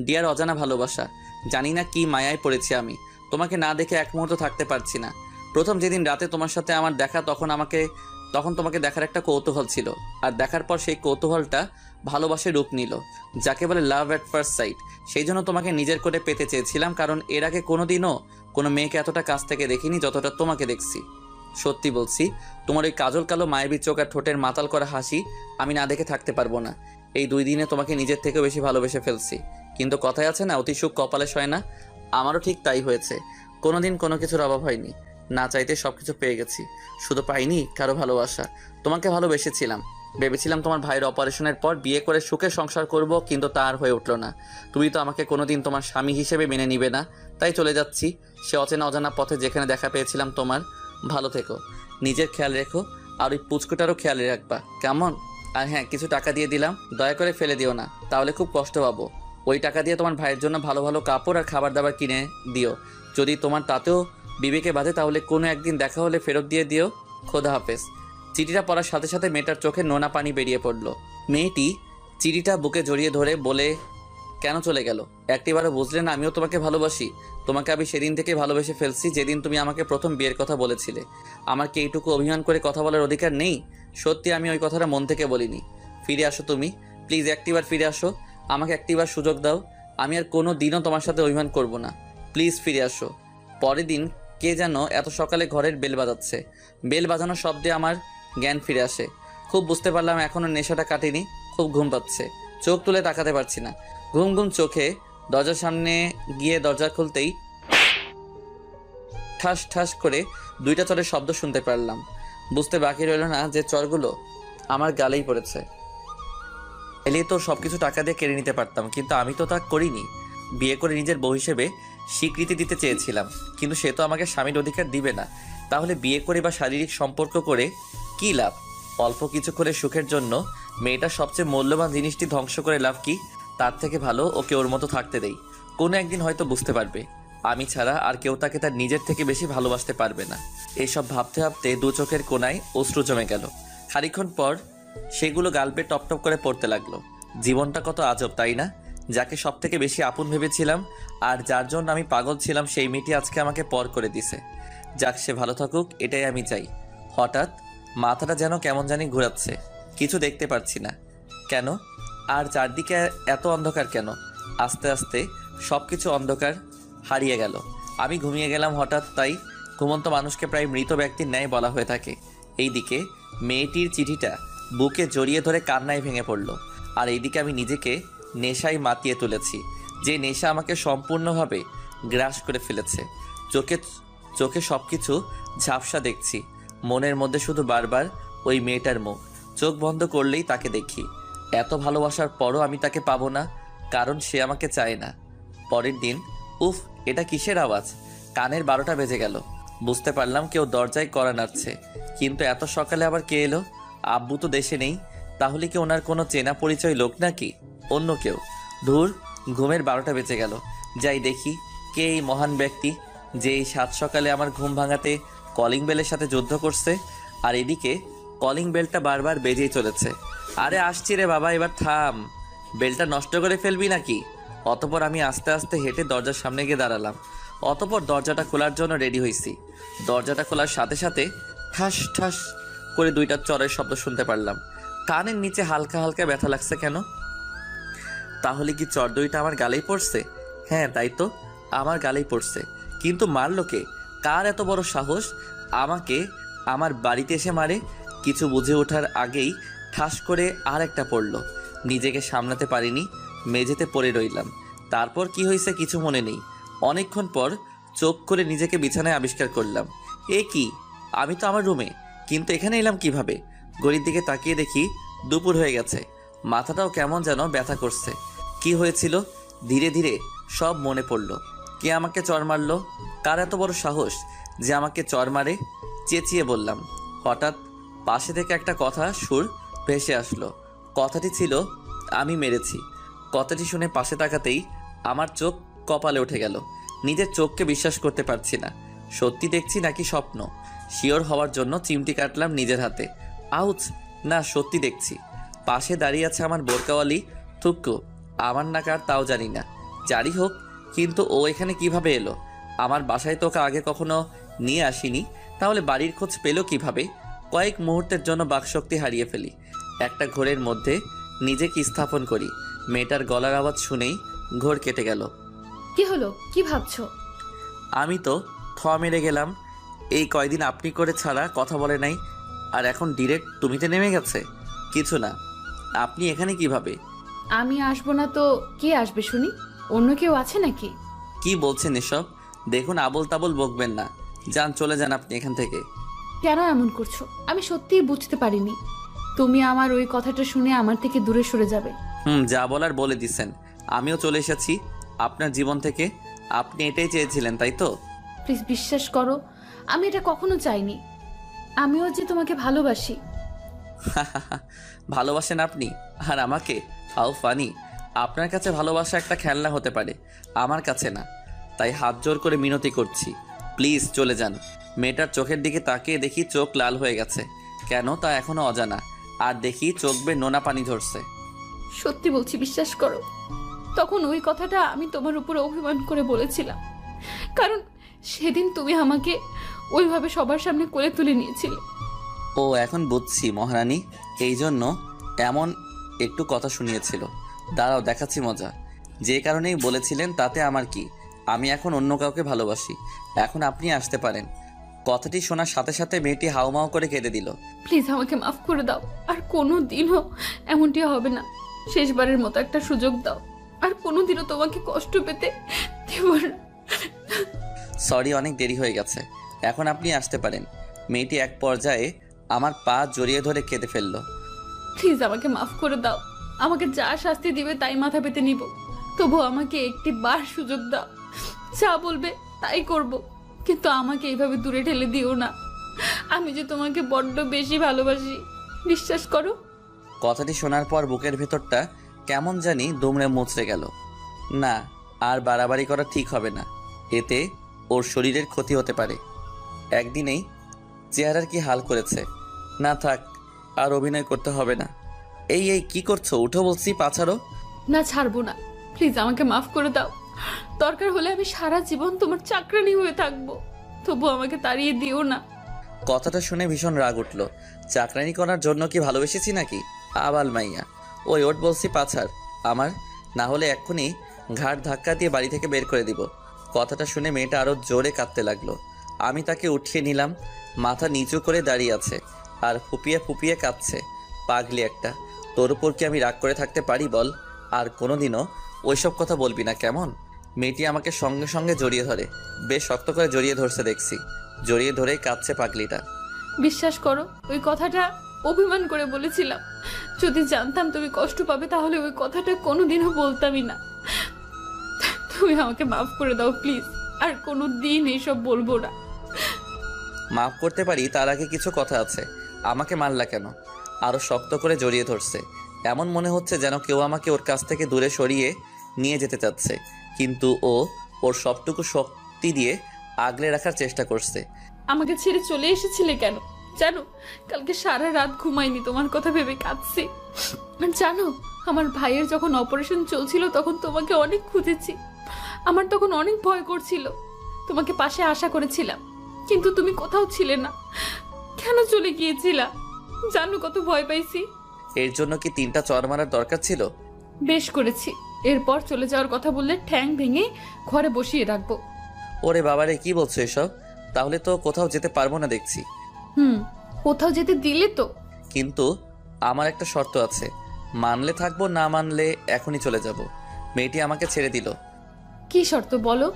ডিয়ার অজানা ভালোবাসা, জানি না কি মায়ায় পড়েছি আমি। তোমাকে না দেখে এক মুহূর্ত থাকতে পারছি না। প্রথম যেদিন রাতে তোমার সাথে আমার দেখা, তখন তোমাকে দেখার একটা কৌতূহল ছিল, আর দেখার পর সেই কৌতূহলটা ভালোবাসার রূপ নিল, যাকে বলে লাভ অ্যাট ফার্স্ট সাইট। সেই জন্য তোমাকে নিজের করে পেতে চেয়েছিলাম, কারণ এর আগে কোনোদিনও কোনো মেয়েকে এতটা কাছ থেকে দেখিনি যতটা তোমাকে দেখছি। সত্যি বলছি, তোমার ওই কাজল কালো মায়াবী চোখ আর ঠোঁটের মাতাল করা হাসি আমি না দেখে থাকতে পারবো না। এই 2 দিনে তোমাকে নিজের থেকেও বেশি ভালোবেসে ফেলছি। কিন্তু কথায় আছে না, অতি সুখ কপালে সয় না। আমারও ঠিক তাই হয়েছে। কোনোদিন কোনো কিছুর অভাব হয়নি। না চাইতে সবকিছু পেয়ে গেছি। শুধু পাইনি কারো ভালোবাসা। তোমাকে ভালোবেসেছিলাম। ভেবেছিলাম তোমার ভাইয়ের অপারেশনের পর বিয়ে করে সুখে সংসার করব, কিন্তু তা আর হয়ে উঠলো না। তুমি তো আমাকে কোনোদিন তোমার স্বামী হিসেবে মেনে নিবে না, তাই চলে যাচ্ছি সে অচেনা অজানা পথে যেখানে দেখা পেয়েছিলাম তোমার। ভালো থেকো, নিজের খেয়াল রেখো, আর ওই পুচকুটারও খেয়াল রাখবা, কেমন? আর হ্যাঁ, কিছু টাকা দিয়ে দিলাম, দয়া করে ফেলে দিও না, তাহলে খুব কষ্ট পাবো। ওই টাকা দিয়ে তোমার ভাইয়ের জন্য ভালো ভালো কাপড় আর খাবার দাবার কিনে দিও। যদি তোমার তাতেও বিবেকে বাঁধে তাহলে কোনো একদিন দেখা হলে ফেরত দিয়ে দিও। খোদা হাফেজ। চিঠিটা পড়ার সাথে সাথে মেয়েটার চোখে নোনা পানি বেরিয়ে পড়ল। মেয়েটি চিঠিটা বুকে জড়িয়ে ধরে বলে, কেন চলে গেল? একটিবারও বুঝলে না আমিও তোমাকে ভালোবাসি? তোমাকে আমি সেদিন থেকে ভালোবেসে ফেলছি যেদিন তুমি আমাকে প্রথম বিয়ের কথা বলেছিলে। আমার কি এইটুকু অভিমান করে কথা বলার অধিকার নেই? সত্যি আমি ওই কথাটা মন থেকে বলিনি। ফিরে আসো তুমি, প্লিজ একটিবার ফিরে আসো। আমাকে একটিবার সুযোগ দাও। আমি আর কোনো দিনও তোমার সাথে অভিমান করব না। প্লিজ ফিরে আসো। পরের দিন কে যেন এত সকালে ঘরের বেল বাজাচ্ছে। বেল বাজানোর শব্দে আমার জ্ঞান ফিরে আসে। খুব বুঝতে পারলাম এখনও নেশাটা কাটেনি। খুব ঘুম পাচ্ছে, চোখ তুলে তাকাতে পারছি না। ঘুম ঘুম চোখে দরজার সামনে গিয়ে দরজা খুলতেই ঠাস ঠাস করে 2টা চরের শব্দ শুনতে পারলাম। বুঝতে বাকি রইল না যে চরগুলো আমার গালেই পড়েছে। এলে তো সবকিছু টাকা দিয়ে কেড়ে নিতে পারতাম, কিন্তু আমি তো তা করিনি। বিয়ে করে নিজের বউ হিসেবে স্বীকৃতি দিতে চেয়েছিলাম, কিন্তু সে তো আমাকে স্বামীর অধিকার দিবে না। তাহলে বিয়ে করে বা শারীরিক সম্পর্ক করে কী লাভ? অল্প কিছুক্ষণের সুখের জন্য মেয়েটার সবচেয়ে মূল্যবান জিনিসটি ধ্বংস করে লাভ কি? তার থেকে ভালো ওকে ওর মতো থাকতে দেই। কোনো একদিন হয়তো বুঝতে পারবে আমি ছাড়া আর কেউ তাকে তার নিজের থেকে বেশি ভালোবাসতে পারবে না। এইসব ভাবতে ভাবতে 2 চোখের কোণায় অশ্রু জমে গেল। খানিকক্ষণ পর সেগুলো গালপে টপ টপ করে পড়তে লাগলো। জীবনটা কত আজব, তাই না? যাকে সব থেকে বেশি আপন ভেবেছিলাম আর যার জন্য আমি পাগল ছিলাম, সেই মেয়েটি আজকে আমাকে পর করে দিছে। যাক, সে ভালো থাকুক, এটাই আমি চাই। হঠাৎ মাথাটা যেন কেমন জানি ঘোরাচ্ছে। কিছু দেখতে পারছি না কেন, আর চারদিকে এত অন্ধকার কেন? আস্তে আস্তে সব কিছু অন্ধকার হারিয়ে গেল। আমি ঘুমিয়ে গেলাম হঠাৎ। তাই ঘুমন্ত মানুষকে প্রায় মৃত ব্যক্তির ন্যায় বলা হয়ে থাকে। এইদিকে মেয়েটির চিঠিটা বুকে জড়িয়ে ধরে কান্নায় ভেঙে পড়ল, আর এইদিকে আমি নিজেকে নেশায় মাতিয়ে তুলেছি, যে নেশা আমাকে সম্পূর্ণভাবে গ্রাস করে ফেলেছে। চোখে চোখে সব কিছু ঝাপসা দেখছি। মনের মধ্যে শুধু বারবার ওই মেয়েটার মুখ। চোখ বন্ধ করলেই তাকে দেখি। এত ভালোবাসার পরও আমি তাকে পাবো না, কারণ সে আমাকে চায় না। পরের দিন, উফ, এটা কিসের আওয়াজ? কানের 12টা বেজে গেল। বুঝতে পারলাম কেউ দরজায় কড়া নাড়ছে, কিন্তু এত সকালে আবার কে এলো? আব্বু তো দেশে নেই। তাহলে কি ওনার কোনো চেনা পরিচয় লোক নাকি অন্য কেউ? ধুর, ঘুমের 12টা বেজে গেল। যাই দেখি কে এই মহান ব্যক্তি যে এই 7 সকালে আমার ঘুম ভাঙাতে কলিং বেলের সাথে যুদ্ধ করছে। আর এদিকে কলিং বেলটা বারবার বেজেই চলেছে। আরে আসছি রে বাবা, এবার থাম, বেলটা নষ্ট করে ফেলবি নাকি? অতপর আমি আস্তে আস্তে হেঁটে দরজার সামনে গিয়ে দাঁড়ালাম। অতপর দরজাটা খোলার জন্য রেডি হয়েছি। দরজাটা খোলার সাথে সাথে ঠাস ঠাস করে 2টা চরের শব্দ শুনতে পারলাম। কানের নিচে হালকা হালকা ব্যথা লাগছে কেন? তাহলে কি চর 2টা আমার গালেই পড়ছে? হ্যাঁ, তাই তো, আমার গালেই পড়ছে। কিন্তু মারলো কে? কার এত বড় সাহস আমাকে আমার বাড়িতে এসে মারে? কিছু বুঝে ওঠার আগেই ঠাস করে আর একটা পড়লো। নিজেকে সামলাতে পারিনি, মেঝেতে পড়ে রইলাম। তারপর কি হয়েছে কিছু মনে নেই। অনেকক্ষণ পর চোখ করে নিজেকে বিছানায় আবিষ্কার করলাম। এ কি, আমি তো আমার রুমে, কিন্তু এখানে এলাম কিভাবে? ঘড়ির দিকে তাকিয়ে দেখি দুপুর হয়ে গেছে। মাথাটাও কেমন যেন ব্যথা করছে। কি হয়েছিল? ধীরে ধীরে সব মনে পড়ল। কে আমাকে চর মারলো? কার এত বড় সাহস যে আমাকে চর মারে? চেঁচিয়ে বললাম। হঠাৎ পাশে থেকে একটা কথা সুর ভেসে আসলো। কথাটি ছিল, আমি মেরেছি। কথাটি শুনে পাশে তাকাতেই আমার চোখ কপালে উঠে গেল। নিজের চোখকে বিশ্বাস করতে পারছি না। সত্যি দেখছি নাকি স্বপ্ন? শিওর হওয়ার জন্য চিমটি কাটলাম নিজের হাতে। আউচ, না, সত্যি দেখছি। পাশে দাঁড়িয়ে আছে আমার বোরকাওয়ালি থুক্কু। আমার না কার তাও জানি না। যারই হোক, কিন্তু ও এখানে কিভাবে এলো? আমার বাসায় তো ওকে আগে কখনো নিয়ে আসিনি, তাহলে বাড়ির খোঁজ পেল কিভাবে? কয়েক মুহূর্তের জন্য বাকশক্তি হারিয়ে ফেলি। একটা ঘোরের মধ্যে নিজেকে স্থাপন করি। মেয়েটার গলার আওয়াজ শুনেই ঘোর কেটে গেল। কি হলো? কি ভাবছো? আমি তো থ মেরে গেলাম। এই কয়দিন আপনি করে ছাড়া কথা বলে নাই, আর এখন ডিরেক্ট তুমিতে নেমে গেছে। কিছু না, আপনি এখানে কিভাবে? আমি আসবো না তো কে আসবে শুনি? অন্য কেউ আছে নাকি? কি বলছেন এসব? দেখুন, আবোল তাবোল বকবেন না। যান, চলে যান আপনি এখান থেকে। কেন এমন করছো? আমি সত্যিই বুঝতে পারিনি তুমি আমার ওই কথাটা শুনে আমার থেকে দূরে সরে যাবে। যা বলার বলে দিছেন। আমিও চলে এসেছি আপনার জীবন থেকে। আপনি এটাই চেয়েছিলেন, তাই তো? প্লিজ বিশ্বাস করো, আমি এটা কখনো চাইনি। আমিও যে তোমাকে ভালোবাসি। ভালোবাসেন আপনি আর আমাকে? How funny. আপনার কাছে ভালোবাসা একটা খেলনা হতে পারে, আমার কাছে না। তাই হাত জোর করে মিনতি করছি, প্লিজ চলে যান। মেয়েটার চোখের দিকে তাকিয়ে দেখি চোখ লাল হয়ে গেছে। কেন তা এখনো অজানা। আর দেখি চোখ বেয়ে নোনা পানি ঝরছে। সত্যি বলছি, বিশ্বাস করো, তখন ওই কথাটা আমি তোমার উপর অভিমান করে বলেছিলাম। কারণ সেদিন তুমি আমাকে ওইভাবে সবার সামনে কোলে তুলে নিয়েছিলে। ও, এখন বুঝছি মহারানী, এই জন্য এমন একটু কথা শুনিয়েছিল। দাঁড়াও, দেখাচ্ছি মজা। যে কারণেই বলেছিলেন তাতে আমার কি, আমি এখন অন্য কাউকে ভালোবাসি। এখন আপনি আসতে পারেন। কথাটি শোনার সাথে সাথে মেয়েটি হাউমাউ করে কেঁদে দিল। প্লিজ আমাকে মাফ করে দাও, আর কোনো দিনও এমনটি হবে না। শেষবারের মতো একটা সুযোগ দাও, আর কোনোদিনও তোমাকে কষ্ট পেতে দেব না। সরি, অনেক দেরি হয়ে গেছে। এখন আপনি আসতে পারেন। মেয়েটি এক পর্যায়ে আমার পা জড়িয়ে ধরে কেঁদে ফেলল। প্লিজ আমাকে মাফ করে দাও। আমাকে যা শাস্তি দিবে তাই মাথা পেতে নিব, তবু আমাকে একটি বার সুযোগ দাও। যা বলবে তাই করব, কিন্তু আমাকে এইভাবে দূরে ঠেলে দিও না। আমি যে তোমাকে বড্ড বেশি ভালোবাসি, বিশ্বাস করো। কথাটি শোনার পর বুকের ভেতরটা কেমন জানি দুমড়ে মুচড়ে গেল। না, আর বাড়াবাড়ি করা ঠিক হবে না। এতে ওর শরীরের ক্ষতি হতে পারে। একদিনেই চেহারার কি হাল করেছে। না থাক, আর অভিনয় করতে হবে না। এই কি করছো? উঠো বলছি, পাছাড়ো। না, ছাড়বো না। প্লিজ আমাকে মাফ করে দাও। দরকার হলে আমি সারা জীবন তোমার চাকরানি হয়ে থাকবো, তবু আমাকে তাড়িয়ে দিও না। কথাটা শুনে ভীষণ রাগ উঠল। চাকরানি করার জন্য কি ভালোবেসেছি নাকি? আবাল মাইয়া। ওই ওট বলছি, পাছাড় আমার, না হলে এক্ষুনি ঘাট ধাক্কা দিয়ে বাড়ি থেকে বের করে দিব। কথাটা শুনে মেয়েটা আরো জোরে কাঁদতে লাগলো। আমি তাকে উঠিয়ে নিলাম। মাথা নিচু করে দাঁড়িয়ে আছে আর ফুপিয়ে ফুপিয়ে কাঁদছে। পাগলি একটা, তোর উপর কি আমি রাগ করে থাকতে পারি বল? আর কোনোদিনও ওইসব কথা বলবি না, কেমন? মেয়েটি আমাকে সঙ্গে সঙ্গে জড়িয়ে ধরে। বেশ শক্ত করে জড়িয়ে ধরছে দেখছি। জড়িয়ে ধরেই কাঁদছে পাগলিটা। বিশ্বাস করো, ওই কথাটা অভিমান করে বলেছিলাম। যদি জানতাম তুমি কষ্ট পাবে তাহলে ওই কথাটা কোনোদিনও বলতামই না। তুমি আমাকে মাফ করে দাও প্লিজ, আর কোনো দিন এইসব বলবো না। মাফ করতে পারি, তার আগে কিছু কথা আছে। আমাকে মারলা কেন? আরো শক্ত করে জড়িয়ে ধরছে। এমন মনে হচ্ছে যেন কেউ আমাকে ওর কাছ থেকে দূরে সরিয়ে নিয়ে যেতে চাচ্ছে, কিন্তু ওর সবটুকু শক্তি দিয়ে আগলে রাখার চেষ্টা করছে। আমাকে ছেড়ে চলে এসেছিলে কেন জানো? কালকে সারা রাত ঘুমাইনি তোমার কথা ভেবে কাঁদছি। আর জানো, আমার ভাইয়ের যখন অপারেশন চলছিল তখন তোমাকে অনেক খুঁজেছি। আমার তখন অনেক ভয় করছিল। তোমাকে পাশে আশা করেছিলাম, কিন্তু তুমি কোথাও ছিলে না। কেন চলে গিয়েছিলা জানো? কত ভয় পাইছি। এর জন্য কি 3টা চর মারার দরকার ছিল? বেশ করেছি। এরপর চলে যাওয়ার কথা বললে ঠ্যাং ভেঙে ঘরে বসিয়ে রাখবো। ওরে বাবারে, কি বলছো এসব? তাহলে তো কোথাও যেতে পারবো না দেখছি। কোথাও যেতে দিলে তো? কিন্তু আমার একটা শর্ত আছে। মানলে থাকবো, না মানলে এখনই চলে যাব। মেয়েটি আমাকে ছেড়ে দিল। কি শর্ত বলো?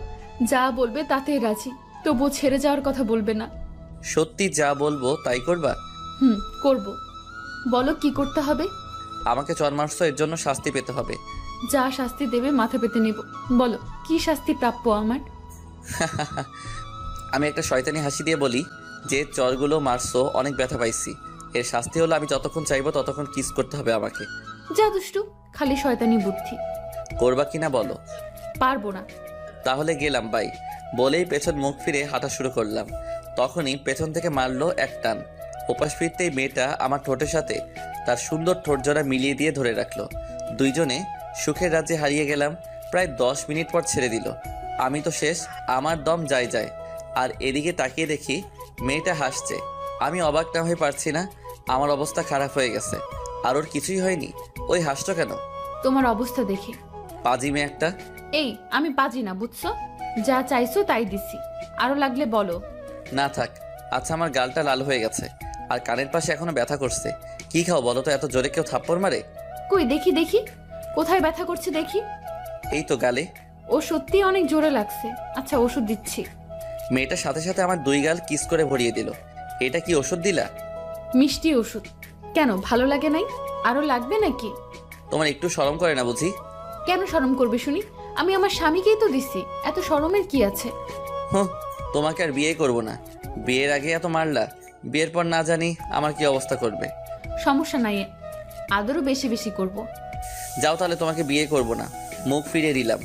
যা বলবে তাতেই রাজি, তবুও ছেড়ে যাওয়ার কথা বলবে না। সত্যি যা বলবো তাই করবা? করব। বলো কি করতে হবে? আমাকে চর মারছো, এর জন্য শাস্তি পেতে হবে। যা শাস্তি দেবে মাথা পেতে নিব। বলো কি শাস্তি প্রাপ্য আমার? আমি একটা শয়তানি হাসি দিয়ে বলি, যে চরগুলো মারছো অনেক ব্যথা পাইছি। এর শাস্তি হলো আমি যতক্ষণ চাইবো ততক্ষণ কিস করতে হবে আমাকে। যা দুষ্টু, খালি শয়তানি বুদ্ধি। করবা কিনা বলো? পারবো না। তাহলে গেলাম বাই বলেই পেছন মুখ ফিরে হাঁটা শুরু করলাম। তখনই পেছন থেকে মারলো এক টান। ওপাশ ফিরতেই মেয়েটা আমার ঠোঁটের সাথে তার সুন্দর ঠোঁট জোড়া মিলিয়ে দিয়ে ধরে রাখলো। দুইজনে সুখের রাজ্যে হারিয়ে গেলাম। প্রায় 10 মিনিট পর ছেড়ে দিল। আমি তো শেষ, আমার দম যায়। আর এদিকে তাকিয়ে দেখি মেয়েটা হাসছে। আমি অবাক না হয়ে পারছি না। আমার অবস্থা খারাপ হয়ে গেছে। আর ওর কিছুই হয়নি, ওই হাসছো কেন? তোমার অবস্থা দেখে। পাজি মেয়ে একটা। এই আমি বাজি না, বুঝছো? যা চাইছো তাই দিছি, আরো লাগলে বলো। না থাক। আচ্ছা, আমার গালটা লাল হয়ে গেছে আর কানের পাশে এখনো ব্যথা করছে। কি খাও বলো তো, এত জোরে কেউ থাপ্পড় মারে? কই দেখি দেখি, কোথায় ব্যথা করছে দেখি। এই তো গালে। ও সত্যি অনেক জোরে লাগছে। আচ্ছা ওষুধ দিচ্ছি। মেয়েটার সাথে সাথে আমার 2 গাল কিস করে ভরিয়ে দিল। এটা কি ওষুধ দিলা? মিষ্টি ওষুধ। কেন ভালো লাগে নাই? আরো লাগবে নাকি? তোমার একটু শরম করে না বুঝি? কেন শরম করবে শুনি? আমি আমার স্বামীকেই তো দিছি, এত শরমের কি আছে? হুঁ, তোমাকে আর বিয়ে করব না। বিয়ের আগে এত মারলা, বিয়ের পর না জানি আমার কি অবস্থা করবে। সমস্যা নাই, আদরও বেশি বেশি করব। যাও তাহলে, তোমাকে বিয়ে করব না। মুখ ফিরিয়ে দিলাম।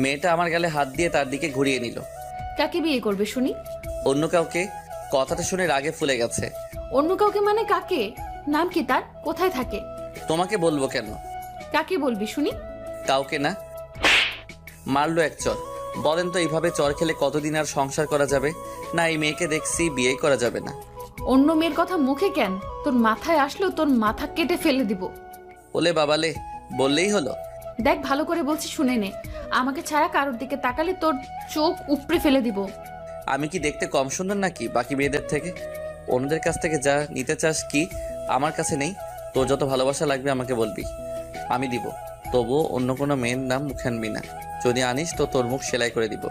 মেয়েটা আমার গালে হাত দিয়ে তার দিকে ঘুরিয়ে নিল। কাকে বিয়ে করবে শুনি? অন্য কাউকে। কথাটা শুনে রাগে ফুলে গেছে। অন্য কাউকে মানে কাকে? নাম কি তার? কোথায় থাকে? তোমাকে বলবো কেন? কাকে বলবি শুনি? কাউকে না। মারলো এক চর। বলেন তো এইভাবে চর খেলে কতদিন আর সংসার করা যাবে? না, এই মেয়েকে দেখছি বিয়ে করা যাবে না। অন্য মেয়ের কথা মুখে কেন? তোর মাথায় আসলো তোর মাথা কেটে ফেলে দিব। ওলে বাবালে, বললেই হলো। দেখ ভালো করে বলছি শুনে নে, আমাকে ছাড়া কারোর দিকে তাকালে তোর চোখ উপড়ে ফেলে দিব। আমি কি দেখতে কম সুন্দর নাকি বাকি মেয়েদের থেকে? অন্যদের কাছ থেকে যা নিতে চাস কি আমার কাছে নেই? তোর যত ভালোবাসা লাগবে আমাকে বলবি, আমি দিব। তবুও অন্য কোনো মেয়ের নাম মুখে আনবি না। যদি আনিস তো তোর মুখ সেলাই করে দিব।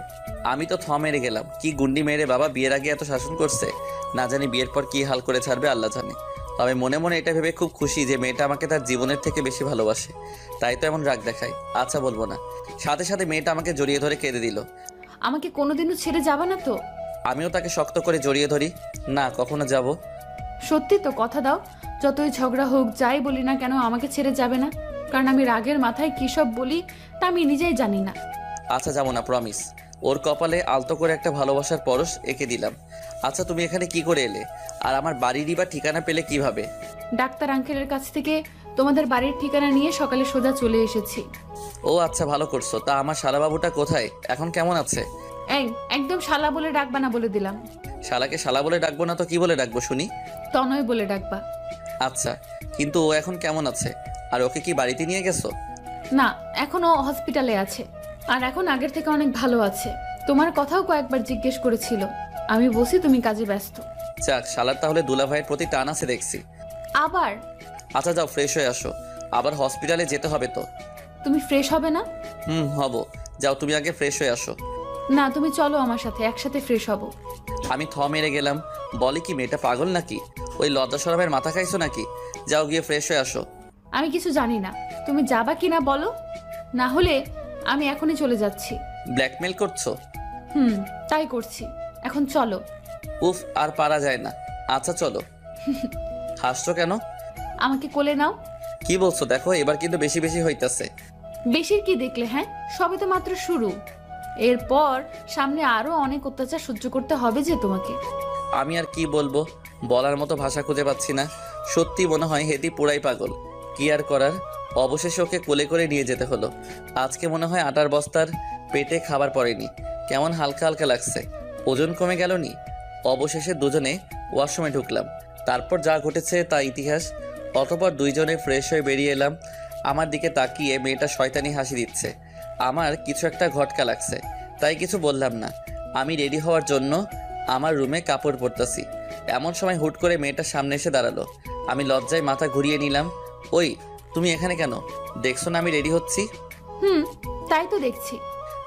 আমি তো মেরে গেলাম। কি গুন্ডি মেরে বাবা, বিয়ের আগে এত শাসন করছে, না জানি বিয়ের পর কি হাল করে ছাড়বে আল্লাহ জানে। তবে মনে মনে এটা ভেবে খুব খুশি যে মেয়েটা আমাকে তার জীবনের থেকে বেশি ভালোবাসে, তাই তো এমন রাগ দেখায়। আচ্ছা বলবো না। সাথে সাথে মেয়েটা আমাকে জড়িয়ে ধরে কেঁদে দিল। আমাকে কোনোদিনও ছেড়ে যাবে না তো? আমিও তাকে শক্ত করে জড়িয়ে ধরি। না, কখনো যাব। সত্যি তো কথা দাও, যতই ঝগড়া হোক যাই বলি না কেন আমাকে ছেড়ে যাবে না? কারণ আমি রাগের মাথায় কী সব বলি তা আমি নিজেই জানি না। আচ্ছা যাবো না, প্রমিস। ওর কপালে আলতো করে একটা ভালোবাসার পরশ এঁকে দিলাম। আচ্ছা তুমি এখানে কি করে এলে? আর আমার বাড়িরই বা ঠিকানা পেলে কিভাবে? ডাক্তার আঙ্কেলের কাছ থেকে তোমাদের বাড়ির ঠিকানা নিয়ে সকালে সোজা চলে এসেছি। ও আচ্ছা, ভালো করছো। তা আমার শালাবাবুটা কোথায়, এখন কেমন আছে? এই একদম শালা বলে ডাকবা না বলে দিলাম। শালাকে শালা বলে ডাকবো না তো কি বলে ডাকবো শুনি? তনয় বলে ডাকবা। আচ্ছা, কিন্তু ও এখন কেমন আছে? আর ওকে কি বাড়িতে নিয়ে গেছো? না, এখনো হসপিটালে আছে। আর এখন আগের থেকে অনেক ভালো আছে। তোমার কথাও কয়েকবার জিজ্ঞেস করেছিল। আমি বলছি তুমি কাজে ব্যস্ত। যাক, শালার তাহলে দুলা ভাইয়ের প্রতি টান আছে দেখছি। আবার? আচ্ছা যাও, ফ্রেশ হয়ে আসো। আবার হসপিটালে যেতে হবে তো। তুমি ফ্রেশ হবে না? হব। যাও তুমি আগে ফ্রেশ হয়ে আসো। না, তুমি চলো আমার সাথে, একসাথে ফ্রেশ হব। আমি মেরে গেলাম। বলে কি মেয়েটা পাগল নাকি? ওই লজ্জা শরমের মাথা খাইছো নাকি? যাও গিয়ে ফ্রেশ হয়ে আসো। আমি কিছু জানি না, তুমি যাবা কিনা বলো, না হলে আমি এখনই চলে যাচ্ছি। ব্ল্যাকমেল করছো? তাই করছি। এখন চলো। উফ, আর পারা যায় না। আচ্ছা চলো। হাসছো কেন? আমাকে কোলে নাও। কি বলছো? দেখো এবার কিন্তু বেশি বেশি হইতাছে। বেশির কি দেখলে? হ্যাঁ, সবে তো মাত্র শুরু। এরপর সামনে আরো অনেক অত্যাচার সহ্য করতে হবে যে তোমাকে। আমি আর কি বলবো, বলার মতো ভাষা খুঁজে পাচ্ছি না। সত্যি মনে হয় হেদি পুরাই পাগল। কি আর করার, অবশেষে ওকে কোলে করে নিয়ে যেতে হলো। আজকে মনে হয় আটার বস্তার পেটে খাবার পড়েনি, কেমন হালকা হালকা লাগছে। ওজন কমে গেল নি। অবশেষে দুজনে ওয়াশরুমে ঢুকলাম। তারপর যা ঘটেছে তা ইতিহাস। অতঃপর দুইজনে ফ্রেশ হয়ে বেরিয়ে এলাম। আমার দিকে তাকিয়ে মেয়েটা শয়তানি হাসি দিচ্ছে। আমার কিছু একটা ঘটকা লাগছে, তাই কিছু বললাম না। আমি রেডি হওয়ার জন্য আমার রুমে কাপড় পরতাছি। এমন সময় হুট করে মেয়েটার সামনে এসে দাঁড়ালো। আমি লজ্জায় মাথা ঘুরিয়ে নিলাম। ওই, তুমি এখানে কেন? দেখছো না আমি রেডি হচ্ছি? তাই তো দেখছি।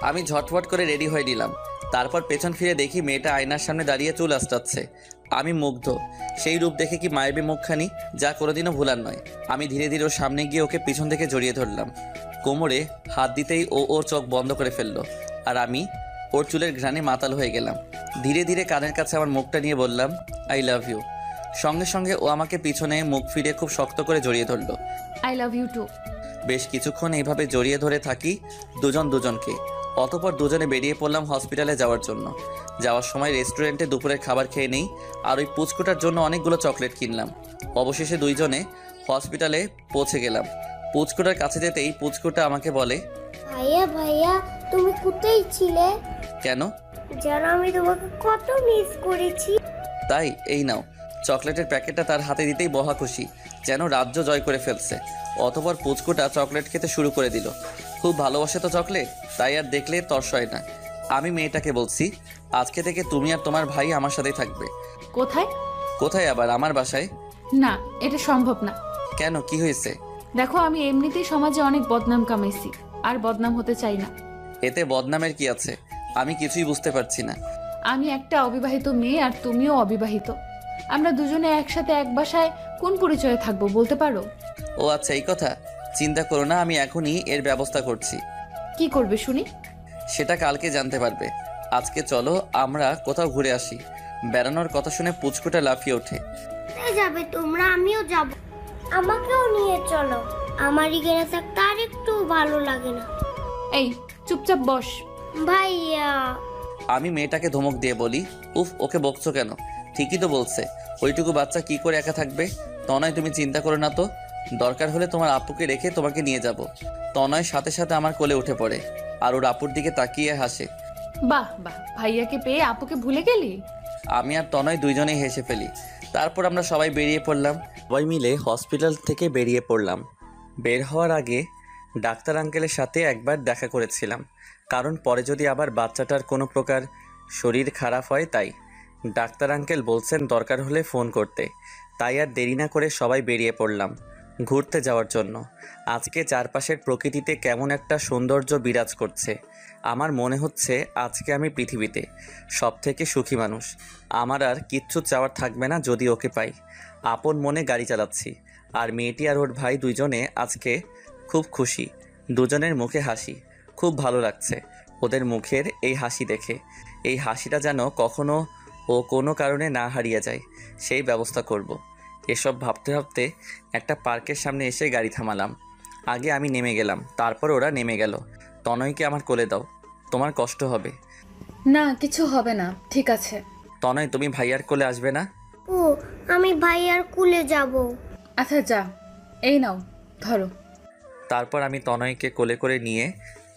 আমি ঝটফট করে রেডি হয়ে নিলাম। তারপর পেছন ফিরে দেখি মেয়েটা আয়নার সামনে দাঁড়িয়ে চুল আঁচড়াচ্ছে। আমি মুগ্ধ। সেই রূপ দেখে কি মায়াবী মুখখানি, যা কোনোদিনও ভুলার নয়। আমি ধীরে ধীরে ওর সামনে গিয়ে ওকে পিছন থেকে জড়িয়ে ধরলাম। কোমরে হাত দিতেই ও ওর চোখ বন্ধ করে ফেললো। আর আমি ওর চুলের ঘ্রাণে মাতাল হয়ে গেলাম। ধীরে ধীরে কানের কাছে আমার মুখটা নিয়ে বললাম, আই লাভ ইউ। সঙ্গে সঙ্গে ও আমাকে পিছনে মুখ ফিরে খুব শক্ত করে জড়িয়ে ধরলো। I love you too. বেশ কিছুক্ষণ এইভাবে জড়িয়ে ধরে থাকি দুজন দুজনকে। অতঃপর দুজনে বেরিয়ে পড়লাম হসপিটালে যাওয়ার জন্য। যাওয়ার সময় রেস্টুরেন্টে দুপুরের খাবার খেয়ে নেই, আর ওই পুচকুটার জন্য অনেকগুলো চকলেট কিনলাম। অবশেষে দুইজনে হসপিটালে পৌঁছে গেলাম। পুচকুটার কাছে যেতেই পুচকুটা আমাকে বলে, ভাইয়া ভাইয়া তুমি কোথায় ছিলে? কেন? জানো আমি তোমাকে কত মিস করেছি। তাই এই নাও। চকলেটের প্যাকেটটা তার হাতে দিতেই বহা খুশি, যেন রাজ্য জয় করে ফেলছে। অতঃপর পুচকুটা চকলেট খেতে শুরু করে দিল। খুব ভালোবাসে তো চকলেট, তাই আর দেখলে তর্স হয় না। আমি মেয়েটাকে বলছি, আজকে থেকে তুমি আর তোমার ভাই আমার সাথেই থাকবে। কোথায়? কোথায় আবার? আমার বাসায়। না, এটা সম্ভব না। কেন, কি হয়েছে? দেখো, আমি এমনিতেই সমাজে অনেক বদনাম কামাইছি, আর বদনাম হতে চাই না। এতে বদনামের কি আছে? আমি কিছুই বুঝতে পারছি না। আমি একটা অবিবাহিত মেয়ে, আর তুমিও অবিবাহিত। আমরা দুজনে একসাথে এক বাসায় কোন পরিচয়ে থাকবো বলতে পারো? ও আচ্ছা, এই কথা। চিন্তা করো না, আমি এখনই এর ব্যবস্থা করছি। কি করবে শুনি? সেটা কালকে জানতে পারবে। আজকে চলো আমরা কোথাও ঘুরে আসি। বেড়ানোর কথা শুনে পুচকুটা লাফিয়ে ওঠে। যাবে তোমরা? আমিও যাব। আমাকেও নিয়ে চলো। আমার এখানে থাকতে আর একটু ভালো লাগে না। এই, চুপচাপ বস। ভাইয়া, আমি মেয়েটাকে ধমক দিয়ে বলি, উফ, ওকে বকছো কেন? ঠিকই তো বলছে, ওইটুকু বাচ্চা কি করে একা থাকবে। তনয়, তুমি চিন্তা করো না তো, দরকার হলে তোমার আপুকে রেখে তোমাকে নিয়ে যাব। তনয় সাথে সাথে আমার কোলে উঠে পড়ে আর ওর আপুর দিকে তাকিয়ে হাসে। বাহ বাহ, ভাইয়াকে পেয়ে আপুকে ভুলে গেলি? আমি আর তনয় দুইজনেই হেসে ফেলি। তারপর আমরা সবাই বেরিয়ে পড়লাম। সবাই মিলে হসপিটাল থেকে বেরিয়ে পড়লাম। বের হওয়ার আগে ডাক্তার আঙ্কেলের সাথে একবার দেখা করেছিলাম, কারণ পরে যদি আবার বাচ্চাটার কোনো প্রকার শরীর খারাপ হয় তাই। ডাক্তার আঙ্কেল বলছেন দরকার হলে ফোন করতে। তাই আর দেরি না করে সবাই বেরিয়ে পড়লাম ঘুরতে যাওয়ার জন্য। আজকে চারপাশের প্রকৃতিতে কেমন একটা সৌন্দর্য বিরাজ করছে। আমার মনে হচ্ছে আজকে আমি পৃথিবীতে সবথেকে সুখী মানুষ। আমার আর কিচ্ছু চাওয়ার থাকবে না যদি ওকে পাই। আপন মনে গাড়ি চালাচ্ছি, আর মেয়েটি আর ওর ভাই দুইজনে আজকে খুব খুশি। দুজনের মুখে হাসি, খুব ভালো লাগছে ওদের মুখের এই হাসি দেখে। এই হাসিটা যেন কখনো ও কোনো কারণে না হারিয়ে যায়, সেই ব্যবস্থা করব। এসব ভাবতে ভাবতে একটা পার্কের সামনে এসে গাড়ি থামালাম। আগে আমি নেমে গেলাম, তারপর ওরা নেমে গেল। তনয়কে আমার কোলে দাও, তোমার কষ্ট হবে। না, কিছু হবে না, ঠিক আছে। তনয়, তুমি ভাইয়ার কোলে আসবে না? ও, আমি ভাইয়ার কুলে যাব। আচ্ছা যা, এই নাও ধরো। তারপর আমি তনয়কে কোলে করে নিয়ে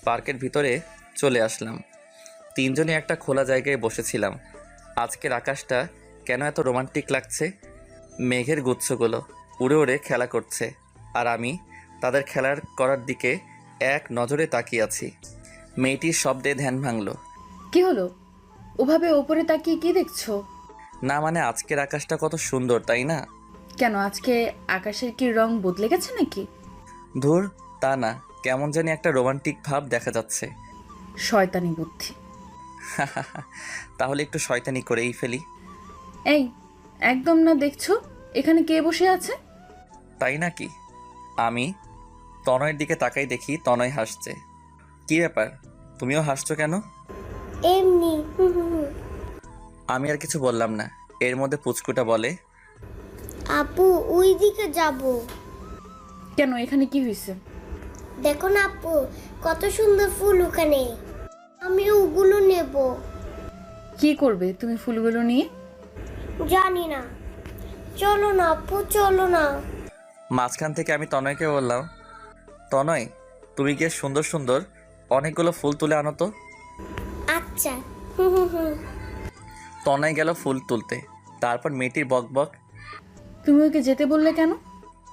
পার্কের ভিতরে চলে আসলাম। তিনজনে একটা খোলা জায়গায় বসেছিলাম। আজকের আকাশটা কেন এত রোমান্টিক লাগছে। মেঘের গুচ্ছগুলো উড়ে উড়ে খেলা করছে, আর আমি তাদের খেলার করার দিকে এক নজরে তাকিয়ে আছি। মেয়েটির শব্দে ধ্যান ভাঙল। কি হলো? ওভাবে ওপরে তাকিয়ে কি দেখছো? না মানে, আজকের আকাশটা কত সুন্দর, তাই না? কেন, আজকে আকাশের কি রং বদলে গেছে নাকি? ধুর, তা না, কেমন জানি একটা রোমান্টিক ভাব দেখা যাচ্ছে। শয়তানি বুদ্ধি। তাহলে একটু শয়তানি করেই ফেলি। এই, একদম না, দেখছো এখানে কে বসে আছে? তাই নাকি? আমি তনয়ের দিকে তাকাই, দেখি তনয় হাসছে। কি ব্যাপার, তুমিও হাসছো কেন? এমনি। আমি আর কিছু বললাম না। এর মধ্যে পুচকুটা বলে, আপু, ওই দিকে যাব। কেন, এখানে কি হয়েছে? দেখো না আপু, কত সুন্দর ফুল ওখানে। আমি ওগুলো নেব। কি করবে তুমি ফুলগুলো নিয়ে? জানি না। চলো না আপু, চলো না। মাঝখান থেকে আমি তনয়কে বললাম, তনয়, তুমি গিয়ে সুন্দর সুন্দর অনেকগুলো ফুল তুলে আনো তো। আচ্ছা। তনয় গেল ফুল তুলতে। তারপর মেয়েটির বক বক, তুমি ওকে যেতে বললে কেন?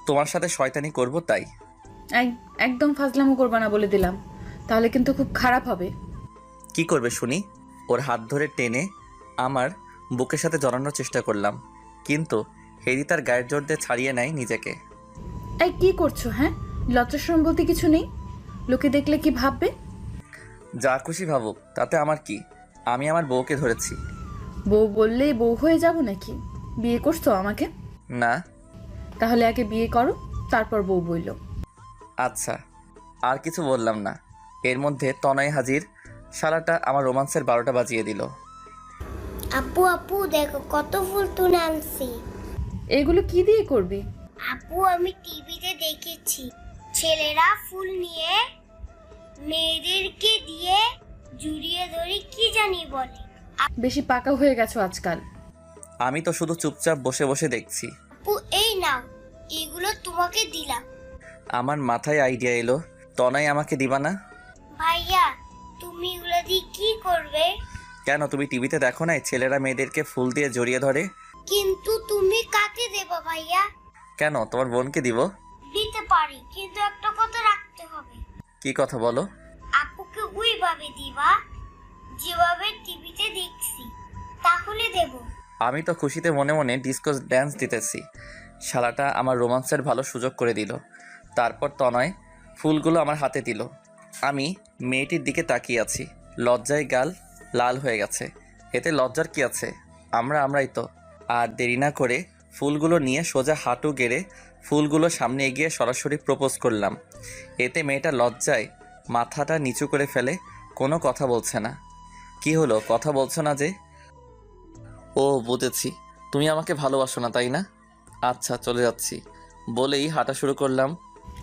তোমার সাথে শয়তানি করব তাই। একদম ফাজলামো করবা না বলে দিলাম, তাহলে কিন্তু খুব খারাপ হবে। কি করবে শুনি? ওর হাত ধরে টেনে আমার বুকের সাথে জড়ানোর চেষ্টা করলাম, কিন্তু হেরি তার গায়ের জোর দিয়ে ছাড়িয়ে নেয় নিজেকে। এই কি করছো? হ্যাঁ, লজ্জাশরম বলতে কিছু নেই? লোকে দেখলে কি ভাববে? যা খুশি ভাবুক, তাতে আমার কি? আমি আমার বউকে ধরেছি। বউ বললেই বউ হয়ে যাব নাকি? বিয়ে করছো আমাকে? না। তাহলে আগে বিয়ে করো, তারপর বউ বইলো। আচ্ছা, আর কিছু বললাম না। এর মধ্যে তনয় হাজির। শালাটা আমার রোমান্সের 12টা বাজিয়ে দিল। আপু আপু, দেখো কত ফুল তুলে আনছি। এগুলো কি দিয়ে করবি? আপু, আমি টিভিতে দেখেছি ছেলেরা ফুল নিয়ে মেয়েদেরকে দিয়ে জড়িয়ে ধরে কি জানি বলে। বেশি পাকা হয়ে গেছো আজকাল। আমি তো শুধু চুপচাপ বসে বসে দেখছি। আপু, এই নাও, এগুলো তোমাকে দিলাম। আমার মাথায় আইডিয়া এলো, তনয় আমাকে দিবা না? ভাইয়া, তুমি এগুলো দিয়ে কি করবে? কেন, তুমি টিভিতে দেখো নাই ছেলেরা মেয়েদেরকে ফুল দিয়ে জড়িয়ে ধরে? কিন্তু তুমি কাকে দেবা ভাইয়া? কেন, তোমার বোনকে দিব। দিতে পারি, কিন্তু একটা কথা রাখতে হবে। কি কথা বলো? আপুকে ওইভাবে দিবা যেভাবে টিভিতে দেখছি, তাহলে দেব। আমি তো খুশিতে মনে মনে ডিসকো ড্যান্স দিতেছি। শালাটা আমার রোমান্সের ভালো সুযোগ করে দিল। তারপর তনয় ফুলগুলো আমার হাতে দিল। আমি মেয়েটির দিকে তাকিয়ে আছি। লজ্জায় গাল লাল হয়ে গেছে। এতে লজ্জার কি আছে? আমরাই তো। আর দেরি না করে ফুলগুলো নিয়ে সোজা হাঁটু গেড়ে ফুলগুলো সামনে এগিয়ে সরাসরি প্রপোজ করলাম। এতে মেয়েটা লজ্জায় মাথাটা নিচু করে ফেলে, কোনো কথা বলছে না। কি হলো, কথা বলছো না যে? ও বুঝেছি, তুমি আমাকে ভালোবাসো না তাই না? আচ্ছা চলে যাচ্ছি বলেই হাঁটা শুরু করলাম।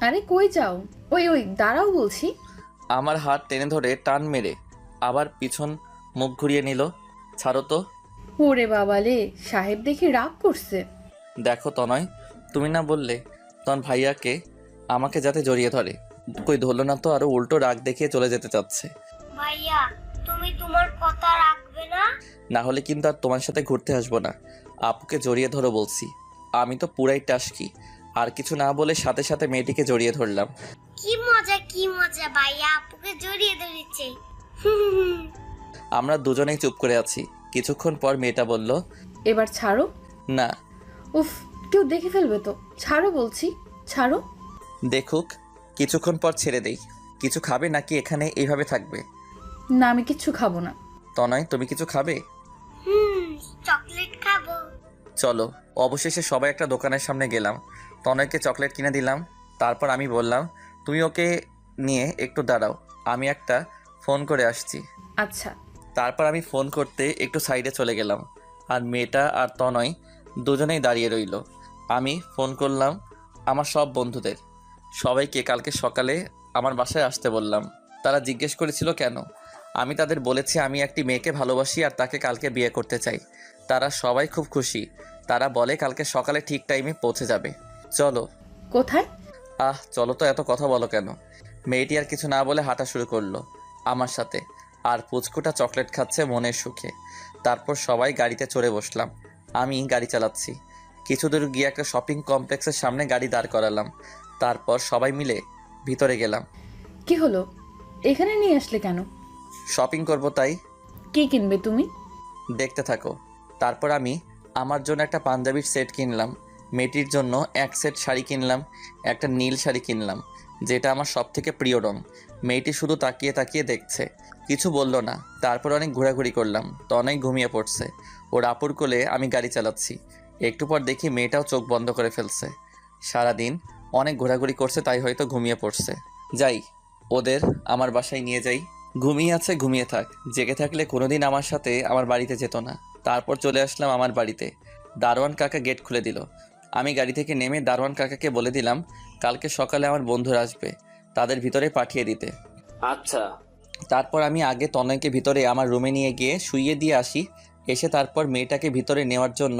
আরে কই যাও? ওই ওই দাঁড়াও বলছি। আমার হাত টেনে ধরে টান মেরে আবার পিছন মুখ ঘুরিয়ে নিল। ছাড়ো তো। ওরে বাবালে, সাহেব দেখি রাগ করছে। দেখো তনয়, তুমি না বললে তখন ভাইয়াকে আমাকে যাতে জড়িয়ে ধরে, কই ধরলো না তো, আরো উল্টো রাগ দেখিয়ে চলে যেতে চাচ্ছে। ভাইয়া, তুমি তোমার কথা রাখবে না? না হলে কিন্তু আর তোমার সাথে ঘুরতে আসবো না। আপুকে জড়িয়ে ধরো বলছি। আমি তো পুরাই টাসকি। আর কিছু না বলে সাথে সাথে মেয়েটিকে জড়িয়ে ধরলাম। কি মজা ভাইয়া আপুকে জড়িয়ে ধরেছে। আমরা দুজনেই চুপ করে আছি। কিছুক্ষণ পর মেয়েটা বলল, এবার ছাড়ো। না। উফ, কেউ দেখে ফেলবে তো। ছাড়ো বলছি, ছাড়ো। দেখুক। কিছুক্ষণ পর ছেড়ে দেই। কিছু খাবে নাকি এখানে এইভাবে থাকবে? না, আমি কিচ্ছু খাবো না। তনয়, তুমি কিছু খাবে? চকলেট খাবো। চলো। অবশেষে সবাই একটা দোকানের সামনে গেলাম। তনয়কে চকলেট কিনে দিলাম। তারপর আমি বললাম, তুমি ওকে নিয়ে একটু দাঁড়াও, আমি একটা ফোন করে আসছি। আচ্ছা। তারপর আমি ফোন করতে একটু সাইডে চলে গেলাম। আর মেয়েটা আর তনয় দুজনেই দাঁড়িয়ে রইল। আমি ফোন করলাম আমার সব বন্ধুদের। সবাইকে কালকে সকালে আমার বাসায় আসতে বললাম। তারা জিজ্ঞেস করেছিল কেন। আমি তাদের বলেছি আমি একটি মেয়েকে ভালোবাসি আর তাকে কালকে বিয়ে করতে চাই। তারা সবাই খুব খুশি। তারা বলে কালকে সকালে ঠিক টাইমে পৌঁছে যাবে। চলো। কোথায়? চলো তো, এত কথা বলো কেন? মেয়েটি আর কিছু না বলে হাঁটা শুরু করলো আমার সাথে। আর পুচকুটা চকলেট খাচ্ছে মনের সুখে। তারপর সবাই গাড়িতে চড়ে বসলাম। আমি গাড়ি চালাচ্ছি। কিছু দূর গিয়ে একটা শপিং কমপ্লেক্সের সামনে গাড়ি দাঁড় করালাম। তারপর সবাই মিলে ভিতরে গেলাম। কি হলো, এখানে নিয়ে আসলে কেন? শপিং করব তাই। কি কিনবে তুমি? দেখতে থাকো। তারপর আমি আমার জন্য একটা পাঞ্জাবির সেট কিনলাম। মেয়েটির জন্য এক সেট শাড়ি কিনলাম। একটা নীল শাড়ি কিনলাম, যেটা আমার সব থেকে প্রিয় রং। মেয়েটি শুধু তাকিয়ে তাকিয়ে দেখছে, কিছু বলল না। তারপর অনেক ঘোরাঘুরি করলাম। তো অনেক ঘুমিয়ে পড়ছে। ওর আপুর কোলে আমি গাড়ি চালাচ্ছি। একটু পর দেখি মেয়েটাও চোখ বন্ধ করে ফেলছে। সারাদিন অনেক ঘোরাঘুরি করছে, তাই হয়তো ঘুমিয়ে পড়ছে। যাই, ওদের আমার বাসায় নিয়ে যাই। ঘুমিয়ে আছে, ঘুমিয়ে থাক। জেগে থাকলে কোনোদিন আমার সাথে আমার বাড়িতে যেত না। তারপর চলে আসলাম আমার বাড়িতে। দারোয়ান কাকা গেট খুলে দিল। আমি গাড়ি থেকে নেমে দারোয়ান কাকাকে বলে দিলাম কালকে সকালে আমার বন্ধুরা আসবে, তাদের ভিতরে পাঠিয়ে দিতে। আচ্ছা। তারপর আমি আগে তনয়কে ভিতরে আমার রুমে নিয়ে গিয়ে শুইয়ে দিয়ে আসি। এসে তারপর মেয়েটাকে ভিতরে নেওয়ার জন্য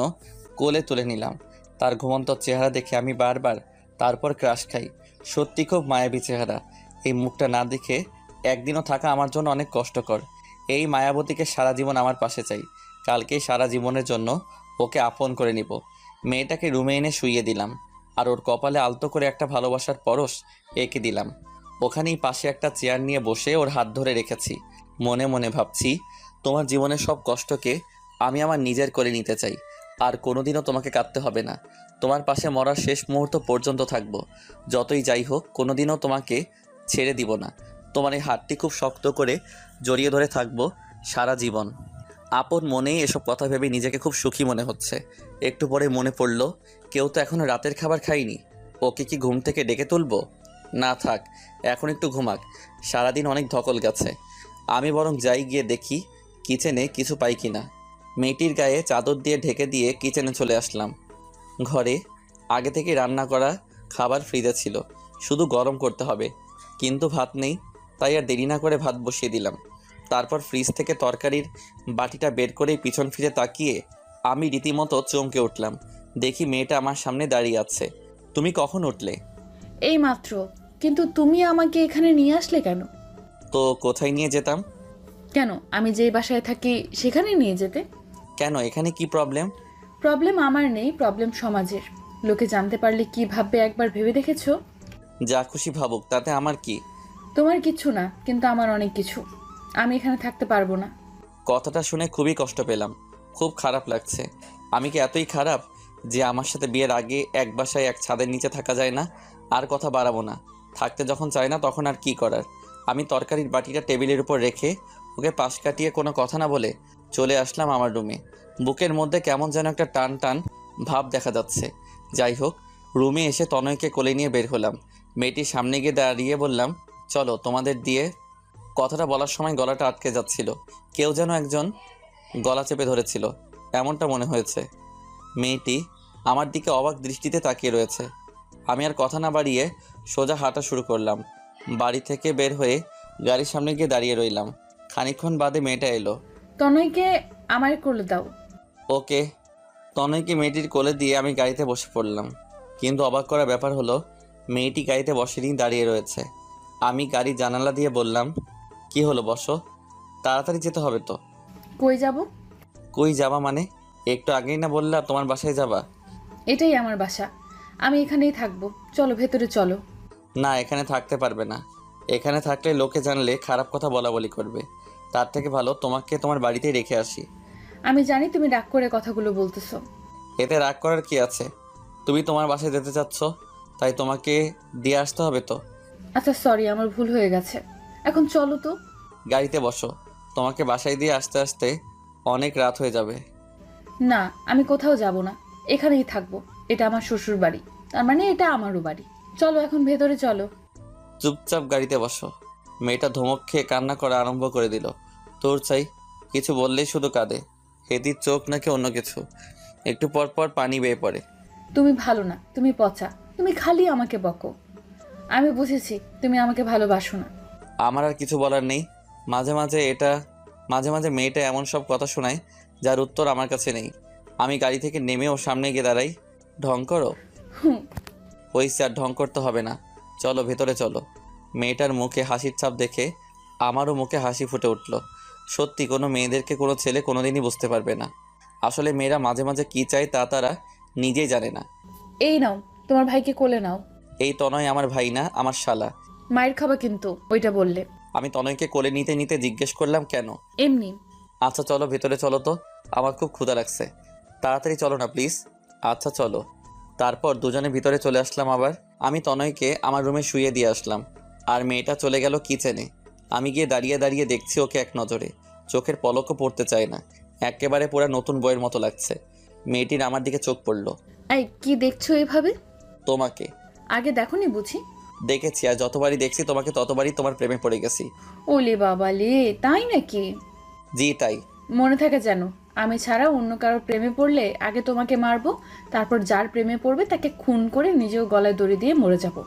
কোলে তুলে নিলাম। তার ঘুমন্ত চেহারা দেখে আমি বারবার তারপর ক্রাশ খাই। সত্যি খুব মায়াবী চেহারা। এই মুখটা না দেখে একদিনও থাকা আমার জন্য অনেক কষ্টকর। এই মায়াবতীকে সারা জীবন আমার পাশে চাই। কালকেই সারা জীবনের জন্য ওকে আপন করে নিব। মেয়েটাকে রুমে এনে শুইয়ে দিলাম। আর ওর কপালে আলতো করে একটা ভালোবাসার পরশ এঁকে দিলাম। ওখানেই পাশে একটা চেয়ার নিয়ে বসে ওর হাত ধরে রেখেছি। মনে মনে ভাবছি, তোমার জীবনের সব কষ্টকে আমি আমার নিজের করে নিতে চাই। আর কোনোদিনও তোমাকে কাঁদতে হবে না। তোমার পাশে মরার শেষ মুহূর্ত পর্যন্ত থাকবো। যতই যাই হোক, কোনোদিনও তোমাকে ছেড়ে দিব না। তোমার এই হাতটি খুব শক্ত করে জড়িয়ে ধরে থাকবো সারা জীবন। আপন মনেই এসব কথা ভেবে নিজেকে খুব সুখী মনে হচ্ছে। একটু পরে মনে পড়ল কেউ তো এখনো রাতের খাবার খায়নি। ওকে কি ঘুম থেকে ডেকে তুলবো? না থাক, এখন একটু ঘুমাক। সারাদিন অনেক ধকল গেছে। আমি বরং যাই, গিয়ে দেখি কিচেনে কিছু পাই কিনা। মেয়েটির গায়ে চাদর দিয়ে ঢেকে দিয়ে কিচেনে চলে আসলাম। ঘরে আগে থেকে রান্না করা খাবার ফ্রিজে ছিল, শুধু গরম করতে হবে। কিন্তু ভাত নেই, তাই আর দেরি না করে ভাত বসিয়ে দিলাম। তারপর ফ্রিজ থেকে তরকারির বাটিটা বের করেই পিছন ফিরে তাকিয়ে আমি রীতিমতো চমকে উঠলাম। দেখি মেয়েটা আমার সামনে দাঁড়িয়ে আছে। তুমি কখন উঠলে? এই মাত্র। কিন্তু তুমি আমাকে এখানে নিয়ে আসলে কেন? তো কোথায় নিয়ে যেতাম? কেন, আমি যেই বাসায় থাকি সেখানে নিয়ে যেতে। কেন, এখানে কি প্রবলেম? প্রবলেম আমার নেই, প্রবলেম সমাজের। লোকে জানতে পারলে কি ভাববে একবার ভেবে দেখেছো? যা খুশি ভাবুক, তাতে আমার কি? তোমার কিছু না, কিন্তু আমার অনেক কিছু। আমি এখানে থাকতে পারবো না। কথাটা শুনে খুবই কষ্ট পেলাম, খুব খারাপ লাগছে। আমি কি এতই খারাপ যে আমার সাথে বিয়ের আগে এক বাসায় এক ছাদের নিচে থাকা যায় না? আর কথা বাড়াবো না, থাকতে যখন চাই না তখন আর কি করার। আমি তরকারির বাটিটা টেবিলের উপর রেখে ওকে পাশ কাটিয়ে কোনো কথা না বলে চলে আসলাম আমার রুমে। বুকের মধ্যে কেমন যেন একটা টান টান ভাব দেখা যাচ্ছে। যাই হোক, রুমে এসে তনয়কে কোলে নিয়ে বের হলাম। মেয়েটির সামনে গিয়ে দাঁড়িয়ে বললাম, চলো তোমাদের দিয়ে। কথাটা বলার সময় গলাটা আটকে যাচ্ছিল, কেউ যেন একজন গলা চেপে ধরেছিল, এমনটা মনে হয়েছে। মেয়েটি আমার দিকে অবাক দৃষ্টিতে তাকিয়ে রয়েছে। আমি আর কথা না বাড়িয়ে সোজা হাঁটা শুরু করলাম। বাড়ি থেকে বের হয়ে গাড়ির সামনে গিয়ে দাঁড়িয়ে রইলাম। খানিকক্ষণ বাদে মেয়েটা এলো। তনয়কে আমার কোলে দাও। ওকে। তনয়কে মেয়েটির কোলে দিয়ে আমি গাড়িতে বসে পড়লাম। কিন্তু অবাক করা ব্যাপার হলো, মেয়েটি গাড়িতে বসেনি, দাঁড়িয়ে রয়েছে। আমি গাড়ির জানালা দিয়ে বললাম, কি হলো, বসো। তাড়াতাড়ি যেতে হবে তো। কই যাব? কই যাবা মানে? একটু আগেই না বললা তোমার বাসায় যাবা? এটাই আমার বাসা, আমি এখানেই থাকবো। চলো ভেতরে চলো। না, এখানে থাকতে পারবে না। এখানে থাকলে লোকে জানলে খারাপ কথা বলা বলি করবে। তার থেকে ভালো তোমাকে তোমার বাড়িতেই রেখে আসি। আমি জানি তুমি রাগ করে কথাগুলো বলতেছো। এতে রাগ করার কি আছে? তুমি তোমার বাসায় যেতে চাচ্ছ, তাই তোমাকে দিয়ে আসতে হবে তো। আচ্ছা সরি, আমার ভুল হয়ে গেছে। এখন চলো তো। গাড়িতে বসো, তোমাকে বাসায় দিয়ে আসতে আসতে অনেক রাত হয়ে যাবে। না, আমি কোথাও যাব না, এখানেই থাকবো। এটা আমার শ্বশুর বাড়ি, তার মানে এটা আমারও বাড়ি। চলো এখন ভেতরে চলো। চুপচাপ গাড়িতে বসো। মেয়েটা ধমক খেয়ে কান্না করা আরম্ভ করে দিল। তোর চাই, কিছু বললেই শুধু কাঁদে। হেতির চোখ নাকি অন্য কিছু, একটু পর পর পানি বেয়ে পড়ে। তুমি ভালো না, তুমি পচা, তুমি খালি আমাকে বকো। আমি বুঝেছি তুমি আমাকে ভালোবাসো না। আমার আর কিছু বলার নেই। মাঝে মাঝে মেয়েটা এমন সব কথা শোনায় যার উত্তর আমার কাছে নেই। আমি গাড়ি থেকে নেমে ওর সামনে গিয়ে দাঁড়াই। ঢং করো? হুম। হইছে, আর ঢং করতে হবে না, চলো ভেতরে চলো। মেয়েটার মুখে হাসির ছাপ দেখে আমারও মুখে হাসি ফুটে উঠল। সত্যি কোনো মেয়েদেরকে কোনো ছেলে কোনোদিনই বুঝতে পারবে না। আসলে মেয়েরা মাঝে মাঝে কী চায় তা তারা নিজেই জানে না। এই নাও, তোমার ভাইকে কোলে নাও। এই তনয় আমার ভাই না, আমার শালা। মায়ের খাবা কিন্তু ওইটা বললে। আমি তনয়কে কোলে নিতে নিতে জিজ্ঞেস করলাম, কেন? এমনি। আচ্ছা চলো ভেতরে চলো তো, আমার খুব ক্ষুধা লাগছে। তাড়াতাড়ি চলো না প্লিজ। আচ্ছা চলো। তারপর দুজনে ভিতরে চলে আসলাম। আবার আমি তনয়কে আমার রুমে শুইয়ে দিয়ে আসলাম, আর মেয়েটা চলে গেল কিচেনে। আমি গিয়ে দাঁড়িয়ে দাঁড়িয়ে দেখছি ওকে এক নজরে, চোখের পলকও পড়তে চায় না। একেবারে পুরা নতুন বইয়ের মতো লাগছে। মেয়েটির আমার দিকে চোখ পড়ল। এই কি দেখছো এভাবে? তোমাকে আগে দেখোনি বুঝি? দেখেছি, আর যতবারই দেখছি তোমাকে ততবারই তোমার প্রেমে পড়ে গেছি। ওলে বাবা লে, তাই নাকি? জি তাই। মনে থাকে যেন, আমি ছাড়া অন্য কারো প্রেমে পড়লে আগে তোমাকে মারবো, তারপর যার প্রেমে পড়বে তাকে খুন করে নিজেও গলায় দড়ি দিয়ে মরে যাব।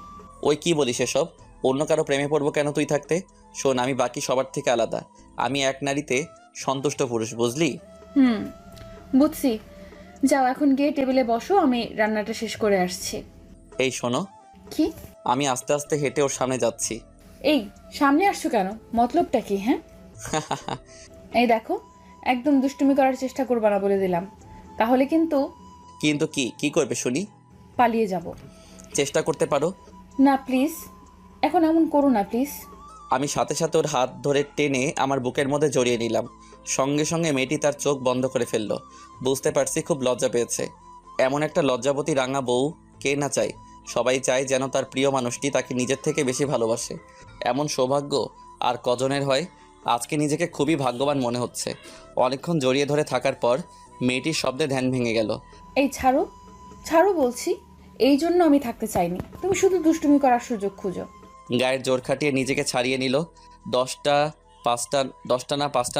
ওই কি বলিস এসব? অন্য কারো প্রেমে পড়বো কেন তুই থাকতে? শোন, আমি বাকি সবার থেকে আলাদা। আমি এক নারীতে সন্তুষ্ট পুরুষ, বুঝলি? বুঝছি। যাও এখন গিয়ে টেবিলে বসো, আমি রান্নাটা শেষ করে আসছি। এই শোনো। কি? আমি আস্তে আস্তে হেঁটে ওর সামনে যাচ্ছি। এই সামনে আসছো কেন? মতলবটা কি? হ্যাঁ এই দেখো, একদম দুষ্টুমি করার চেষ্টা করবা না বলে দিলাম, তাহলে কিন্তু। কিন্তু কি কি করবে শুনি? পালিয়ে যাব। চেষ্টা করতে পারো। না প্লিজ, এখন এমন করো না প্লিজ। আমি সাথে সাথে ওর হাত ধরে টেনে আমার বুকের মধ্যে জড়িয়ে নিলাম। সঙ্গে সঙ্গে মেয়েটি তার চোখ বন্ধ করে ফেললো। বুঝতে পারছি খুব লজ্জা পেয়েছে। এমন একটা লজ্জাবতী রাঙা বউ কে না চায়? সবাই চায় যেন তার প্রিয় মানুষটি তাকে নিজের থেকে বেশি ভালোবাসে। এমন সৌভাগ্য আর কজনের হয়? আজকে নিজেকে খুবই ভাগ্যবান মনে হচ্ছে। অনেকক্ষণ জড়িয়ে ধরে থাকার পর মেয়েটির শব্দে ধ্যান ভেঙে গেল। এই ছাড়ো, ছাড়ো বলছি। এই জন্য আমি থাকতে চাইনি, তুমি শুধু দুষ্টুমি করার সুযোগ খুঁজো। গায়ের জোর খাটিয়ে নিজেকে ছাড়িয়ে নিল। 10টা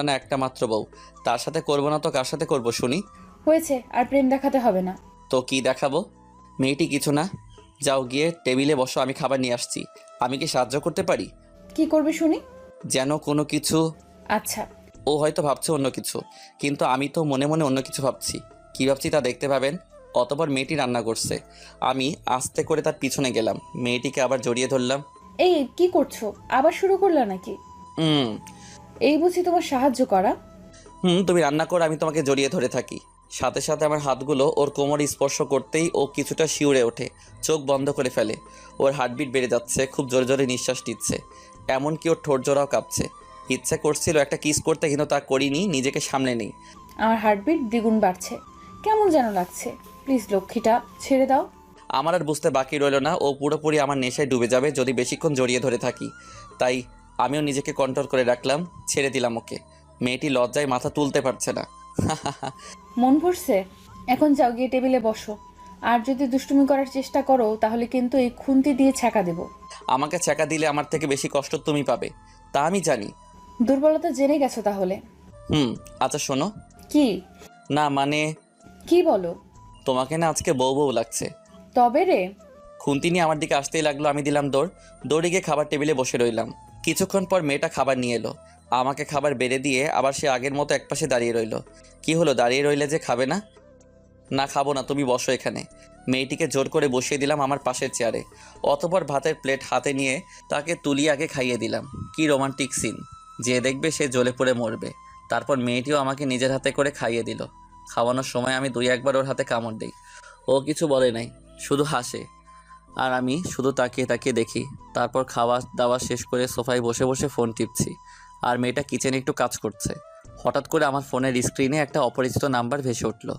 না একটা মাত্র বউ, তার সাথে করবো না তো কার সাথে করবো শুনি? হয়েছে, আর প্রেম দেখাতে হবে না। তো কি দেখাবো? মেয়েটি কিছু না, যাও গিয়ে টেবিলে বসো, আমি খাবার নিয়ে আসছি। আমি কি সাহায্য করতে পারি? কি করবে শুনি? যেন কোনো কিছু। আচ্ছা। ও হয়তো ভাবছে অন্য কিছু, কিন্তু আমি তো মনে মনে অন্য কিছু ভাবছি। কি ভাবছি তা দেখতে পাবেন। অতঃপর মেয়েটি রান্না করছে। আমি আস্তে করে তার পিছনে গেলাম, মেয়েটিকে আবার জড়িয়ে ধরলাম। এই কি করছো? আবার শুরু করলা নাকি? এই বুঝি তোমার সাহায্য করা? তুমি রান্না করো, আমি তোমাকে জড়িয়ে ধরে থাকি। সাথে সাথে আমার হাতগুলো ওর কোমর স্পর্শ করতেই ও কিছুটা শিউরে ওঠে, চোখ বন্ধ করে ফেলে। ওর হার্টবিট বেড়ে যাচ্ছে, খুব জোরে জোরে নিঃশ্বাস নিচ্ছে, এমনকি ওর ঠোঁট জোড়াও কাঁপছে। ইচ্ছে করছিল একটা কিস করতে, কিন্তু তা করিনি, নিজেকে সামলে নেই। আমার হার্টবিট দ্বিগুণ বাড়ছে, কেমন যেন লাগছে। প্লিজ লক্ষ্মীটা ছেড়ে দাও। আমার আর বুঝতে বাকি রইল না, ও পুরোপুরি আমার নেশায় ডুবে যাবে যদি বেশিক্ষণ জড়িয়ে ধরে থাকি। তাই আমিও নিজেকে কন্ট্রোল করে রাখলাম, ছেড়ে দিলাম ওকে। মেয়েটি লজ্জায় মাথা তুলতে পারছে না। মন ভরছে? এখন যাও, গিয়ে টেবিলে বসো। আর যদি দুষ্টুমি করার চেষ্টা করো তাহলে কিন্তু এই খুন্তি দিয়ে ছ্যাঁকা দেবো। আমাকে ছ্যাঁকা দিলে আমার থেকে বেশি কষ্ট তুমি পাবে, তা আমি জানি। দুর্বলতা জেনে গেছো তাহলে? আচ্ছা শোনো। কি? না মানে কি বলো? তোমাকে না আজকে বউ বউ লাগছে। তবে রে। খুন্তি নিয়ে আমার দিকে আসতেই লাগলো, আমি দিলাম দৌড়ে গিয়ে খাবার টেবিলে বসে রইলাম। কিছুক্ষণ পর মেয়েটা খাবার নিয়ে এলো, আমাকে খাবার বেড়ে দিয়ে আবার সে আগের মতো একপাশে দাঁড়িয়ে রইল। কি হলো, দাঁড়িয়ে রইলে যে, খাবে না? না খাবো না, তুমি বসো এখানে। মেয়েটিকে জোর করে বসিয়ে দিলাম আমার পাশের চেয়ারে। অতঃপর ভাতের প্লেট হাতে নিয়ে তাকে তুলিয়ে আগে খাইয়ে দিলাম। কি রোমান্টিক সিন, যে দেখবে সে জ্বলে পড়ে মরবে। তারপর মেয়েটিও আমাকে নিজের হাতে করে খাইয়ে দিল। খাওয়ানোর সময় আমি 2-1 বার ওর হাতে কামড় দিই। ও কিছু বলে নাই, শুধু হাসে। আর আমি শুধু তাকিয়ে তাকিয়ে দেখি। তারপর খাওয়া দাওয়া শেষ করে সোফায় বসে বসে ফোন টিপছি, আর মেয়েটা কিচেনে একটু কাজ করছে। হঠাৎ করে আমার ফোনের স্ক্রিনে একটা অপরিচিত নাম্বার ভেসে উঠল।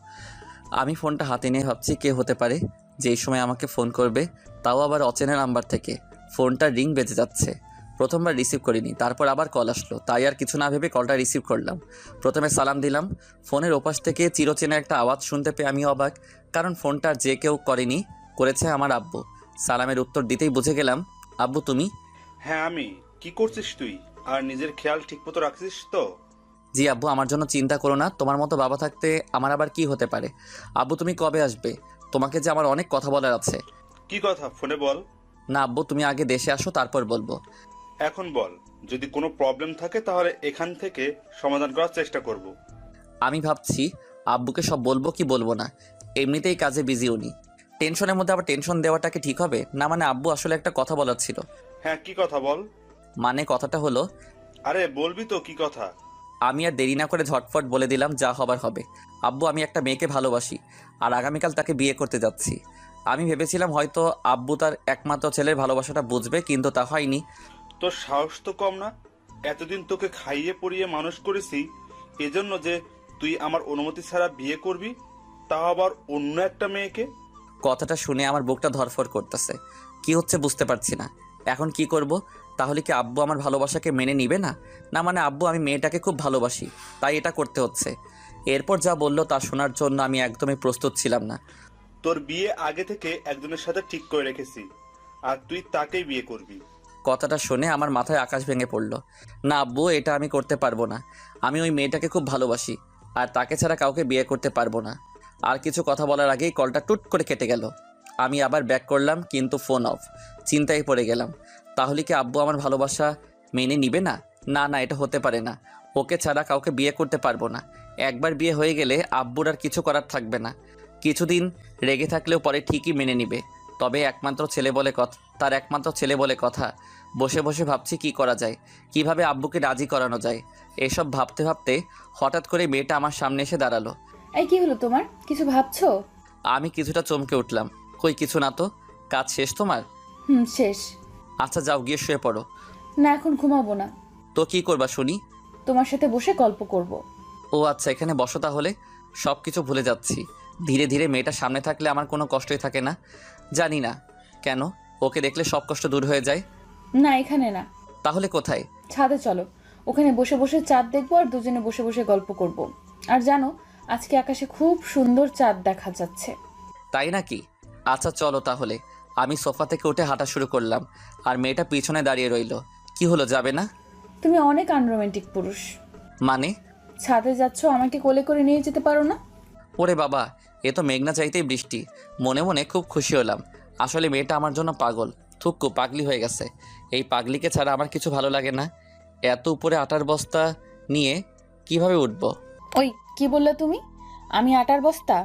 আমি ফোনটা হাতে নিয়ে ভাবছি কে হতে পারে যেই সময় আমাকে ফোন করবে, তাও আবার অচেনা নাম্বার থেকে। ফোনটা রিং বেজে যাচ্ছে। প্রথমবার রিসিভ করিনি, তারপর আবার কল আসলো, তাই আর কিছু না ভেবে কলটা রিসিভ করলাম। প্রথমে সালাম দিলাম। ফোনের ওপাশ থেকে চিরচেনা একটা আওয়াজ শুনতে পেয়ে আমি অবাক, কারণ ফোনটা যে কেউ করেনি, করেছে আমার আব্বু। সালামের উত্তর দিতেই বুঝে গেলাম, আব্বু তুমি? হ্যাঁ আমি। কি করছিস তুই? আর নিজের খেয়াল ঠিকমতো রাখছিস তো? জি আব্বু, আমার জন্য চিন্তা করো না, তোমার মতো বাবা থাকতে আমার আবার কি হতে পারে। আব্বু তুমি কবে আসবে? তোমাকে যে আমার অনেক কথা বলার আছে। কি কথা ফোনে বল। না আব্বু, তুমি আগে দেশে আসো, তারপর বলবো। এখন বল, যদি কোনো প্রবলেম থাকে তাহলে এখান থেকে সমাধান করার চেষ্টা করব। আমি ভাবছি আব্বুকে সব বলবো কি বলবো না, এমনিতেই কাজে বিজি উনি। টেনশনের মধ্যে আবার টেনশন দেওয়াটা কি ঠিক হবে? না মানে আব্বু আসলে একটা কথা বলার ছিল। হ্যাঁ কি কথা বল। মানে কথাটা হলো, আরে বলবি তো কি কথা। আমি আর দেরি না করে ঝটফট বলে দিলাম, যা হবার হবে। আব্বু আমি একটা মেয়েকে ভালোবাসি, আর আগামীকাল তাকে বিয়ে করতে যাচ্ছি। আমি ভেবেছিলাম হয়তো আব্বু তার একমাত্র ছেলের ভালোবাসাটা বুঝবে, কিন্তু তা হয়নি। তোর সাহস তো কম না। এতদিন তোকে খাইয়ে পরিয়ে মানুষ করেছি এজন্য যে তুই আমার অনুমতি ছাড়া বিয়ে করবি, তা আবার অন্য একটা মেয়েকে। কথাটা শুনে আমার বুকটা ধরফর করতেছে। কি হচ্ছে বুঝতে পারছি না। এখন কি করব? তাহলে কি আব্বু আমার ভালোবাসাকে মেনে নিবে না? না মানে আব্বু আমি মেয়েটাকে খুব ভালোবাসি, তাই এটা করতে হচ্ছে। এরপর যা বললো তা শোনার জন্য আমি একদমই প্রস্তুত ছিলাম না। তোর বিয়ে আগে থেকে একজনের সাথে ঠিক করে রেখেছি, আর তুই তাকেই বিয়ে করবি। কথাটা শুনে আমার মাথায় আকাশ ভেঙে পড়ল। না আব্বু, এটা আমি করতে পারবো না। আমি ওই মেয়েটাকে খুব ভালোবাসি, আর তাকে ছাড়া কাউকে বিয়ে করতে পারবো না। আর কিছু কথা বলার আগেই কলটা টুট করে কেটে গেল। আমি আবার ব্যাক করলাম, কিন্তু ফোন অফ। চিন্তায় পড়ে গেলাম, তাহলে কি আব্বু আমার ভালোবাসা মেনে নিবে না? না না, এটা হতে পারে না। ওকে ছাড়া কাউকে বিয়ে করতে পারবো না। একবার বিয়ে হয়ে গেলে আব্বুর আর কিছু করার থাকবে না। কিছুদিন রেগে থাকলেও পরে ঠিকই মেনে নিবে। তবে একমাত্র ছেলে বলে কথা, তার একমাত্র ছেলে বলে কথা। বসে বসে ভাবছি কি করা যায়, কিভাবে আব্বুকে রাজি করানো যায়। এসব ভাবতে ভাবতে হঠাৎ করে মেয়েটা আমার সামনে এসে দাঁড়ালো। এই কি হলো তোমার? কিছু ভাবছো? আমি কিছুটা চমকে উঠলাম। কই কিছু না তো। কাজ শেষ তোমার? শেষ। আচ্ছা যাও গিয়ে শুয়ে পড়ো। না এখন ঘুমাবো না। তো কি করবা শুনি? তোমার সাথে বসে গল্প করব। ও আচ্ছা, এখানে বসো তাহলে। সব কিছু ভুলে যাচ্ছি। ধীরে ধীরে মেয়েটা সামনে থাকলে আমার কোনো কষ্টই থাকে না। জানি না কেন, ওকে দেখলে সব কষ্ট দূর হয়ে যায়। না এখানে না। তাহলে কোথায়? ছাদে চলো, ওখানে বসে বসে চাঁদ দেখবো আর দুজনে বসে বসে গল্প করব। আর জানো আজকে আকাশে খুব সুন্দর চাঁদ দেখা যাচ্ছে। তাই নাকি? আচ্ছা চলো তাহলে। আমি সোফা থেকে উঠে হাঁটা শুরু করলাম, আর মেয়েটা পিছনে দাঁড়িয়ে রইল। কি হলো, যাবে না? তুমি অনেক আনরোমান্টিক পুরুষ। মানে? ছাদে যাচ্ছ, আমাকে কোলে করে নিয়ে যেতে পারো না? ওরে বাবা, এ তো মেঘনা চাইতেই বৃষ্টি। মনে মনে খুব খুশি হলাম। আসলে মেয়েটা আমার জন্য পাগল, থুক্কু পাগলি হয়ে গেছে। এই পাগলিকে ছাড়া আমার কিছু ভালো লাগে না। এত উপরে আটার বস্তা নিয়ে কিভাবে উঠবো? ওই কি বললে তুমি? আমি আটার বস্তা?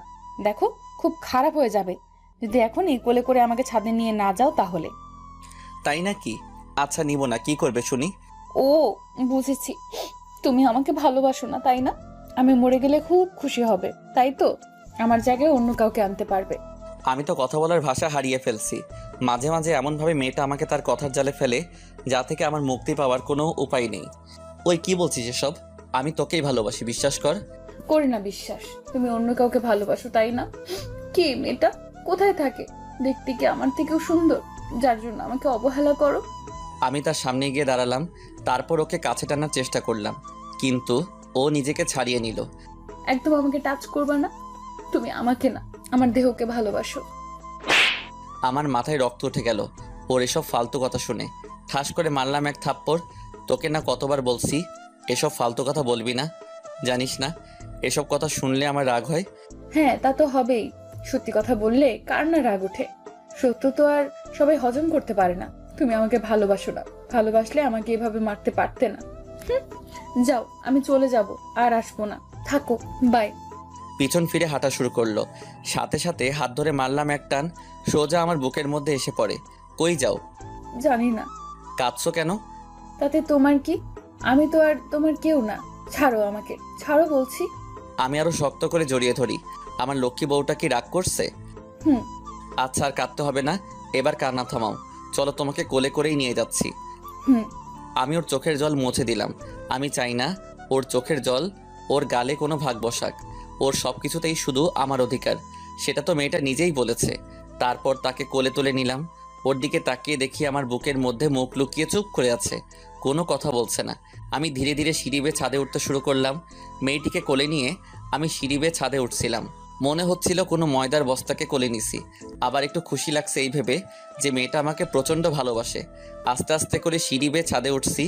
দেখো খুব খারাপ হয়ে যাবে যদি এখনই কোলে করে আমাকে ছাদে নিয়ে না যাও তাহলে। তাই নাকি? আচ্ছা নিব না, কি করবে শুনি? ও বুঝেছি, তুমি আমাকে ভালোবাসো না তাই না? আমি মরে গেলে খুব খুশি হবে তাই তো? আমার জায়গায় অন্য কাউকে আনতে পারবে। আমি তো কথা বলার ভাষা হারিয়ে ফেলছি। মাঝে মাঝে এমনভাবে মেয়েটা আমাকে তার কথার জালে ফেলে, যা থেকে আমার মুক্তি পাওয়ার কোনো উপায় নেই। ওই কি বলছিস এসব? আমি তোকেই ভালোবাসি, বিশ্বাস কর। করি না বিশ্বাস। তুমি অন্য কাউকে ভালোবাসো, তাই না? কি মেয়েটা কোথায় থাকে? দেখতে কি আমার থেকেও সুন্দর, যার জন্য আমাকে অবহেলা করো? আমি তার সামনে গিয়ে দাঁড়ালাম, তারপর ওকে কাছে টানার চেষ্টা করলাম, কিন্তু ও নিজেকে ছাড়িয়ে নিল। একদম আমাকে টাচ করবা না। তুমি আমাকে না, আমার দেহকে ভালোবাসো। আমার মাথায় রক্ত উঠে গেল ওর এসব ফালতু কথা শুনে। ঠাস করে মারলাম এক থাপ্পড়। তোকে না কতবার বলছি এসব ফালতু কথা বলবি না? জানিস না এসব কথা শুনলে আমার রাগ হয়? হ্যাঁ, তা তো হবেই। সত্যি কথা বললে কার না রাগ ওঠে? সত্য তো আর সবাই হজম করতে পারে না। তুমি আমাকে ভালোবাসো না, ভালোবাসলে আমাকে এভাবে মারতে পারতে না। যাও, আমি চলে যাব, আর আসবো না। থাকো, বাই। পিছন ফিরে হাঁটা শুরু করলো, সাথে সাথে হাত ধরে মারলাম এক টান, সোজা আমার বুকের মধ্যে এসে পড়ে। কই যাও? জানি না। কাঁদছো কেন? তাতে তোমার কি? আমি তো আর তোমার কেউ না। ছাড়ো আমাকে, ছাড়ো বলছি। আমি আরো শক্ত করে জড়িয়ে ধরি। আমার লক্ষ্মী বউটা কি রাগ করছে? হুম। আচ্ছা, আর কাঁদতে হবে না, এবার কান্না থামাও। চলো, তোমাকে কোলে করেই নিয়ে যাচ্ছি। হুম। আমি ওর চোখের জল মুছে দিলাম। আমি চাই না ওর চোখের জল ওর গালে কোনো ভাগ বসাক। ওর সব কিছুতেই শুধু আমার অধিকার, সেটা তো মেয়েটা নিজেই বলেছে। তারপর তাকে কোলে তুলে নিলাম। ওর দিকে তাকিয়ে দেখি আমার বুকের মধ্যে মুখ লুকিয়ে চুপ করে আছে, কোনো কথা বলছে না। আমি ধীরে ধীরে সিঁড়ি বেয়ে ছাদে উঠতে শুরু করলাম। মেয়েটিকে কোলে নিয়ে আমি সিঁড়ি বেয়ে ছাদে উঠছিলাম। মনে হচ্ছিল কোনো ময়দার বস্তাকে কোলে নিছি। আবার একটু খুশি লাগছে এই ভেবে যে মেয়েটা আমাকে প্রচণ্ড ভালোবাসে। আস্তে আস্তে করে সিঁড়ি বেয়ে ছাদে উঠছি।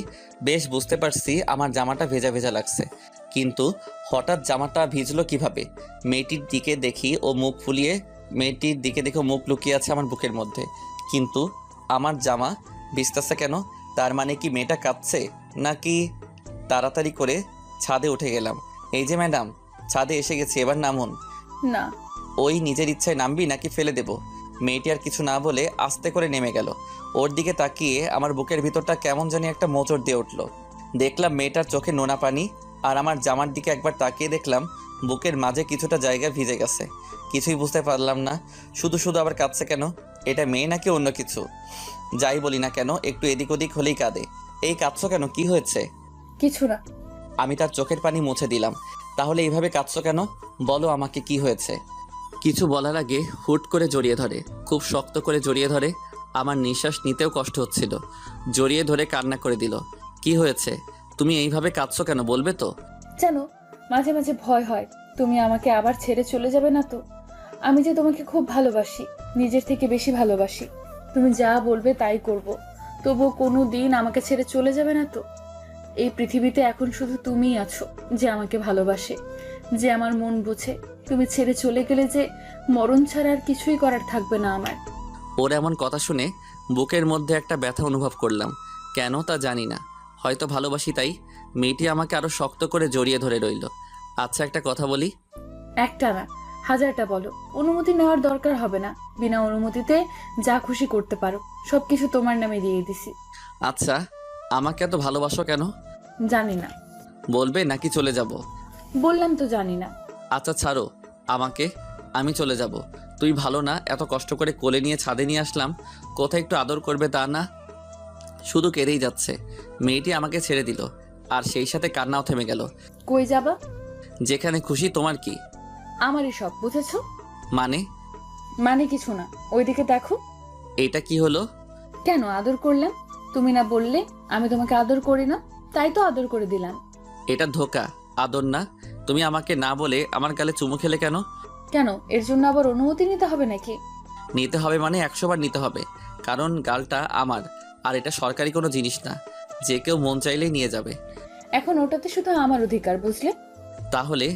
বেশ বুঝতে পারছি আমার জামাটা ভেজা ভেজা লাগছে, কিন্তু হঠাৎ জামাটা ভিজলো কিভাবে? মেয়েটির দিকে দেখি ও মুখ ফুলিয়ে, মেয়েটির দিকে দেখে মুখ লুকিয়ে আছে আমার বুকের মধ্যে, কিন্তু আমার জামা ভিজতেছে কেন? তার মানে কি মেয়েটা কাঁদছে নাকি? তাড়াতাড়ি করে ছাদে উঠে গেলাম। এই যে ম্যাডাম, ছাদে এসে গেছি, এবার নামুন। না। ওই নিজের ইচ্ছায় নামবি নাকি ফেলে দেব? মেয়েটি আর কিছু না বলে আস্তে করে নেমে গেল। ওর দিকে তাকিয়ে আমার বুকের ভিতরটা কেমন জানি একটা মোচড় দিয়ে উঠলো। দেখলাম মেয়েটার চোখে নোনা পানি, আর আমার জামার দিকে একবার তাকিয়ে দেখলাম বুকের মাঝে কিছুটা জায়গা ভিজে গেছে। কিছুই বুঝতে পারলাম না, শুধু শুধু আবার কাঁদছে কেন? এটা মেয়ে নাকি অন্য কিছু? যাই বলি না কেন, একটু এদিক ওদিক হলেই কাঁদে। এই কাঁদছো কেন, কি হয়েছে? কিছু না। আমি তার চোখের পানি মুছে দিলাম। তাহলে এইভাবে কাঁদছো কেন? বলো আমাকে, কি হয়েছে? কিছু বলার আগে হুট করে জড়িয়ে ধরে, খুব শক্ত করে জড়িয়ে ধরে। আমার নিঃশ্বাস নিতেও কষ্ট হচ্ছিল। জড়িয়ে ধরে কান্না করে দিল। কি হয়েছে? তুমি এইভাবে কাঁদছো কেন, বলবে তো? জানো, মাঝে মাঝে ভয় হয় তুমি আমাকে আবার ছেড়ে চলে যাবে না তো। আমি যে তোমাকে খুব ভালোবাসি, নিজের থেকে বেশি ভালোবাসি। তুমি যা বলবে তাই করব, তবুও কোনো দিন আমাকে ছেড়ে চলে যাবে না তো? এই পৃথিবীতে এখন শুধু তুমিই আছো যে আমাকে ভালোবাসে, যে আমার মন বোঝে। তুমি ছেড়ে চলে গেলে যে মরণ ছাড়া আর কিছুই করার থাকবে না আমার। ওর এমন কথা শুনে বুকের মধ্যে একটা ব্যথা অনুভব করলাম। কেন তা জানি না, হয়তো ভালোবাসি তাই। মেয়েটি আমাকে আরো শক্ত করে জড়িয়ে ধরে রইল। আচ্ছা, একটা কথা বলি। একটা না, হাজারটা বলো। অনুমতি নেওয়ার দরকার হবে না। বিনা অনুমতিতে যা খুশি করতে পারো। সবকিছু তোমার নামে দিয়ে দিছি। আচ্ছা, আমাকে এত ভালোবাসো কেন? জানি না। বলবে নাকি চলে যাব? বললাম তো জানি না। আচ্ছা ছাড়ো আমাকে, আমি চলে যাব। তুই ভালো না, এত কষ্ট করে কোলে নিয়ে ছাদে নিয়ে আসলাম, কোথায় একটু আদর করবে তা না, শুধু কেঁদেই যাচ্ছে। মেয়েটি আমাকে ছেড়ে দিল, আর সেই সাথে কান্নাও থেমে গেল। কই যাবা? যেখানে খুশি। তোমার কি? আমারই সব, বুঝেছো? মানে? মানে কিছু না, ওইদিকে দেখো। এটা কি হলো? কেন আদর করলাম? তুমি না বললে আমি তোমাকে আদর করি না, তাই তো আদর করে দিলাম। এটা ধোকা, আদর না। তুমি আমাকে না বলে আমার গালে চুমু খেলে কেন? কেন, এর জন্য আবার অনুমতি নিতে হবে নাকি? নিতে হবে মানে 100 বার নিতে হবে, কারণ গালটা আমার, আর এটা সরকারি কোনো জিনিস না যে কেউ মন চাইলেই নিয়ে যাবে। এখন ওটাতে শুধু আমার অধিকার, বুঝলে? তাহলে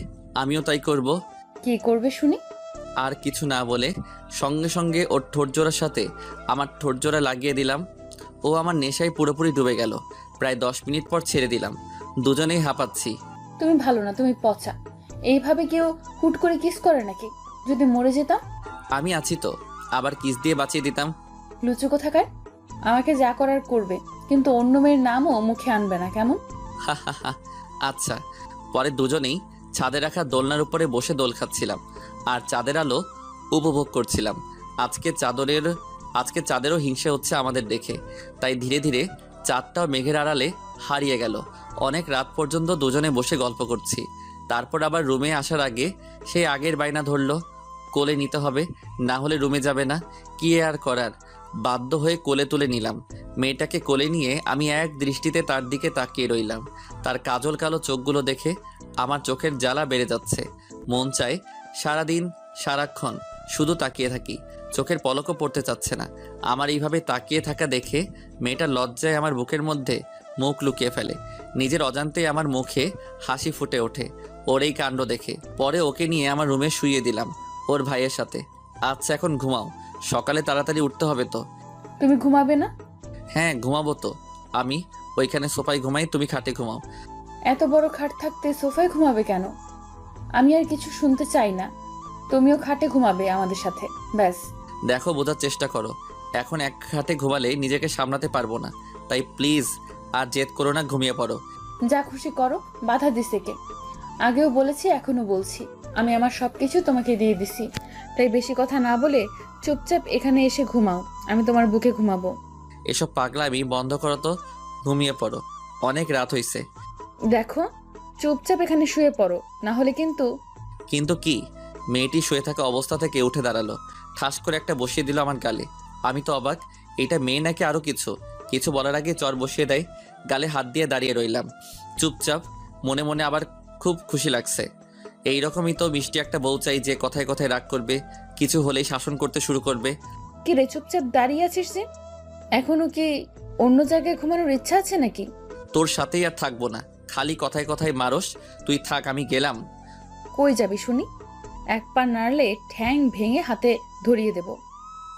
আমিও তাই করব। কি করবে শুনি? আর কিছু না বলে সঙ্গে সঙ্গে ওর ঠোঁটজোড়ার সাথে আমার ঠোঁটজোড়া লাগিয়ে দিলাম। ও আমার নেশায় পুরোপুরি ডুবে গেল। প্রায় 10 মিনিট পর ছেড়ে দিলাম। দুজনেই হাঁপাচ্ছি। তুমি ভালো না, তুমি পচা। এইভাবে কেউ হুট করে কিস করে নাকি? যদি মরে যেতাম? আমি আছি তো, আবার কিস দিয়ে বাঁচিয়ে দিতাম। লুচু কোথাকার। আমাকে যা করার করবে, কিন্তু অন্য মেয়ের নামও মুখে আনবে না, কেমন? আচ্ছা। পরে দুজনেই ছাদে রাখা দোলনার উপরে বসে দোল খাচ্ছিলাম, আর চাঁদের আলো উপভোগ করছিলাম। আজকে চাঁদেরও হিংসে হচ্ছে আমাদের দেখে, তাই ধীরে ধীরে চাঁদটাও মেঘের আড়ালে হারিয়ে গেল। অনেক রাত পর্যন্ত দুজনে বসে গল্প করছি। তারপর আবার রুমে আসার আগে সেই আগের বায়না ধরলো, কোলে নিতে হবে, না হলে রুমে যাবে না। কি আর করার, বাধ্য হয়ে কোলে তুলে নিলাম। মেয়েটাকে কোলে নিয়ে আমি এক দৃষ্টিতে তার দিকে তাকিয়ে রইলাম। তার কাজল কালো চোখগুলো দেখে আমার চোখের জ্বালা বেড়ে যাচ্ছে। মন চায় সারাদিন সারাক্ষণ শুধু তাকিয়ে থাকি, চোখের পলকও পড়তে চাচ্ছে না। আমার এইভাবে তাকিয়ে থাকা দেখে মেয়েটা লজ্জায় আমার বুকের মধ্যে মুখ লুকিয়ে ফেলে। নিজের অজান্তেই আমার মুখে হাসি ফুটে ওঠে ওর এই কাণ্ড দেখে। পরে ওকে নিয়ে আমার রুমে শুইয়ে দিলাম ওর ভাইয়ের সাথে। আচ্ছা এখন ঘুমাও, সকালে তাড়াতাড়ি উঠতে হবে তো। তুমি ঘুমাবে না? হ্যাঁ ঘুমাবো তো। আমি ওইখানে সোফায় ঘুমাই, তুমি খাটে ঘুমাও। এত বড় খাট থাকতে সোফায় ঘুমাবে কেন? আমি আর কিছু শুনতে চাই না, তুমিও খাটে ঘুমাবে আমাদের সাথে, ব্যাস। দেখো বোঝার চেষ্টা করো, এখন এক খাটে ঘুমালে নিজেকে সামলাতে পারবো না, তাই প্লিজ আর জেদ করো না, ঘুমিয়ে পড়ো। যা খুশি করো, বাধা দিছে কে? আগেও বলেছি, এখনো বলছি, আমি আমার সবকিছু তোমাকে দিয়ে দিছি, তাই বেশি কথা না বলে চুপচাপ এখানে এসে ঘুমাও, আমি তোমার বুকে ঘুমাবো। এসব পাগলামি বন্ধ করো তো, ঘুমিয়ে পড়ো, অনেক রাত হয়েছে। দেখো, চুপচাপ এখানে শুয়ে পড়ো, না হলে কিন্তু। কিন্তু কি? মেয়েটি শুয়ে থাকা অবস্থা থেকে উঠে দাঁড়ালো, ঠাস করে একটা বসিয়ে দিল আমার গালে। আমি তো অবাক, এটা মেয়ে নাকি আরো কিছু? কিছু বলার আগে চর বসিয়ে দেয়। গালে হাত দিয়ে দাঁড়িয়ে রইলাম চুপচাপ, মনে মনে আবার খুব খুশি লাগছে। এইরকমই তো মিষ্টি একটা বউ চাই, যে কথায় কথায় রাগ করবে, কিছু হলেই শাসন করতে শুরু করবে। কি রে, চুপচাপ দাঁড়িয়ে আছিস যে? এখনো কি অন্য জায়গায় ঘুমানোর ইচ্ছা আছে নাকি? তোর সাথেই আর থাকবো না, খালি কথায় কথায় মারস। তুই থাক, আমি গেলাম। কই যাবি শুনি? এক পা নাড়লে ঠ্যাং ভেঙে হাতে ধরিয়ে দেব।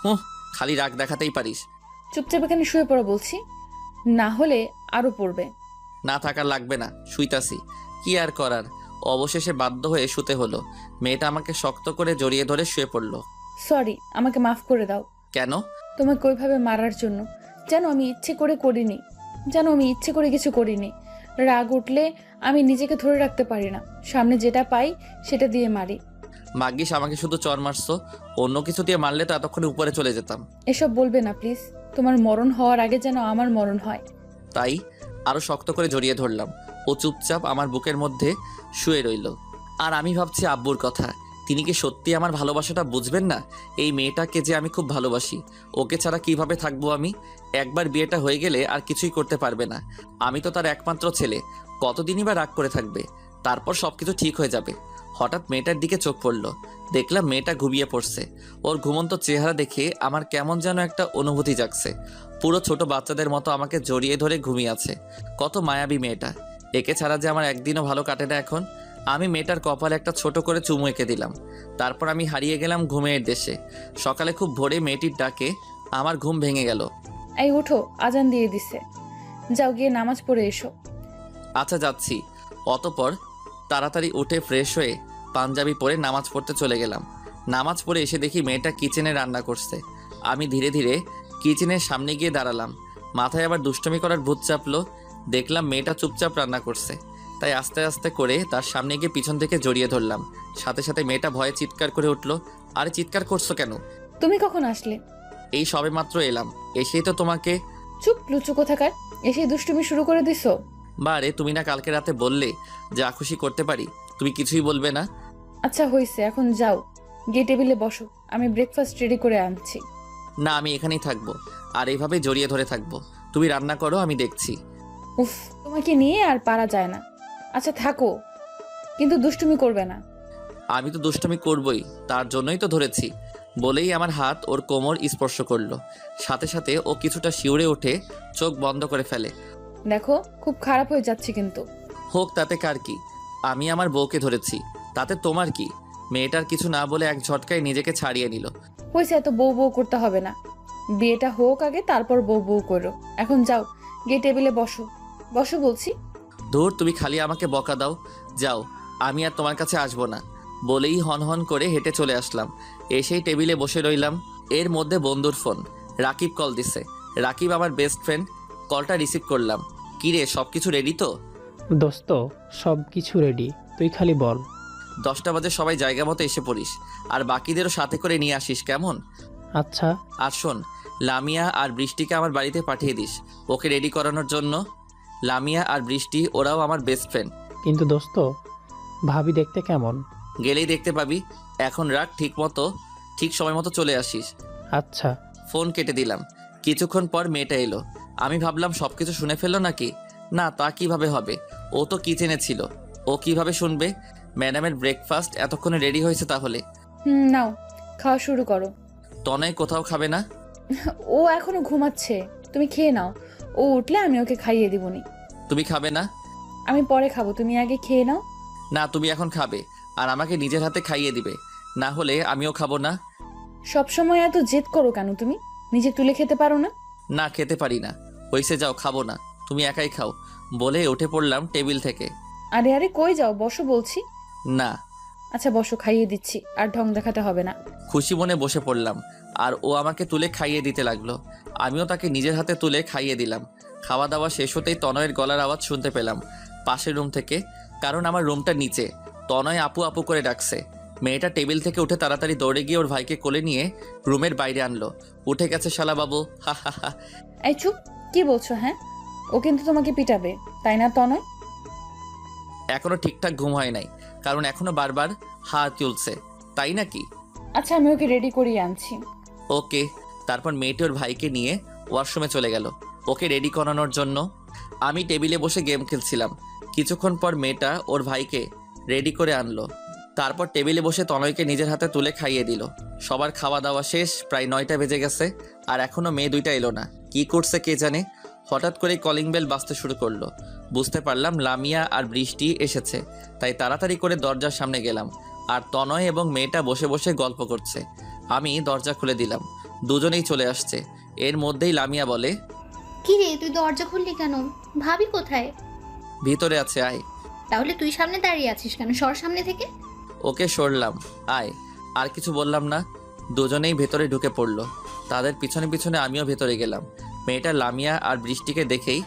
হুঁ, খালি রাগ দেখাতেই পারিস। চুপচাপ এখানে শুয়ে পড়ো বলছি, না হলে আরো পড়বে। না থাকার লাগবে না, শুইতাছি। কি আর করার, অবশেষে বাধ্য হয়ে শুতে হলো। মেয়েটা আমাকে শক্ত করে জড়িয়ে ধরে শুয়ে পড়লো। সরি, আমাকে মাফ করে দাও। কেন? তোমাকে ওইভাবে মারার জন্য। জানো আমি ইচ্ছে করে করিনি, জানো আমি ইচ্ছে করে কিছু করিনি। রাগ উঠলে আমি নিজেকে ধরে রাখতে পারি না, সামনে যেটা পাই সেটা দিয়ে মারি। মাগ্গিস আমাকে শুধু চর মারছো, অন্য কিছু দিয়ে মারলে তো এতক্ষণে উপরে চলে যেতাম। এসব বলবে না প্লিজ, তোমার মরণ হওয়ার আগে যেন আমার মরণ হয়। তাই আরো শক্ত করে জড়িয়ে ধরলাম। ও চুপচাপ আমার বুকের মধ্যে শুয়ে রইল। আর আমি ভাবছি আব্বুর কথা, তিনি কি সত্যি আমার ভালোবাসাটা বুঝবেন না? এই মেয়েটাকে যে আমি খুব ভালোবাসি, ওকে ছাড়া কিভাবে থাকবো আমি? একবার বিয়েটা হয়ে গেলে আর কিছুই করতে পারবে না। আমি তো তার একমাত্র ছেলে, কতদিনই বা রাগ করে থাকবে? তারপর সবকিছু ঠিক হয়ে যাবে। হঠাৎ মেয়েটার দিকে চোখ পড়ল, দেখলাম মেয়েটা ঘুমিয়ে পড়ছে। ওর ঘুমন্ত চেহারা দেখে আমার কেমন যেন একটা অনুভূতি জাগছে। পুরো ছোট বাচ্চাদের মতো আমাকে জড়িয়ে ধরে ঘুমিয়ে আছে। কত মায়াবী মেয়েটা, একে ছাড়া যে আমার একদিনও ভালো কাটে না এখন। আমি মেয়েটার কপালে একটা ছোট করে চুমু এঁকে দিলাম। তারপর আমি হারিয়ে গেলাম ঘুমের দেশে। সকালে খুব ভোরে মেয়েটির ডাকে আমার ঘুম ভেঙে গেল। এই উঠো, আজান দিয়ে দিছে, যাও গিয়ে নামাজ পড়ে এসো। আচ্ছা যাচ্ছি। অতপর তাড়াতাড়ি উঠে ফ্রেশ হয়ে পাঞ্জাবি পরে নামাজ পড়তে চলে গেলাম। নামাজ পড়ে এসে দেখি মেয়েটা কিচেনে রান্না করছে। আমি ধীরে ধীরে কিচেনের সামনে গিয়ে দাঁড়ালাম। মাথায় আবার দুষ্টুমি করার ভূত চাপলো। দেখলাম মেয়েটা চুপচাপ রান্না করছে, তাই আস্তে আস্তে করে তার সামনে গিয়ে পিছন থেকে জড়িয়ে ধরলাম। সাথে সাথে মেয়েটা ভয়ে চিৎকার করে উঠলো। আরে চিৎকার করছো কেন? তুমি কখন আসলে? এই সবে মাত্র এলাম, এসেই তো তোমাকে। চুপ লুচু কোথাকার, এসে দুষ্টুমি শুরু করে দিছো। বারে, তুমি না কালকে রাতে বললে যা খুশি করতে পারি, তুমি কিছুই বলবে না। আচ্ছা হয়েছে, এখন যাও গিয়ে টেবিলে বসো, আমি ব্রেকফাস্ট রেডি করে আনছি। না, আমি এখানেই থাকবো, আর এইভাবে জড়িয়ে ধরে থাকবো। তুমি রান্না করো, আমি দেখছি। উফ, তোমাকে নিয়ে আর পারা যায় না। আচ্ছা থাকো, কিন্তু দুষ্টুমি করবে না। আমি তো দুষ্টুমি করবই, তার জন্যই তো ধরেছি। বলেই আমার হাত ওর কোমর স্পর্শ করলো। সাথে সাথে ও কিছুটা শিউরে উঠে চোখ বন্ধ করে ফেলে। দেখো, খুব খারাপ হয়ে যাচ্ছে কিন্তু। হোক, তাতে কার কি? আমি আমার বউকে ধরেছি, তাতে তোমার কি? মেয়েটার কিছু না বলে এক ঝটকায় নিজেকে ছাড়িয়ে নিল। হয়েছে, এত বউ বউ করতে হবে না, বিয়েটা হোক আগে, তারপর বউ বউ করো। এখন যাও গিয়ে টেবিলে বসো, বসো বলছি। ধুর, তুমি খালি আমাকে বকা দাও। যাও, আমি আর তোমার কাছে আসবো না। বলেই হনহন করে হেঁটে চলে আসলাম। এসেই টেবিলে বসে রইলাম। এর মধ্যে বন্ধুর ফোন। রাকিব কল দিছে। রাকিব আমার বেস্ট ফ্রেন্ড। কলটা রিসিভ করলাম। কিরে, সব কিছু রেডি তো? দোস্ত, সব কিছু রেডি, তুই খালি বল। 10টা বাজে সবাই জায়গা মতো এসে পড়িস, আর বাকিদেরও সাথে করে নিয়ে আসিস, কেমন? আচ্ছা। আর শোন, লামিয়া আর বৃষ্টিকে আমার বাড়িতে পাঠিয়ে দিস ওকে রেডি করানোর জন্য। লামিয়া আর বৃষ্টি ওরাও আমার বেস্ট ফ্রেন্ড। কিন্তু দোস্ত, ভাবি দেখতে কেমন? গেলেই দেখতে পাবি। এখন রাখ, ঠিক সময় মতো চলে আসিস। আচ্ছা। ফোন কেটে দিলাম। কিছুক্ষণ পর মেয়েটা এলো। আমি ভাবলাম সবকিছু শুনে ফেললো নাকি। না, তা কিভাবে হবে? ও তো কিচেনে ছিল, ও কিভাবে শুনবে? ম্যাডামের ব্রেকফাস্ট এতক্ষণে রেডি হয়েছে তাহলে। নাও খাওয়া শুরু করো। তনয় কোথাও খাবে না? ও এখনো ঘুমাচ্ছে, তুমি খেয়ে নাও। ও উঠলে আমি ওকে খাইয়ে দিবনি। তুমি খাবে না? আমি পরে খাবো, তুমি আগে খেয়ে নাও। না, তুমি এখন খাবে আর আমাকে নিজের হাতে খাইয়ে দিবে, না হলে আমিও খাবো না। সবসময় এত জেদ করো কেন তুমি? নিজে তুলে খেতে পারো না? না, খেতে পারি না। হইছে, যাও, খাবো না, তুমি একাই খাও। বলে উঠে পড়লাম টেবিল থেকে। আরে আরে কই যাও, বসো বলছি। না। আচ্ছা বসো, খাইয়ে দিচ্ছি, আর ঢং দেখাতে হবে না। খুশি মনে বসে পড়লাম আর ও আমাকে তুলে খাইয়ে দিতে লাগলো। আমিও তাকে নিজের হাতে তুলে খাইয়ে দিলাম। খাওয়া দাওয়া শেষ হতেই তনয়ের গলার আওয়াজ শুনতে পেলাম পাশের রুম থেকে, কারণ আমার রুমটা নিচে। তনয় আপু আপু করে ডাকছে। মেয়েটা টেবিল থেকে উঠে তাড়াতাড়ি দৌড়ে গিয়ে ওর ভাইকে কোলে নিয়ে রুমের বাইরে আনলো। উঠে গেছে শালা বাবু, হা হা হা। এই চুপ, কি বলছো? হ্যাঁ, ও কিন্তু তোমাকে পিটাবে, তাই না তনয়? এখনো ঠিকঠাক ঘুম হয় নাই, কারণ এখনো বারবার হাত তুলছে, তাই নাকি? আচ্ছা আমি ওকে রেডি করিয়ে আনছি। ওকে। তারপর মেয়েটি ওর ভাইকে নিয়ে ওয়াশরুমে চলে গেল ওকে রেডি করানোর জন্য। আমি টেবিলে বসে গেম খেলছিলাম। কিছুক্ষণ পর মেয়েটা ওর ভাইকে রেডি করে আনলো। তারপর টেবিলে বসে তনয়কে নিজের হাতে তুলে খাইয়ে দিল। সবার খাওয়া দাওয়া শেষ, প্রায় 9টা বেজে গেছে আর এখনো মেয়ে দুইটা এলো না। কি করছে কে জানে। হঠাৎ করে কলিং বেল বাজতে শুরু করলো। বুঝতে পারলাম লামিয়া আর বৃষ্টি এসেছে, তাই তাড়াতাড়ি করে দরজার সামনে গেলাম। আর তনয় এবং মেয়েটা বসে বসে গল্প করছে। আমি দরজা খুলে দিলাম। দুজনেই চলে আসছে। এর মধ্যেই লামিয়া বলে, কি রে, তুই দরজা খুললি কেন? ভাবি কোথায়? ভিতরে আছে, আয়। তাহলে তুই সামনে দাঁড়িয়ে আছিস কেন? সর সামনে থেকে। ওকে সরলাম, আয়। আর কিছু বললাম না। দুজনেই ভেতরে ঢুকে পড়লো। তাদের পিছনে পিছনে আমিও ভেতরে গেলাম। মেয়েটা লামিয়া আর বৃষ্টিকে দেখেই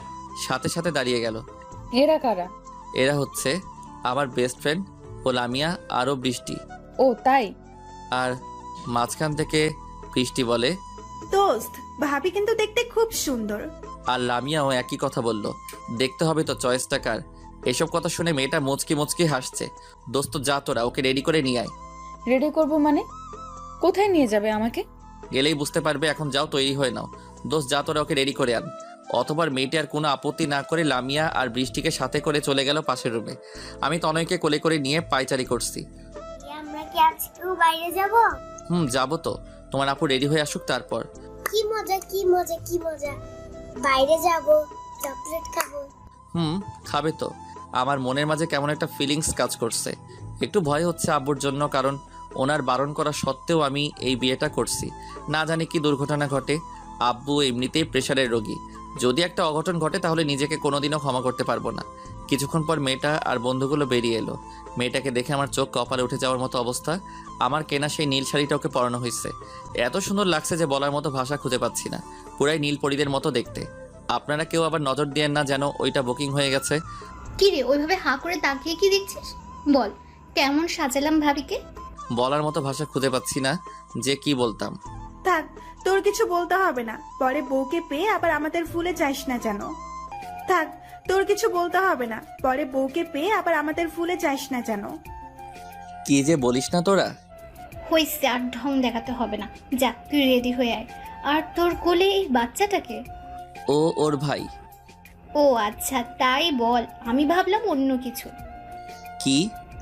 সাথে সাথে দাঁড়িয়ে গেল। এরা কারা? এরা হচ্ছে আমার বেস্ট ফ্রেন্ড, ও লামিয়া আরও বৃষ্টি। ও তাই? আর মাঝখান থেকে বৃষ্টি বলে, দোস্ত, ভাবি কিন্তু দেখতে খুব সুন্দর। আর লামিয়াও একই কথা বলল। দেখতে হবে তো চয়েসটা কার। এসব কথা শুনে মেয়েটা মুচকি মুচকি হাসছে। দোস্ত যা, তোরা ওকে রেডি করে নিয়ে আয়। রেডি করব মানে? কোথায় নিয়ে যাবে আমাকে? গেলেই বুঝতে পারবে, এখন যাও, তৈরি হয়ে নাও। দোস্ত যা, তোরা ওকে রেডি করে আন। অতবার মেয়েটি আর কোনো আপত্তি না করে লামিয়া আর বৃষ্টিকে সাথে করে চলে গেল পাশের রুমে। আমি তনয়কে কোলে করে নিয়ে পায়চারি করছি। আমরা কি আজকেও বাইরে যাব? যাবো তো। তোমার আপু রেডি হয়ে আসুক তারপর। কি মজা কি মজা কি মজা, বাইরে যাব, চকলেট খাবো। খাবে তো। আমার মনের মাঝে কেমন একটা ফিলিংস কাজ করছে। একটু ভয় হচ্ছে আব্বুর জন্য, কারণ ওনার বারণ করা সত্ত্বেও আমি এই বিয়েটা করছি। না জানি কি দুর্ঘটনা ঘটে। আব্বু এমনিতেই প্রেশারের রোগী। যদি একটা অঘটন ঘটে তাহলে নিজেকে কোনোদিনও ক্ষমা করতে পারবো না। কিছুক্ষণ পর মেয়েটা আর বন্ধুগুলো বেরিয়ে এলো। মেয়েটাকে দেখে আমার চোখ কপালে উঠে যাওয়ার মতো অবস্থা। আমার কেনা সেই নীল শাড়িটা ওকে পরানো হয়েছে। এত সুন্দর লাগছে যে বলার মতো ভাষা খুঁজে পাচ্ছি না। পুরাই নীল পরীদের মতো দেখতে। আপনারা কেউ আবার নজর দিয়েন না যেন ওইটা বুকিং হয়ে গেছে। কি রে, ওইভাবে হাঁ করে তাকিয়ে কি দেখছিস? বল, কেমন সাজালাম ভাবিকে? বলার মতো ভাষা খুঁজে পাচ্ছি না যে কি বলতাম। থাক, তোর কিছু বলতে হবে না। পরে বউকে পেয়ে আবার আমাদের ভুলে যাস না যেন। থাক, তোর কিছু বলতে হবে না। পরে বউকে পেয়ে আবার আমাদের ভুলে যাস না যেন। কি যে বলিস না তোরা। হইছে, আর ঢং দেখাতে হবে না। যা, তুই রেডি হয়ে আয়। আর তোর কোলে এই বাচ্চাটাকে? ও ওর ভাই। ও আচ্ছা, তাই বল। আমি ভাবলাম অন্য কিছু। কি?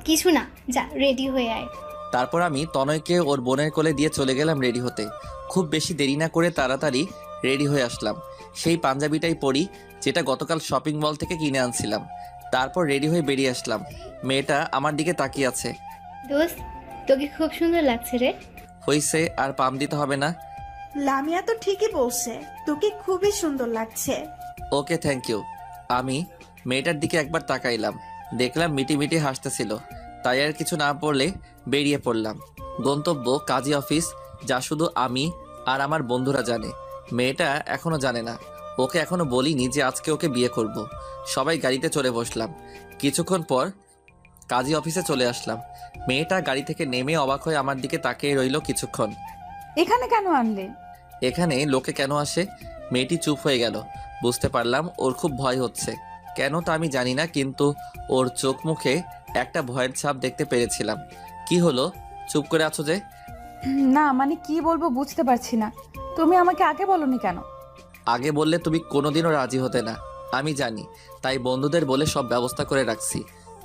কিছু না, যা রেডি হয়ে আয়। তারপর আমি তনয়কে ওর বোনের কোলে দিয়ে চলে গেলাম রেডি হতে। খুব বেশি দেরি না করে তাড়াতাড়ি রেডি হয়ে আসলাম। সেই পাঞ্জাবিটাই পরি যেটা গতকাল শপিং মল থেকে কিনে আনছিলাম। তারপর রেডি হয়ে বেরিয়ে আসলাম। মেয়েটা আমার দিকে তাকিয়ে আছে। দোস্ত, তোকে খুব সুন্দর লাগছে রে। হইছে, আর পাম দিতে হবে না। লামিয়া তো ঠিকই বলছে, তোকে খুবই সুন্দর লাগছে। ওকে, থ্যাংক ইউ। আমি মেয়েটার দিকে একবার তাকাইলাম। দেখলাম মিটি মিটি হাসতেছিল। তাই আর কিছু না বলে বেরিয়ে পড়লাম। গন্তব্য কাজী অফিস, যা শুধু আমি আর আমার বন্ধুরা জানে। মেয়েটা এখনো জানে না। ওকে এখনো বলিনি যে আজকে ওকে বিয়ে করব। সবাই গাড়িতে চড়ে বসলাম। কিছুক্ষণ পর কাজী অফিসে চলে আসলাম। মেয়েটা গাড়ি থেকে নেমে অবাক হয়ে আমার দিকে তাকিয়ে রইল কিছুক্ষণ। এখানে কেন আনলে? এখানে লোকে কেন আসে? মেয়েটি চুপ হয়ে গেল। বুঝতে পারলাম ওর খুব ভয় হচ্ছে। কেন তা আমি জানি না, কিন্তু ওর চোখ মুখে একটা ভয়ের ছাপ দেখতে পেরেছিলাম। কি হলো, চুপ করে আছো যে? না মানে কি বলবো বুঝতে পারছি না। তুমি আমাকে আগে বলনি কেন? আগে বললে তুমি কোনোদিনও রাজি হতে না, আমি জানি। তাই বন্ধুদের বলে সব ব্যবস্থা করে রাখছি।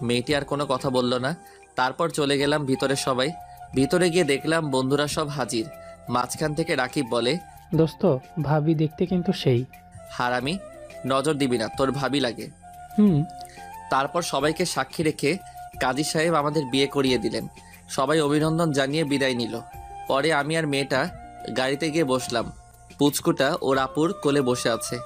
মেয়েটি আর কোনো কথা বলল না। তারপর চলে গেলাম ভিতরে। সবাই ভিতরে গিয়ে দেখলাম বন্ধুরা সব হাজির। মাঝখান থেকে রাকিব বলে, দোস্ত, ভাবি দেখতে কিন্তু সেই। হারামি, নজর দিবি না, তোর ভাবি লাগে। হুম। তারপর সবাইকে সাক্ষী রেখে কাজী সাহেব আমাদের বিয়ে করিয়ে দিলেন। সবাই অভিনন্দন জানিয়ে বিদায় নিল। পরে আমি আর মেয়েটা গাড়িতে গিয়ে বসলাম। পুচকুটা ওর আপুর কোলে বসে আছে।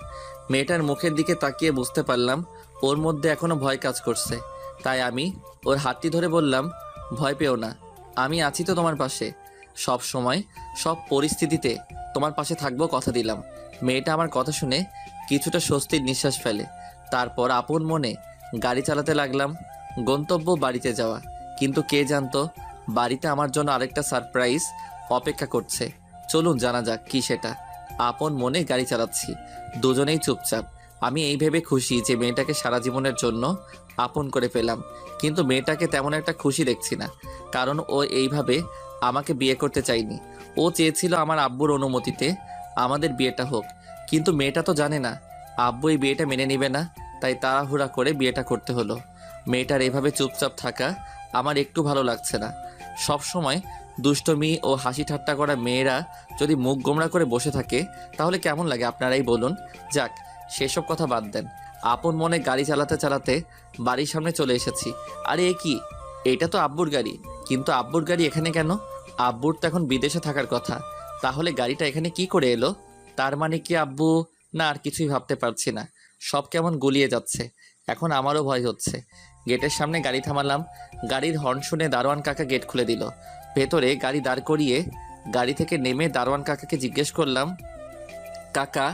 মেয়েটার মুখের দিকে তাকিয়ে বুঝতে পারলাম ওর মধ্যে এখনো ভয় কাজ করছে। তাই আমি ওর হাতটি ধরে বললাম, ভয় পেও না, আমি আছি তো তোমার পাশে। সব সময়, সব পরিস্থিতিতে তোমার পাশে থাকবো, কথা দিলাম। মেয়েটা আমার কথা শুনে কিছুটা স্বস্তির নিঃশ্বাস ফেলে। তারপর আপন মনে গাড়ি চালাতে লাগলাম। গন্তব্য বাড়িতে যাওয়া, কিন্তু কে জানতো বাড়িতে আমার জন্য আরেকটা সারপ্রাইজ অপেক্ষা করছে। চলুন জানা যাক কি সেটা। আপন মনে গাড়ি চালাচ্ছি, দুজনেই চুপচাপ। আমি এই ভেবে খুশি যে মেয়েটাকে সারা জীবনের জন্য আপন করে পেলাম, কিন্তু মেয়েটাকে তেমন একটা খুশি দেখছি না, কারণ ও এইভাবে আমাকে বিয়ে করতে চায়নি। ও চেয়েছিল আমার আব্বুর অনুমতিতে আমাদের বিয়েটা হোক, কিন্তু মেয়েটা তো জানে না আব্বু এই বিয়েটা মেনে নেবে না, তাই তাড়াহুড়া করে বিয়েটা করতে হলো। মেয়েটার এভাবে চুপচাপ থাকা আমার একটু ভালো লাগছে না। সব সময় দুষ্টমি ও হাসি ঠাট্টা করা মেয়েরা যদি মুখ গোমড়া করে বসে থাকে তাহলে কেমন লাগে আপনারাই বলুন। যাক, সেসব কথা বাদ দেন। আপন মনে গাড়ি চালাতে চালাতে বাড়ির সামনে চলে এসেছি। আরে এ কি, এটা তো আব্বুর গাড়ি। কিন্তু আব্বুর গাড়ি এখানে কেন? আব্বুর তো এখন বিদেশে থাকার কথা, তাহলে গাড়িটা এখানে কি করে এলো? তার মানে কি আব্বু? না, আর কিছুই ভাবতে পারছি না। সব কেমন গুলিয়ে যাচ্ছে। এখন আমারও ভয় হচ্ছে। গেটের সামনে গাড়ি থামালাম। গাড়ির হর্ন শুনে দারোয়ান কাকা গেট খুলে দিল। ভেতরে গাড়ি দাঁড় করিয়ে গাড়ি থেকে নেমে দারোয়ান কাকাকে জিজ্ঞেস করলাম, কাকা,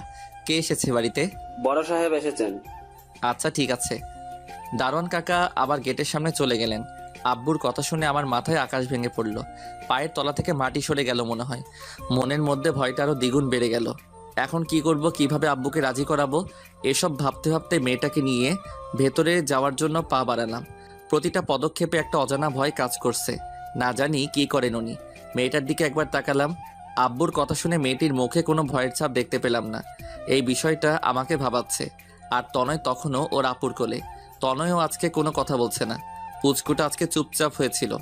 কে এসেছে বাড়িতে? বড় সাহেব এসেছেন। আচ্ছা ঠিক আছে। দারোয়ান কাকা আবার গেটের সামনে চলে গেলেন। আব্বুর কথা শুনে আমার মাথায় আকাশ ভেঙে পড়ল। পায়ের তলা থেকে মাটি সরে গেল মনে হয়। মনের মধ্যে ভয়টা আরও দ্বিগুণ বেড়ে গেল। এখন কি করব, কিভাবে আব্বুকে রাজি করাবো, এসব ভাবতে ভাবতে মেয়েটাকে নিয়ে ভেতরে যাওয়ার জন্য পা বাড়ালাম। প্রতিটা পদক্ষেপে একটা অজানা ভয় কাজ করছে। না জানি কি করেন উনি। মেয়েটার দিকে একবার তাকালাম। আব্বুর কথা শুনে মেয়েটির মুখে কোনো ভয়ের ছাপ দেখতে পেলাম না। এই বিষয়টা আমাকে ভাবাচ্ছে। আর তনয় তখনও ওর আপুর কোলে। তনয়ও আজকে কোনো কথা বলছে না। পুচকুটা আজকে চুপচাপ হয়েছিল।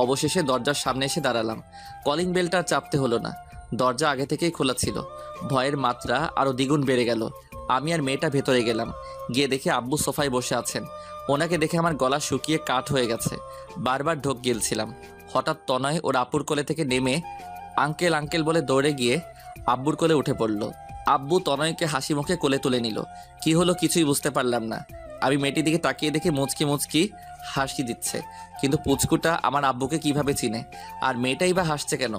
অবশেষে দরজার সামনে এসে দাঁড়ালাম। কলিং বেলটা আর চাপতে হলো না, দরজা আগে থেকেই খোলা ছিল। ভয়ের মাত্রা আরও দ্বিগুণ বেড়ে গেল। আমি আর মেয়েটা ভেতরে গেলাম। গিয়ে দেখি আব্বু সোফায় বসে আছেন। ওনাকে দেখে আমার গলা শুকিয়ে কাঠ হয়ে গেছে। বারবার ঢোক গিলছিলাম। হঠাৎ তনয় ওর আপুর কোলে থেকে নেমে আঙ্কেল আঙ্কেল বলে দৌড়ে গিয়ে আব্বুর কোলে উঠে পড়ল। আব্বু তনয়কে হাসি মুখে কোলে তুলে নিল। কি হলো কিছুই বুঝতে পারলাম না। আমি মেয়েটির দিকে তাকিয়ে দেখে মুচকি মুচকি হাসি দিচ্ছে, কিন্তু পুচকুটা আমার আব্বুকে কিভাবে চিনে? আর মেয়েটাই বা হাসছে কেন?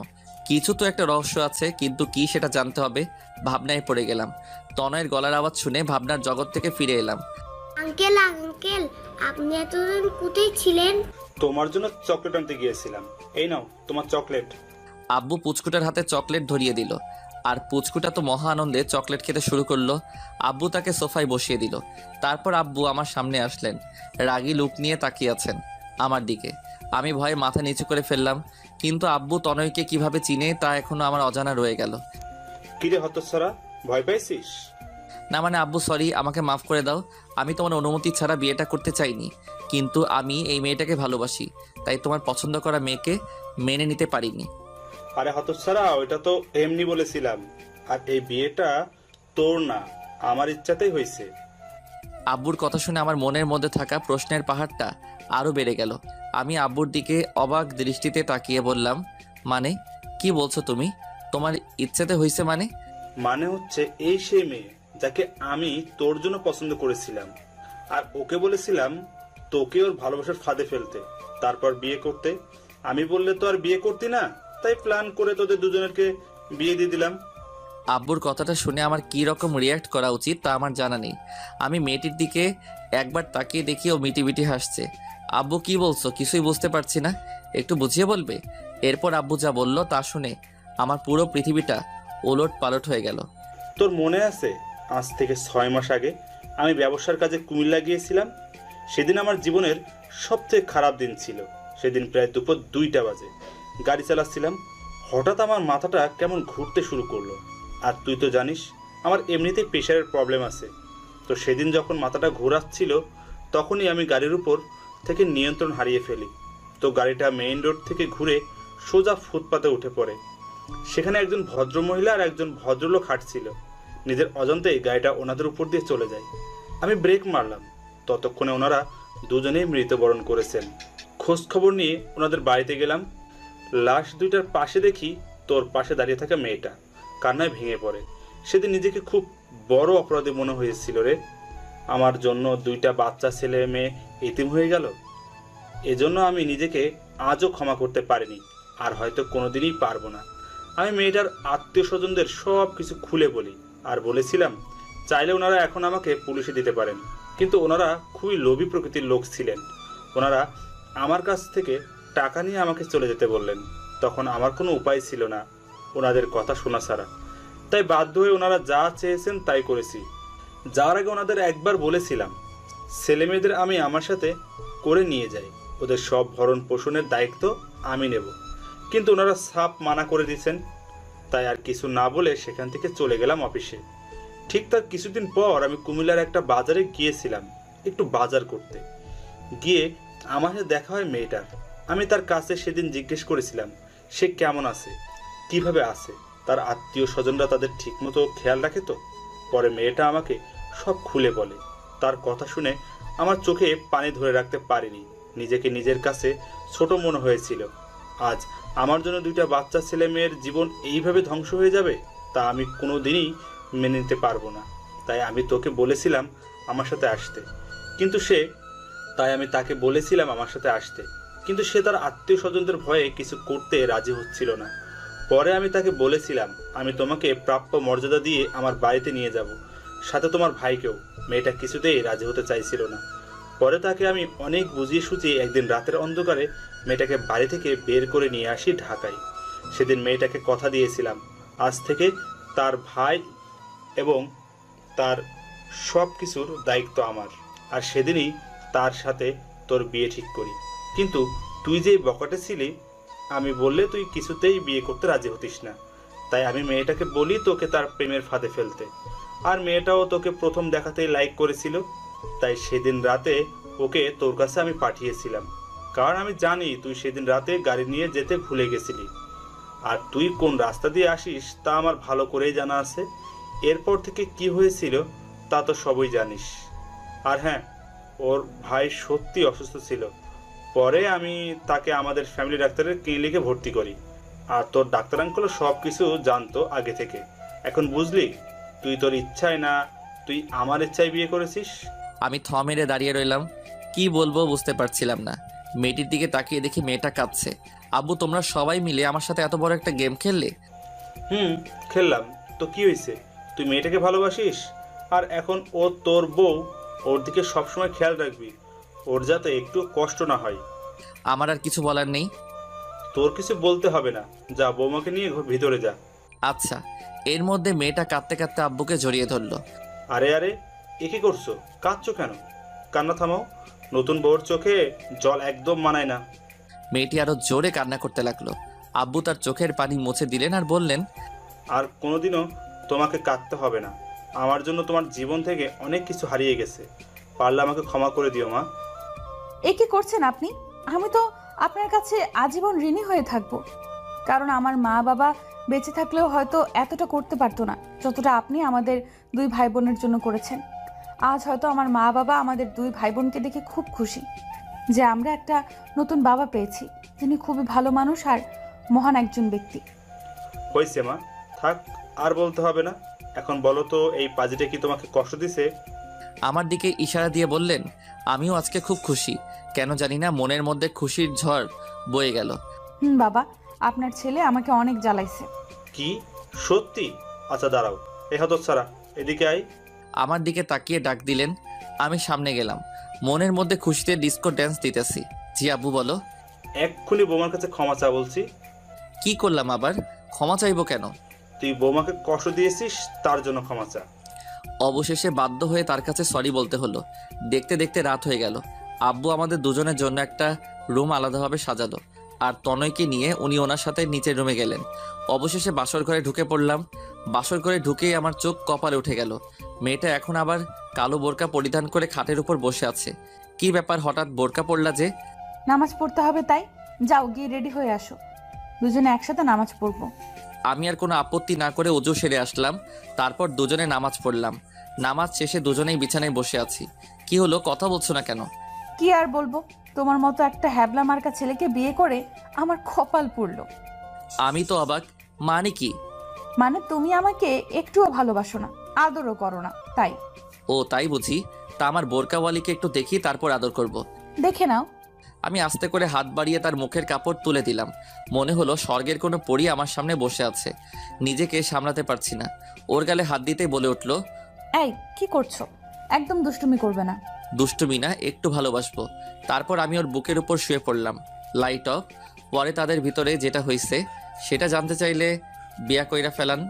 কিছু তো একটা রহস্য আছে, কিন্তু কি সেটা জানতে হবে। ভাবনায় পড়ে গেলাম। তনয়ের গলার আওয়াজ শুনে ভাবনার জগৎ থেকে ফিরে এলাম। আঙ্কেল আঙ্কেল, আপনি এতদিন কোথায় ছিলেন? তোমার জন্য চকলেট আনতে গিয়েছিলাম, এই নাও তোমার চকলেট। আব্বু পুচকুটার হাতে চকলেট ধরিয়ে দিল। আর পুচকুটা তো মহা আনন্দে চকলেট খেতে শুরু করলো। আব্বু তাকে সোফায় বসিয়ে দিল। তারপর আব্বু আমার সামনে আসলেন। রাগী লুক নিয়ে তাকিয়ে আছেন আমার দিকে। আমি ভয়ে মাথা নিচু করে ফেললাম, কিন্তু আব্বু তনয়কে কিভাবে চিনে তা এখনো আমার অজানা রয়ে গেল। কিরে হতচ্ছাড়া, ভয় পাইছিস? না মানে আব্বু সরি, আমাকে মাফ করে দাও। আমি তোমার অনুমতি ছাড়া বিয়েটা করতে চাইনি, কিন্তু আমি এই মেয়েটাকে ভালোবাসি, তাই তোমার পছন্দ করা মেয়েকে মেনে নিতে পারিনি। আরে হতচ্ছাড়া, ওইটা তো এমনি বলেছিলাম। আর এই বিয়েটা তোর না, আমার ইচ্ছাতেই হয়েছে। আব্বুর কথা শুনে আমার মনের মধ্যে থাকা প্রশ্নের পাহাড়টা আরও বেড়ে গেল। আমি আব্বুর দিকে অবাক দৃষ্টিতে তাকিয়ে বললাম, মানে কি বলছো তুমি? তোমার ইচ্ছাতে হয়েছে মানে? মানে হচ্ছে এই সেই মেয়ে যাকে আমি তোর জন্য পছন্দ করেছিলাম, আর ওকে বলেছিলাম তোকে ওর ভালোবাসার ফাঁদে ফেলতে, তারপর বিয়ে করতে। আমি বললে তো আর বিয়ে করতি না, তাই প্ল্যান করে তোদের দুজনেরকে বিয়ে দিয়ে দিলাম। আব্বুর কথাটা শুনে আমার কি রকম রিয়াক্ট করা উচিত তা আমার জানা নেই। আমি মেয়েটির দিকে একবার তাকিয়ে দেখি ও মিটিমিটি হাসছে। আব্বু কি বলছো? কিছুই বুঝতে পারছি না, একটু বুঝিয়ে বলবে? এরপর আব্বু যা বলল তা শুনে আমার পুরো পৃথিবীটা ওলট পালট হয়ে গেল। তোর মনে আছে আজ থেকে 6 মাস আগে আমি ব্যবসার কাজে কুমিল্লা গিয়েছিলাম। সেদিন আমার জীবনের সবচেয়ে খারাপ দিন ছিল। সেদিন প্রায় দুপুর 2টা বাজে গাড়ি চালাচ্ছিলাম। হঠাৎ আমার মাথাটা কেমন ঘুরতে শুরু করলো। আর তুই তো জানিস আমার এমনিতেই প্রেশারের প্রবলেম আছে। তো সেদিন যখন মাথাটা ঘোরাচ্ছিল তখনই আমি গাড়ির উপর থেকে নিয়ন্ত্রণ হারিয়ে ফেলি। তো গাড়িটা মেইন রোড থেকে ঘুরে সোজা ফুটপাতে উঠে পড়ে। সেখানে একজন ভদ্রমহিলা আর একজন ভদ্রলোক হাঁটছিল। নিজের অজান্তেই গাড়িটা ওনাদের উপর দিয়ে চলে যায়। আমি ব্রেক মারলাম। ততক্ষণে ওনারা দুজনেই মৃত্যুবরণ করেছেন। খোঁজ খবর নিয়ে ওনাদের বাড়িতে গেলাম। লাশ দুইটার পাশে দেখি তোর পাশে দাঁড়িয়ে থাকা মেয়েটা কান্নায় ভেঙে পড়ে। সেদিন নিজেকে খুব বড় অপরাধী মনে হয়েছিল রে। আমার জন্য 2টা বাচ্চা ছেলে মেয়ে এতিম হয়ে গেল। এজন্য আমি নিজেকে আজও ক্ষমা করতে পারিনি, আর হয়তো কোনোদিনই পারবো না। আমি মেয়েটার আত্মীয় স্বজনদের সব কিছু খুলে বলি আর বলেছিলাম চাইলে ওনারা এখন আমাকে পুলিশে দিতে পারেন, কিন্তু ওনারা খুবই লোভী প্রকৃতির লোক ছিলেন। ওনারা আমার কাছ থেকে টাকা নিয়ে আমাকে চলে যেতে বললেন। তখন আমার কোনো উপায় ছিল না ওনাদের কথা শোনা ছাড়া। তাই বাধ্য হয়ে ওনারা যা চেয়েছেন তাই করেছি। যাওয়ার আগে ওনাদের একবার বলেছিলাম ছেলে মেয়েদের আমি আমার সাথে করে নিয়ে যাই, ওদের সব ভরণ পোষণের দায়িত্ব আমি নেব। কিন্তু ওনারা সাপ মানা করে দিয়েছেন। তাই আর কিছু না বলে সেখান থেকে চলে গেলাম অফিসে। ঠিক তার কিছুদিন পর আমি কুমিল্লার একটা বাজারে গিয়েছিলাম একটু বাজার করতে। গিয়ে আমার সাথে দেখা হয় মেয়েটার। আমি তার কাছে সেদিন জিজ্ঞেস করেছিলাম সে কেমন আছে, কিভাবে আছে, তার আত্মীয় স্বজনরা তাদের ঠিকমতো খেয়াল রাখে তো। পরে মেয়েটা আমাকে সব খুলে বলে। তার কথা শুনে আমার চোখে পানি ধরে রাখতে পারিনি। নিজেকে নিজের কাছে ছোট মনে হয়েছিল। আজ আমার জন্য 2টা বাচ্চা ছেলে মেয়ের জীবন এইভাবে ধ্বংস হয়ে যাবে তা আমি কোনোদিনই মেনে নিতে পারবো না। তাই আমি বলেছিলাম আমার সাথে আসতে, কিন্তু সে তার আত্মীয় স্বজনদের ভয়ে কিছু করতে রাজি হচ্ছিল না। পরে আমি তাকে বলেছিলাম আমি তোমাকে প্রাপ্য মর্যাদা দিয়ে আমার বাড়িতে নিয়ে যাব, সাথে তোমার ভাইকেও। মেয়েটা কিছুতেই রাজি হতে চাইছিল না। পরে তাকে আমি অনেক বুঝিয়ে সুঝিয়ে একদিন রাতের অন্ধকারে মেয়েটাকে বাড়ি থেকে বের করে নিয়ে আসি ঢাকায়। সেদিন মেয়েটাকে কথা দিয়েছিলাম আজ থেকে তার ভাই এবং তার সব কিছুর দায়িত্ব আমার। আর সেদিনই তার সাথে তোর বিয়ে ঠিক করি। কিন্তু তুই যে বকাটে ছিলি, আমি বললে তুই কিছুতেই বিয়ে করতে রাজি হতিস না। তাই আমি মেয়েটাকে বলি তোকে তার প্রেমের ফাঁদে ফেলতে। আর মেয়েটাও তোকে প্রথম দেখাতেই লাইক করেছিল। তাই সেদিন রাতে ওকে তোর কাছে আমি পাঠিয়েছিলাম, কারণ আমি জানি তুই সেদিন রাতে গাড়ি নিয়ে যেতে ভুলে গেছিলি। আর তুই কোন রাস্তা দিয়ে আসিস তা আমার ভালো করেই জানা আছে। এরপর থেকে কি হয়েছিল তা তো সবই জানিস। আর হ্যাঁ, ওর ভাই সত্যি অসুস্থ ছিল। পরে আমি তাকে আমাদের ফ্যামিলি ডাক্তারের ক্লিনিকে ভর্তি করি। আর তোর ডাক্তার আঙ্কেলও সব কিছু জানতো আগে থেকে। এখন বুঝলি তুই তোর ইচ্ছায় না, তুই আমার ইচ্ছায় বিয়ে করেছিস। আমি থ মেরে দাঁড়িয়ে রইলাম। কি বলবো বুঝতে পারছিলাম না। মেয়েটির দিকে তাকিয়ে দেখি মেয়েটা কাঁদছে। আব্বু, তোমরা সবাই মিলে আমার সাথে এত বড় একটা গেম খেললে? খেললাম তো কি হয়েছে? তুই মেয়েটাকে ভালোবাসিস, আর এখন ও তোর বউ, ওর দিকে সবসময় খেয়াল রাখবি, ওর যাতে একটু কষ্ট না হয়। আমার আর কিছু বলার নেই। তোর কিছু বলতে হবে না, যা বৌমাকে নিয়ে ভিতরে যা। আচ্ছা। এর মধ্যে মেয়েটা কাঁদতে কাঁদতে আব্বুকে জড়িয়ে ধরলো। আরে আরে, এ কি করছো? কাঁদছো কেন? কান্না থামাও। নতুন বউর চোখে জল একদম মানায় না। মেয়েটি আরো জোরে কান্না করতে লাগলো। আব্বু তার চোখের পানি মুছে দিলেন আর বললেন, আর কোনোদিনও তোমাকে কাঁদতে হবে না। আমার জন্য তোমার জীবন থেকে অনেক কিছু হারিয়ে গেছে। পারলে আমাকে ক্ষমা করে দিও মা। এ কি করছেন আপনি? আমি তো আপনার কাছে আজীবন ঋণী হয়ে থাকবো, কারণ আমার মা বাবা বেঁচে থাকলেও হয়তো এতটা করতে পারতো না যতটা আপনি আমাদের 2 ভাই বোনের জন্য করেছেন। আজ হয়তো আমার মা বাবা আমাদের 2 ভাই বোনকে দেখে খুব খুশি যে আমরা একটা নতুন বাবা পেয়েছি, যিনি খুবই ভালো মানুষ আর মহান একজন ব্যক্তি। হয়েছে মা, থাক, আর বলতে হবে না। এখন বলো তো, এই পাজিটা কি তোমাকে কষ্ট দিছে? আমার দিকে ইশারা দিয়ে বললেন, আমিও আজকে খুব খুশি। কেন জানি না মনের মধ্যে খুশির ঝড় বয়ে গেল। বাবা, আপনার ছেলে আমাকে অনেক জ্বালাইছে। কি সত্যি? আচ্ছা দাঁড়াও, এ হতচ্ছাড়া, এদিকে আই। আমার দিকে তাকিয়ে ডাক দিলেন। আমি সামনে গেলাম। মনের মধ্যে খুশিতে ডিস্কো ড্যান্স দিতেছি। জি আব্বু, বলো। এক্ষুনি বৌমার কাছে ক্ষমা চা বলছি। কি করলাম আবার? ক্ষমা চাইবো কেন? তুই বৌমাকে কষ্ট দিয়েছিস, তার জন্য ক্ষমা চা। অবশেষে বাধ্য হয়ে তার কাছে সরি বলতে হলো। দেখতে দেখতে রাত হয়ে গেল। আব্বু আমাদের দুজনের জন্য একটা রুম আলাদাভাবে সাজালো, আর তনয়কে নিয়ে উনি ওনার সাথে নিচের রুমে গেলেন। অবশেষে বাসর ঘরে ঢুকে পড়লাম। বাসর ঘরে ঢুকেই আমার চোখ কপালে উঠে গেল। মেয়েটা এখন আবার কালো বোরকা পরিধান করে খাটের উপর বসে আছে। কি ব্যাপার, হঠাৎ বোরকা পড়লা যে? নামাজ পড়তে হবে তাই। যাও গিয়ে রেডি হয়ে আসো, দুজনে একসাথে নামাজ পড়বো। আমি আর কোনো আপত্তি না করে ওযু সেরে আসলাম। তারপর দুজনে নামাজ পড়লাম। নামাজ শেষে দুজনেই বিছানায় বসে আছি। কি হলো, কথা বলছো না কেন? কি আর বলবো, তোমার মতো একটা হ্যাবলা মার্কা ছেলেকে বিয়ে করে আমার কপাল পুড়লো। আমি তো অবাক। মানে কি? মানে তুমি আমাকে একটুও ভালোবাসো না, আদরও করো না, তাই। ও তাই বুঝি। তা আমার বোরকাওয়ালিকে একটু দেখি, তারপর আদর করব। দেখে নাও। আমি আস্তে করে হাত বাড়িয়ে তার মুখের কাপড় তুলে দিলাম। মনে হলো স্বর্গের কোনো পরী আমার সামনে বসে আছে। নিজেকে সামলাতে পারছি না। ওর গালে হাত দিতেই বলে উঠলো, এই কি করছো? একদম দুষ্টুমি করবে না। দুষ্টুমি না, একটু ভালোবাসবো। তারপর আমি ওর বুকের উপর শুয়ে পড়লাম। Light off. পরে তাদের ভিতরে যেটা হয়েছে সেটা জানতে চাইলে বিয়া কইরা ফেলান।